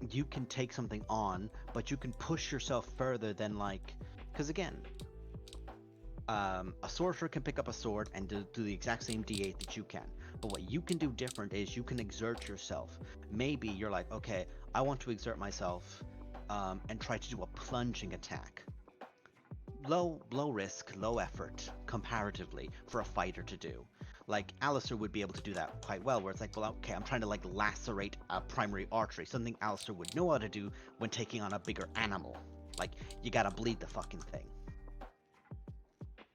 you can take something on, but you can push yourself further than, like, because again, a sorcerer can pick up a sword and do the exact same D8 that you can. But what you can do different is you can exert yourself. Maybe you're like, okay, I want to exert myself and try to do a plunging attack. Low risk, low effort, comparatively, for a fighter to do. Like, Alistair would be able to do that quite well, where it's like, well, okay, I'm trying to, like, lacerate a primary artery, something Alistair would know how to do when taking on a bigger animal. Like, you gotta bleed the fucking thing.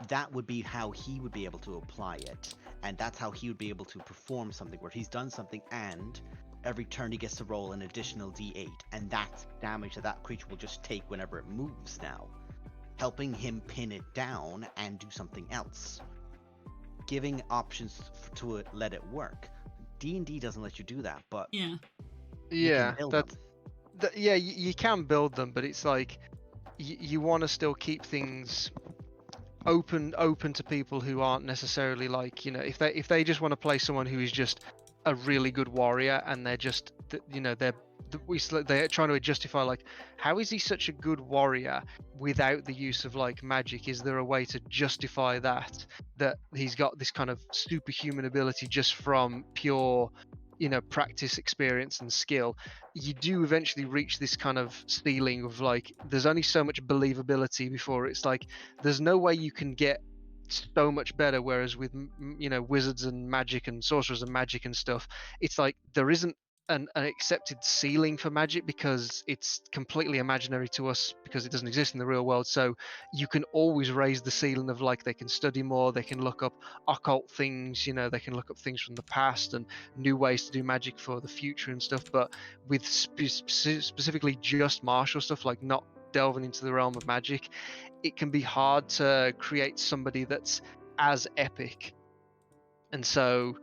That would be how he would be able to apply it, and that's how he would be able to perform something, where he's done something and every turn he gets to roll an additional d8, and that's damage that creature will just take whenever it moves now, helping him pin it down and do something else, giving options to let it work. D&D doesn't let you do that, but yeah, you can build them, but it's like you want to still keep things open to people who aren't necessarily, like, you know, if they just want to play someone who is just a really good warrior, and they're just, you know, they're trying to justify, like, how is he such a good warrior without the use of, like, magic? Is there a way to justify that he's got this kind of superhuman ability just from pure practice, experience, and skill, you do eventually reach this kind of ceiling of like, there's only so much believability before it's like, there's no way you can get so much better. Whereas with wizards and magic and sorcerers and magic and stuff, it's like there isn't an accepted ceiling for magic because it's completely imaginary to us because it doesn't exist in the real world. So you can always raise the ceiling of like, they can study more, they can look up occult things, they can look up things from the past and new ways to do magic for the future and stuff. But with specifically just martial stuff, like not delving into the realm of magic, it can be hard to create somebody that's as epic. And so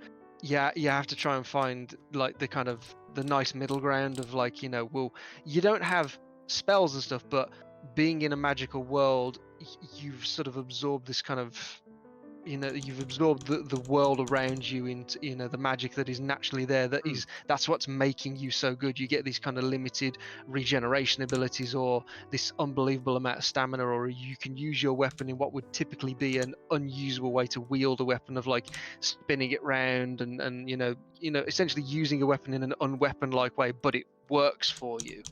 you have to try and find like the nice middle ground of like, well, you don't have spells and stuff, but being in a magical world, you've sort of absorbed this kind of, you've absorbed the world around you into the magic that is naturally there, that's what's making you so good. You get these kind of limited regeneration abilities, or this unbelievable amount of stamina, or you can use your weapon in what would typically be an unusable way to wield a weapon, of like spinning it round and essentially using a weapon in an unweapon-like way, but it works for you.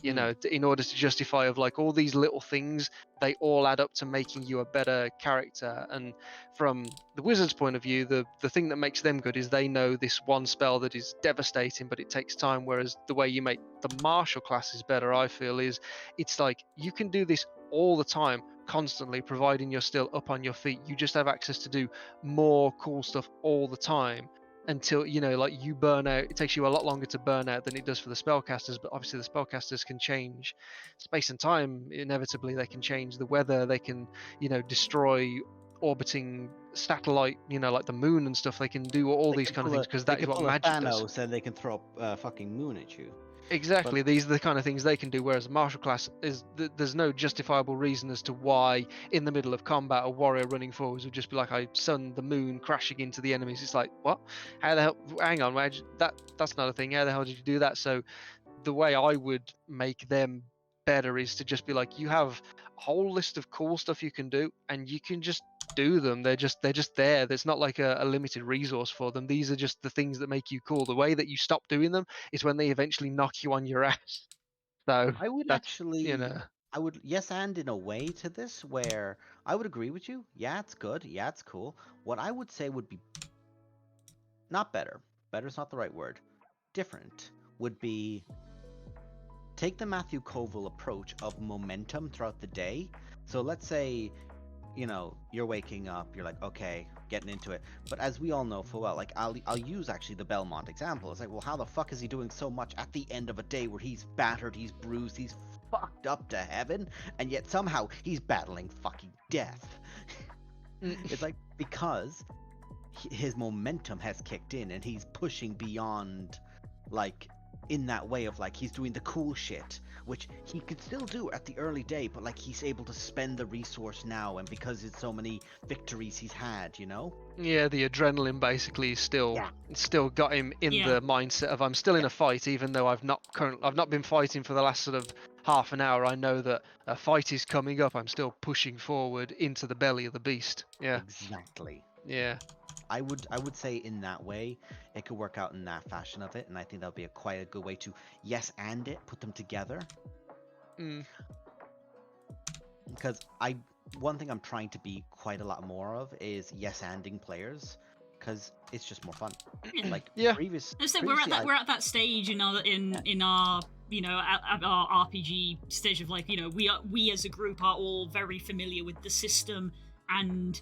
In order to justify of like all these little things, they all add up to making you a better character. And from the wizard's point of view, the thing that makes them good is they know this one spell that is devastating, but it takes time. Whereas the way you make the martial classes better, I feel, is it's like you can do this all the time, constantly, providing you're still up on your feet. You just have access to do more cool stuff all the time, until like you burn out. It takes you a lot longer to burn out than it does for the spellcasters, but obviously the spellcasters can change space and time. Inevitably they can change the weather, they can destroy orbiting satellite, like the moon and stuff. They can do all these kind of things because that is what magic does. Thanos, and they can throw a fucking moon at you. Exactly. These are the kind of things they can do, whereas a martial class is there's no justifiable reason as to why in the middle of combat a warrior running forwards would just be like, I sun the moon crashing into the enemies. It's like, what? How the hell? Hang on, that's not a thing. How the hell did you do that? So the way I would make them better is to just be like, you have a whole list of cool stuff you can do, and you can just do them. They're just there. There's not like a limited resource for them. These are just the things that make you cool. The way that you stop doing them is when they eventually knock you on your ass. So I would that's, actually, I would yes and in a way to this, where I would agree with you. Yeah, it's good. Yeah, it's cool. What I would say would be not better. Better is not the right word. Different would be take the Matthew Colville approach of momentum throughout the day. So let's say, you're waking up, you're like, okay, getting into it. But as we all know full well, like I'll use actually the Belmont example. It's like, well, how the fuck is he doing so much at the end of a day where he's battered, he's bruised, he's fucked up to heaven, and yet somehow he's battling fucking death? It's like, because his momentum has kicked in and he's pushing beyond, like, in that way of like, he's doing the cool shit, which he could still do at the early day, but like he's able to spend the resource now, and because it's so many victories he's had, Yeah, the adrenaline basically is still got him in the mindset of, I'm still in a fight, even though I've not been fighting for the last sort of half an hour. I know that a fight is coming up. I'm still pushing forward into the belly of the beast. Yeah, exactly. Yeah. I would say in that way it could work out in that fashion of it, and I think that would be quite a good way to yes and it, put them together. Because one thing I'm trying to be quite a lot more of is yes anding players, because it's just more fun. Like we're at that stage in our our RPG stage of like, we as a group are all very familiar with the system and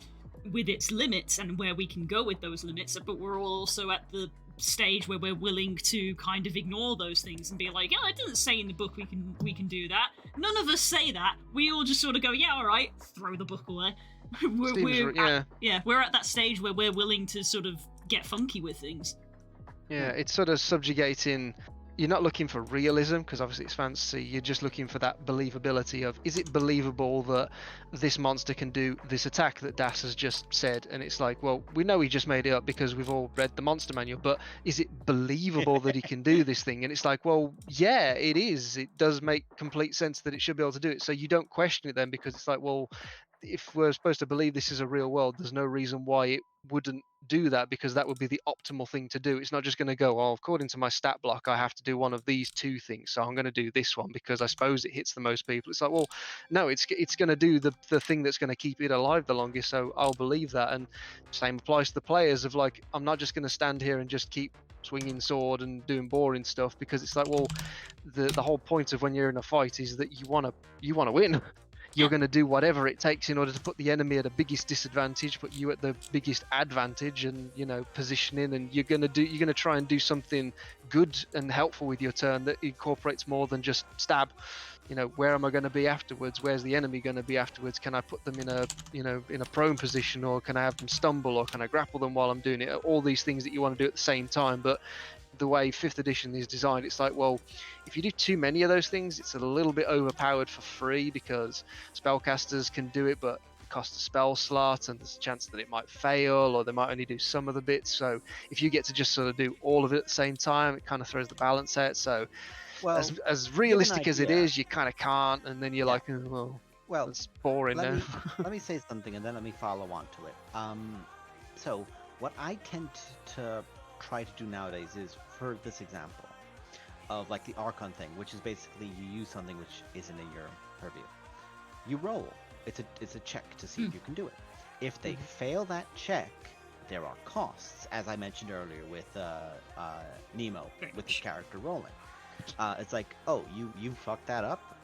with its limits and where we can go with those limits, but we're also at the stage where we're willing to kind of ignore those things and be like, it doesn't say in the book we can do that. None of us say that. We all just sort of go, yeah, all right, throw the book away. we're at that stage where we're willing to sort of get funky with things. Yeah, it's sort of subjugating. You're not looking for realism, because obviously it's fantasy. You're just looking for that believability of, is it believable that this monster can do this attack that Das has just said? And it's like, well, we know he just made it up because we've all read the monster manual, but is it believable that he can do this thing? And it's like, well, yeah, it is. It does make complete sense that it should be able to do it. So you don't question it then, because it's like, well, if we're supposed to believe this is a real world, there's no reason why it wouldn't do that, because that would be the optimal thing to do. It's not just going to go, oh, according to my stat block, I have to do one of these two things, so I'm going to do this one because I suppose it hits the most people. It's like, well, no, it's going to do the thing that's going to keep it alive the longest, so I'll believe that. And same applies to the players of like, I'm not just going to stand here and just keep swinging sword and doing boring stuff, because it's like, well, the whole point of when you're in a fight is that you want to win. You're going to do whatever it takes in order to put the enemy at the biggest disadvantage, put you at the biggest advantage, and positioning. And you're going to try and do something good and helpful with your turn that incorporates more than just stab. Where am I going to be afterwards? Where's the enemy going to be afterwards? Can I put them in a prone position, or can I have them stumble, or can I grapple them while I'm doing it? All these things that you want to do at the same time. But the way 5th edition is designed, it's like, well, if you do too many of those things, it's a little bit overpowered for free, because spellcasters can do it, but it costs a spell slot, and there's a chance that it might fail, or they might only do some of the bits. So if you get to just sort of do all of it at the same time, it kind of throws the balance out. So Well, as realistic as it idea. is, you kind of can't, and then you're like, oh, well, that's boring let now. me let me say something, and then let me follow on to it. So what I tend to try to do nowadays is, for this example of like the Archon thing, which is basically you use something which isn't in your purview. You roll. It's a check to see if you can do it. If they fail that check, there are costs, as I mentioned earlier with Nemo, with the character rolling. It's like, oh, you fucked that up.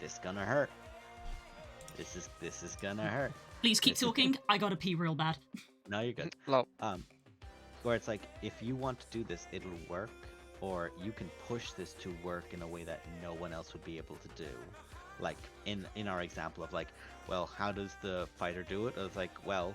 This gonna hurt. This is gonna hurt. Please keep talking. I gotta pee real bad. No, you're good. Well, Where it's like, if you want to do this, it'll work, or you can push this to work in a way that no one else would be able to do. Like in our example of like, well, how does the fighter do it? It's like, well,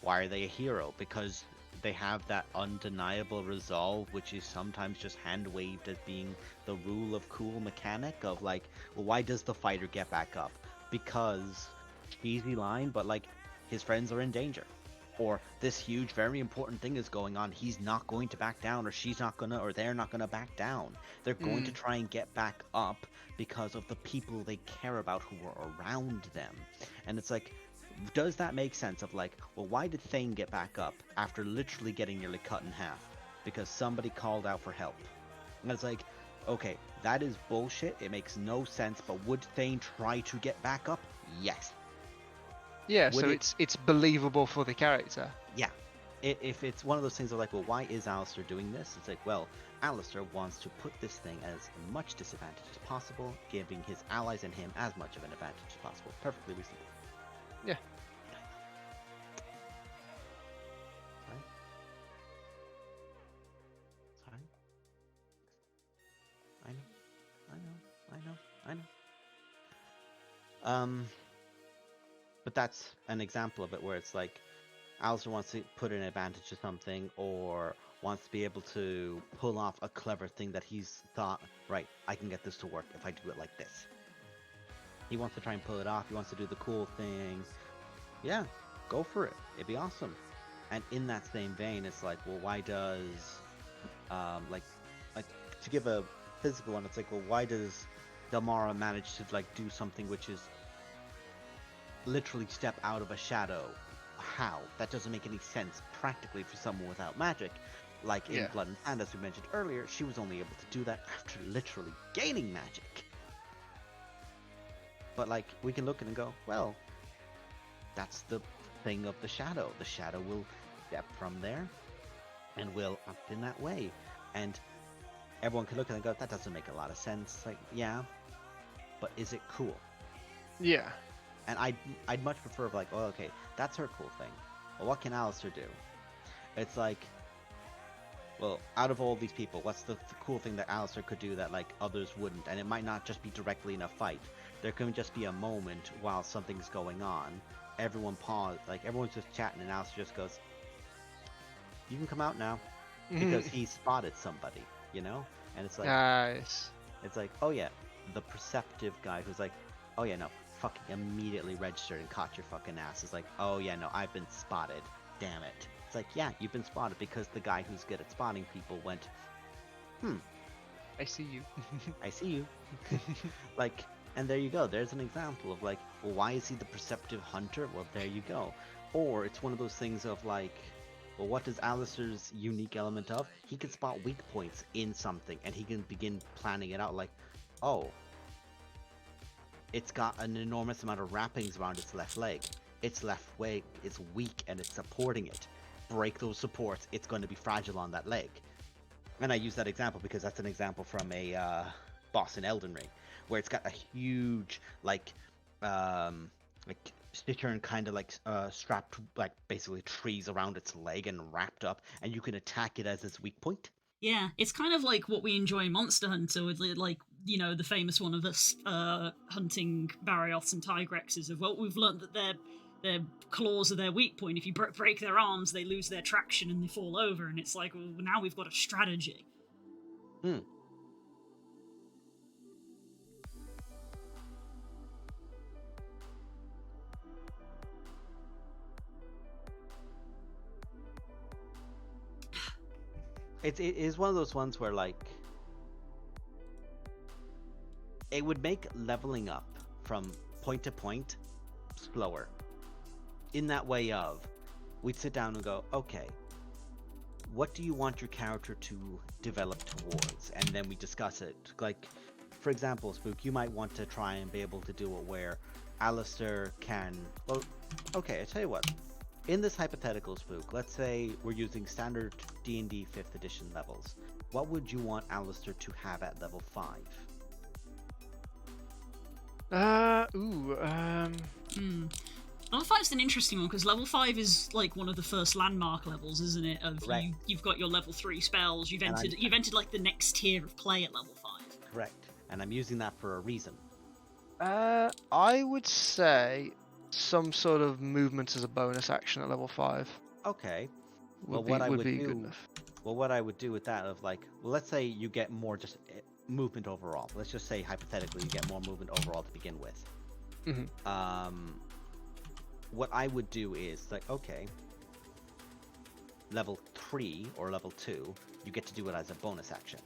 why are they a hero? Because they have that undeniable resolve, which is sometimes just hand waved as being the rule of cool mechanic of like, well, why does the fighter get back up? Because easy line, but like his friends are in danger, or this huge very important thing is going on, he's not going to back down, or she's not gonna, or they're not gonna back down. They're going to try and get back up because of the people they care about who are around them. And it's like, does that make sense of like, well, why did Thane get back up after literally getting nearly cut in half? Because somebody called out for help. And it's like, okay, that is bullshit, it makes no sense, but would Thane try to get back up? Yes. yeah, so it's believable for the character. Yeah. If it's one of those things of like, well, why is Alistair doing this? It's like, well, Alistair wants to put this thing as much disadvantage as possible, giving his allies and him as much of an advantage as possible. Perfectly reasonable. Yeah. Sorry? I know. But that's an example of it where it's like, Alistair wants to put an advantage to something, or wants to be able to pull off a clever thing that he's thought, right, I can get this to work if I do it like this. He wants to try and pull it off, he wants to do the cool thing. Yeah, go for it. It'd be awesome. And in that same vein, it's like, well, why does, like to give a physical one, it's like, well, why does Delmara manage to like do something which is literally step out of a shadow? How? That doesn't make any sense practically for someone without magic. Like in Blood and Sand, as we mentioned earlier, she was only able to do that after literally gaining magic. But like, we can look at it and go, well, that's the thing of the shadow. The shadow will step from there and will act in that way. And everyone can look at it and go, that doesn't make a lot of sense. Like, yeah, but is it cool? Yeah. And I'd much prefer like, oh, okay, that's her cool thing. Well, what can Alistair do? It's like, well, out of all these people, what's the cool thing that Alistair could do that like others wouldn't? And it might not just be directly in a fight. There can just be a moment while something's going on. Everyone pause, like everyone's just chatting, and Alistair just goes, "You can come out now," because he spotted somebody, you know. And it's like, nice. It's like, oh yeah, the perceptive guy who's like, oh yeah, no, fucking immediately registered and caught your fucking ass. Is like, oh yeah, no, I've been spotted. Damn it. It's like, yeah, you've been spotted because the guy who's good at spotting people went, I see you. I see you. Like, And there you go. There's an example of like, well, why is he the perceptive hunter? Well, there you go. Or it's one of those things of like, well, what is Alistair's unique element of? He can spot weak points in something, and he can begin planning it out. Like, oh, it's got an enormous amount of wrappings around its left leg. Its left leg is weak, and it's supporting it. Break those supports. It's going to be fragile on that leg. And I use that example because that's an example from a boss in Elden Ring, where it's got a huge like sticker and kind of like strapped like basically trees around its leg and wrapped up, and you can attack it as its weak point. Yeah, it's kind of like what we enjoy in Monster Hunter with, like, you know, the famous one of us hunting Barioths and Tigrexes. Of, well, we've learned that their claws are their weak point. If you break their arms, they lose their traction and they fall over. And it's like, well, now we've got a strategy. Hmm. It is one of those ones where like it would make leveling up from point to point slower. In that way of, we'd sit down and go, okay, what do you want your character to develop towards? And then we discuss it. Like, for example, Spook, you might want to try and be able to do it where Alistair can, well, okay, I tell you what. In this hypothetical, Spook, let's say we're using standard D&D 5th edition levels. What would you want Alistair to have at level 5? Level 5's an interesting one, because level 5 is like one of the first landmark levels, isn't it? Of Right. You've got your level 3 spells, you've entered like the next tier of play at level 5. Correct. And I'm using that for a reason. I would say some sort of movement as a bonus action at level 5 Okay. would Well, be good enough. Well, what I would do with that of like, well, let's say you get more just movement overall. Let's just say hypothetically you get more movement overall to begin with. What I would do is like, okay, level 3 or level 2, you get to do it as a bonus action.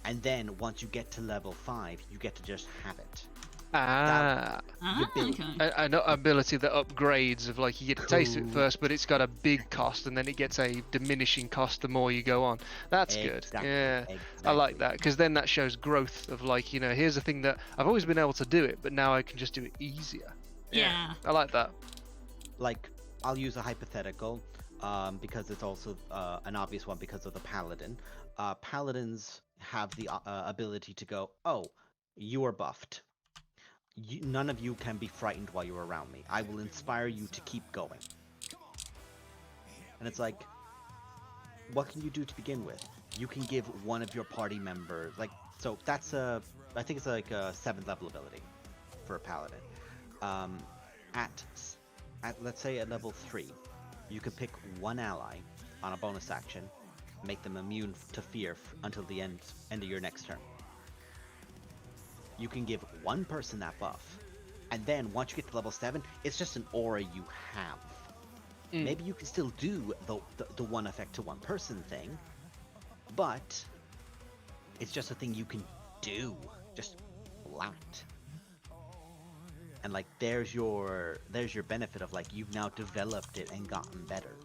And then once you get to level 5, you get to just have it. Okay. An ability that upgrades of like you get to taste it first, but it's got a big cost, and then it gets a diminishing cost the more you go on. That's good. Yeah, I like that, because then that shows growth of like, you know, here's a thing that I've always been able to do it, but now I can just do it easier. Yeah. I like that. Like, I'll use a hypothetical because it's also an obvious one because of the paladin. Paladins have the ability to go, oh, you are buffed. None of you can be frightened while you're around me. I will inspire you to keep going. And it's like, what can you do to begin with? You can give one of your party members, like, so that's I think it's like a 7th level ability for a paladin. At let's say at level 3, you could pick one ally on a bonus action, make them immune to fear until the end of your next turn. You can give one person that buff, and then once you get to level 7, it's just an aura you have. Maybe you can still do the one effect to one person thing, but it's just a thing you can do, just flat. And like, there's your benefit of like, you've now developed it and gotten better.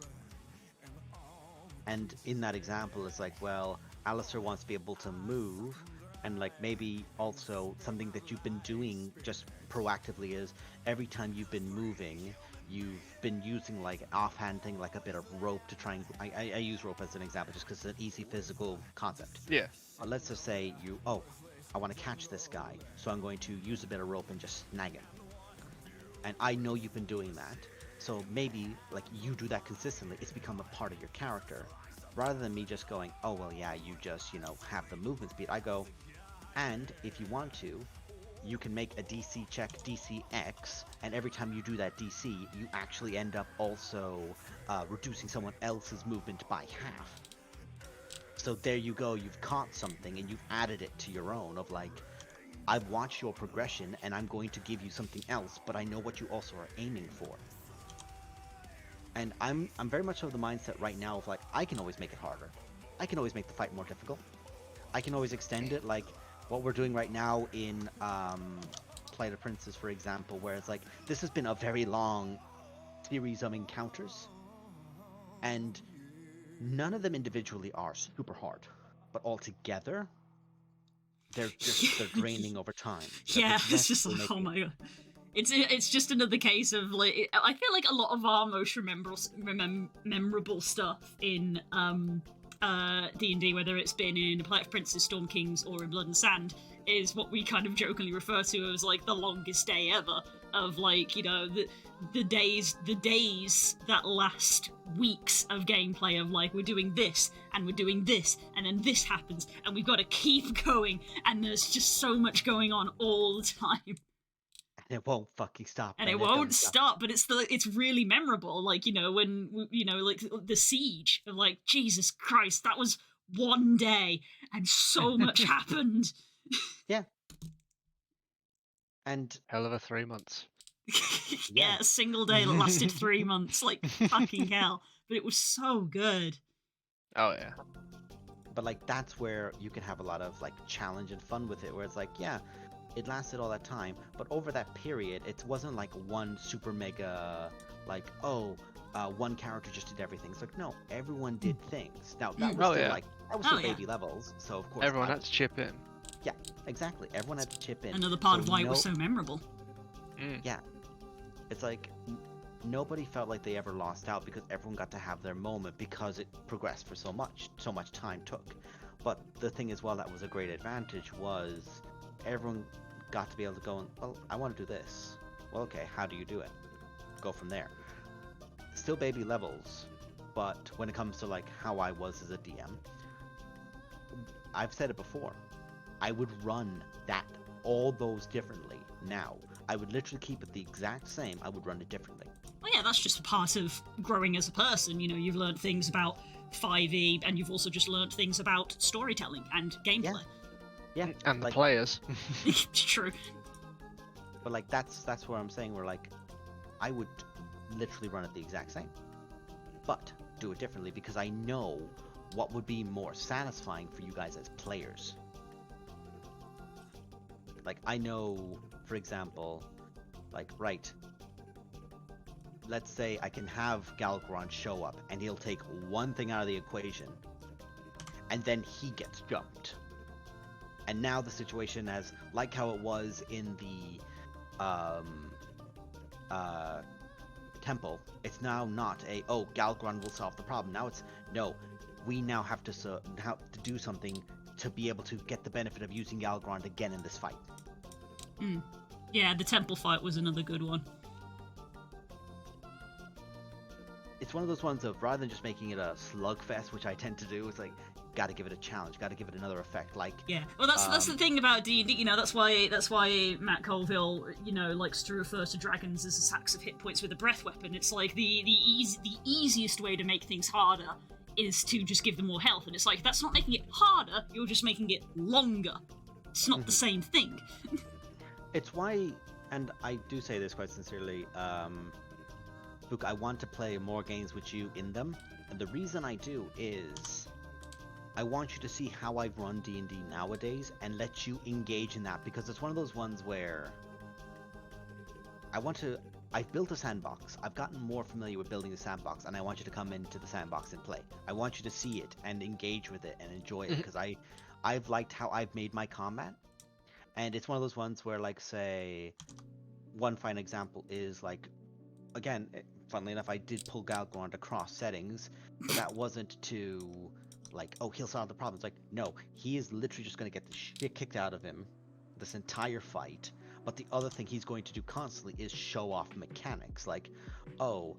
And in that example, it's like, well, Alistair wants to be able to move. And like, maybe also something that you've been doing just proactively is every time you've been moving, you've been using like an offhand thing, like a bit of rope to try and... I use rope as an example just because it's an easy physical concept. Yeah. Let's just say I want to catch this guy, so I'm going to use a bit of rope and just snag him. And I know you've been doing that, so maybe like you do that consistently, it's become a part of your character. Rather than me just going, oh well, yeah, you just, have the movement speed, I go... And if you want to, you can make a DC check, DC X, and every time you do that DC, you actually end up also reducing someone else's movement by half. So there you go, you've caught something and you've added it to your own of like, I've watched your progression and I'm going to give you something else, but I know what you also are aiming for. And I'm very much of the mindset right now of like, I can always make it harder. I can always make the fight more difficult. I can always extend it, like, what we're doing right now in Plight of Princes, for example, where it's like this has been a very long series of encounters, and none of them individually are super hard, but all together, they're draining over time. Yeah, it's just progressively like, oh making my god. It's just another case of like I feel like a lot of our most memorable stuff in D&D, whether it's been in Plight of Princes, Storm Kings, or in Blood and Sand, is what we kind of jokingly refer to as like the longest day ever. Of like, you know, the days that last weeks of gameplay of like, we're doing this and we're doing this and then this happens and we've got to keep going and there's just so much going on all the time. And it won't fucking stop. And it won't stop, but it's really memorable. Like, you know, when, you know, like the siege of like, Jesus Christ, that was one day and so much happened. Yeah. And Hell of a 3 months. Yeah, a single day that lasted 3 months. Like, fucking hell. But it was so good. Oh yeah. but like that's where you can have a lot of like challenge and fun with it, where it's like, yeah, it lasted all that time, but over that period, it wasn't like one super mega, like, one character just did everything. It's like, no, everyone did things. Now that was still like, that was still baby levels, so of course everyone had to chip in. Yeah, exactly. Everyone had to chip in. Another part of why it was so memorable. Yeah, it's like nobody felt like they ever lost out because everyone got to have their moment because it progressed for so much time took. But the thing as well that was a great advantage was everyone got to be able to go and, well, I want to do this. Well, okay, how do you do it? Go from there. Still baby levels, but when it comes to like how I was as a DM, I've said it before, I would run all those differently now. I would literally keep it the exact same, I would run it differently. Well, yeah, that's just a part of growing as a person. You know, you've learned things about 5e, and you've also just learned things about storytelling and gameplay. Yeah. And like, the players. True. But like that's where I'm saying where like I would literally run it the exact same, but do it differently because I know what would be more satisfying for you guys as players. Like I know, for example, like, right, let's say I can have Galgron show up and he'll take one thing out of the equation and then he gets jumped. And now the situation has, like how it was in the temple, it's now not a, oh, Galgron will solve the problem. Now it's, no, we now have to do something to be able to get the benefit of using Galgron again in this fight. Yeah, the temple fight was another good one. It's one of those ones of, rather than just making it a slugfest, which I tend to do, it's like, gotta give it a challenge, gotta give it another effect. Like, yeah, well, that's the thing about D&D. You know, that's why Matt Colville, you know, likes to refer to dragons as attacks of hit points with a breath weapon. It's like the easiest way to make things harder is to just give them more health, and it's like, that's not making it harder. You're just making it longer. It's not the same thing. It's why, and I do say this quite sincerely, Luke, I want to play more games with you in them, and the reason I do is I want you to see how I run D&D nowadays and let you engage in that, because it's one of those ones where I've built a sandbox, I've gotten more familiar with building the sandbox, and I want you to come into the sandbox and play. I want you to see it and engage with it and enjoy it, because I've liked how I've made my combat. And it's one of those ones where, like, say, one fine example is, like, again, funnily enough, I did pull Galgron across settings, but that wasn't to, like, oh, he'll solve the problem. It's like, no, he is literally just going to get the shit kicked out of him this entire fight. But the other thing he's going to do constantly is show off mechanics. Like, oh,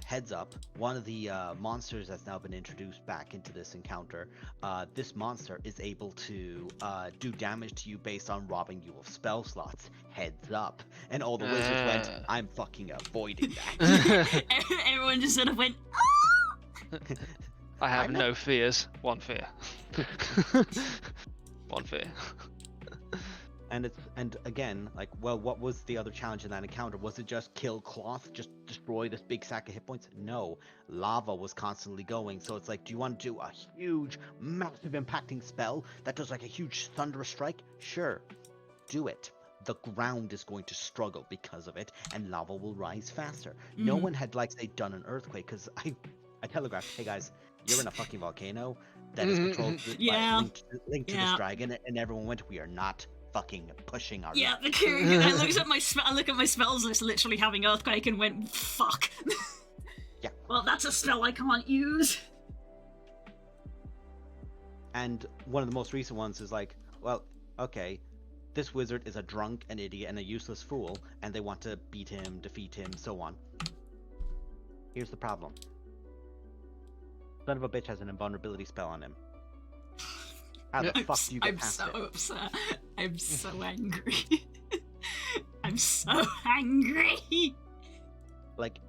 heads up, one of the monsters that's now been introduced back into this encounter, this monster is able to do damage to you based on robbing you of spell slots. Heads up. And all the wizards went, I'm fucking avoiding that. Everyone just sort of went, ah! I have no fears. One fear. One fear. And again, like, well, what was the other challenge in that encounter? Was it just kill cloth, just destroy this big sack of hit points? No, lava was constantly going. So it's like, do you want to do a huge, massive impacting spell that does like a huge thunderous strike? Sure, do it. The ground is going to struggle because of it, and lava will rise faster. No one had, like, say, done an earthquake, because I telegraphed, hey guys, you're in a fucking volcano that is controlled Yeah. linked to this dragon, and everyone went, we are not fucking pushing our Yeah, luck. I looked at I look at my spells list, literally having earthquake, and went, fuck. Yeah. Well, that's a spell I can't use. And one of the most recent ones is like, well, okay, this wizard is a drunk, an idiot, and a useless fool, and they want to beat him, defeat him, so on. Here's the problem. Son of a bitch has an invulnerability spell on him. How the fuck do you get past it? I'm so upset. I'm so angry. I'm so angry. Like,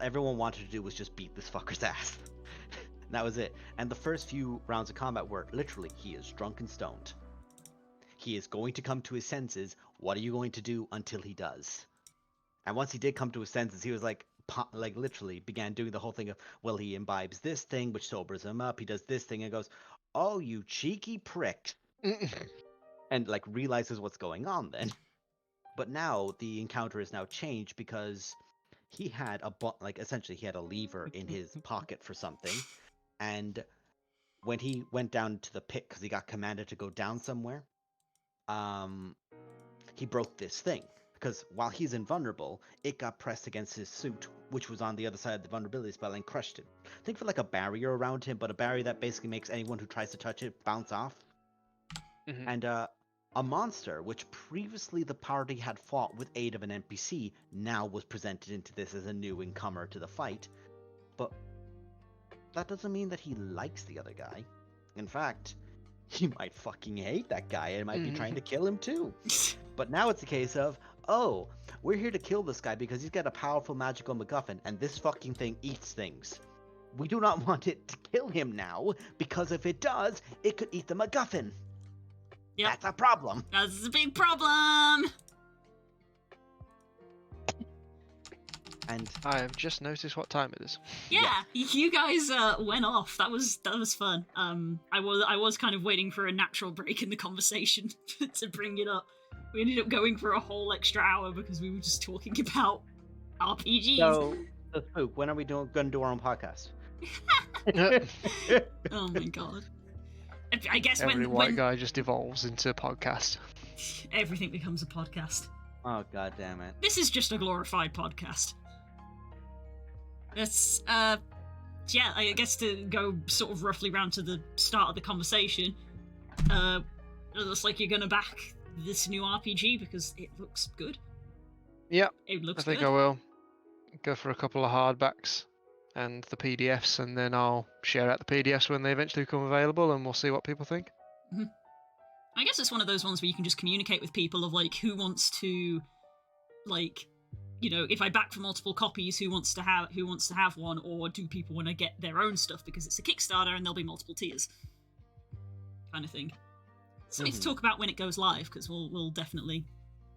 everyone wanted to do was just beat this fucker's ass. And that was it. And the first few rounds of combat were literally, he is drunk and stoned. He is going to come to his senses. What are you going to do until he does? And once he did come to his senses, he was like literally began doing the whole thing of, well, he imbibes this thing, which sobers him up. He does this thing and goes, oh, you cheeky prick. And like realizes what's going on then. But now the encounter is now changed because he had essentially he had a lever in his pocket for something. And when he went down to the pit because he got commanded to go down somewhere, he broke this thing. Because while he's invulnerable, it got pressed against his suit, which was on the other side of the vulnerability spell, and crushed it. Think of it like a barrier around him, but a barrier that basically makes anyone who tries to touch it bounce off. And a monster, which previously the party had fought with aid of an NPC, now was presented into this as a new incomer to the fight. But that doesn't mean that he likes the other guy. In fact, he might fucking hate that guy and might be trying to kill him too. But now it's a case of, oh, we're here to kill this guy because he's got a powerful magical MacGuffin, and this fucking thing eats things. We do not want it to kill him now, because if it does, it could eat the MacGuffin. Yep. That's a problem. That's a big problem. And I have just noticed what time it is. Yeah, you guys went off. That was fun. I was kind of waiting for a natural break in the conversation to bring it up. We ended up going for a whole extra hour because we were just talking about RPGs. so Spook, when are we going to do our own podcast? Oh my god. I guess Every white when guy just evolves into a podcast. everything becomes a podcast. Oh, god damn it. This is just a glorified podcast. That's yeah, I guess to go sort of roughly round to the start of the conversation, it looks like you're gonna back this new RPG because it looks good. Yep, It looks I think good. I will go for a couple of hardbacks and the PDFs, and then I'll share out the PDFs when they eventually become available, and we'll see what people think. I guess it's one of those ones where you can just communicate with people of like who wants to, like, you know, if I back for multiple copies, who wants to have one, or do people want to get their own stuff because it's a Kickstarter and there'll be multiple tiers, kind of thing. Something to talk about when it goes live because we'll definitely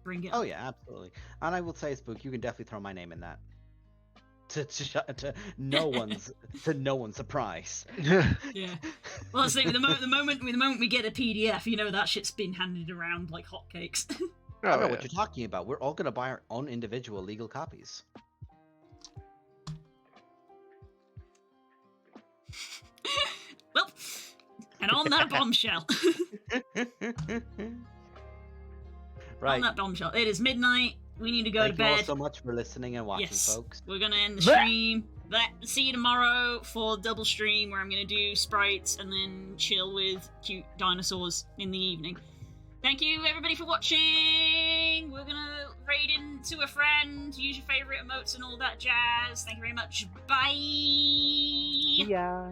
bring it. Oh up. yeah, absolutely. And I will say, Spook, you can definitely throw my name in that. To no one's surprise. Yeah. Well, I say the moment we get a PDF, you know that shit's been handed around like hotcakes. I don't know yeah. what you're talking about. We're all gonna buy our own individual legal copies. Well, and on that bombshell. Right. On that bombshell. It is midnight. We need to go Thank to you all bed. so much for listening and watching, Yes. folks. We're gonna end the stream. See you tomorrow for double stream where I'm gonna do sprites and then chill with cute dinosaurs in the evening. Thank you everybody for watching. We're gonna raid into a friend, use your favorite emotes and all that jazz. Thank you very much. Bye. Yeah.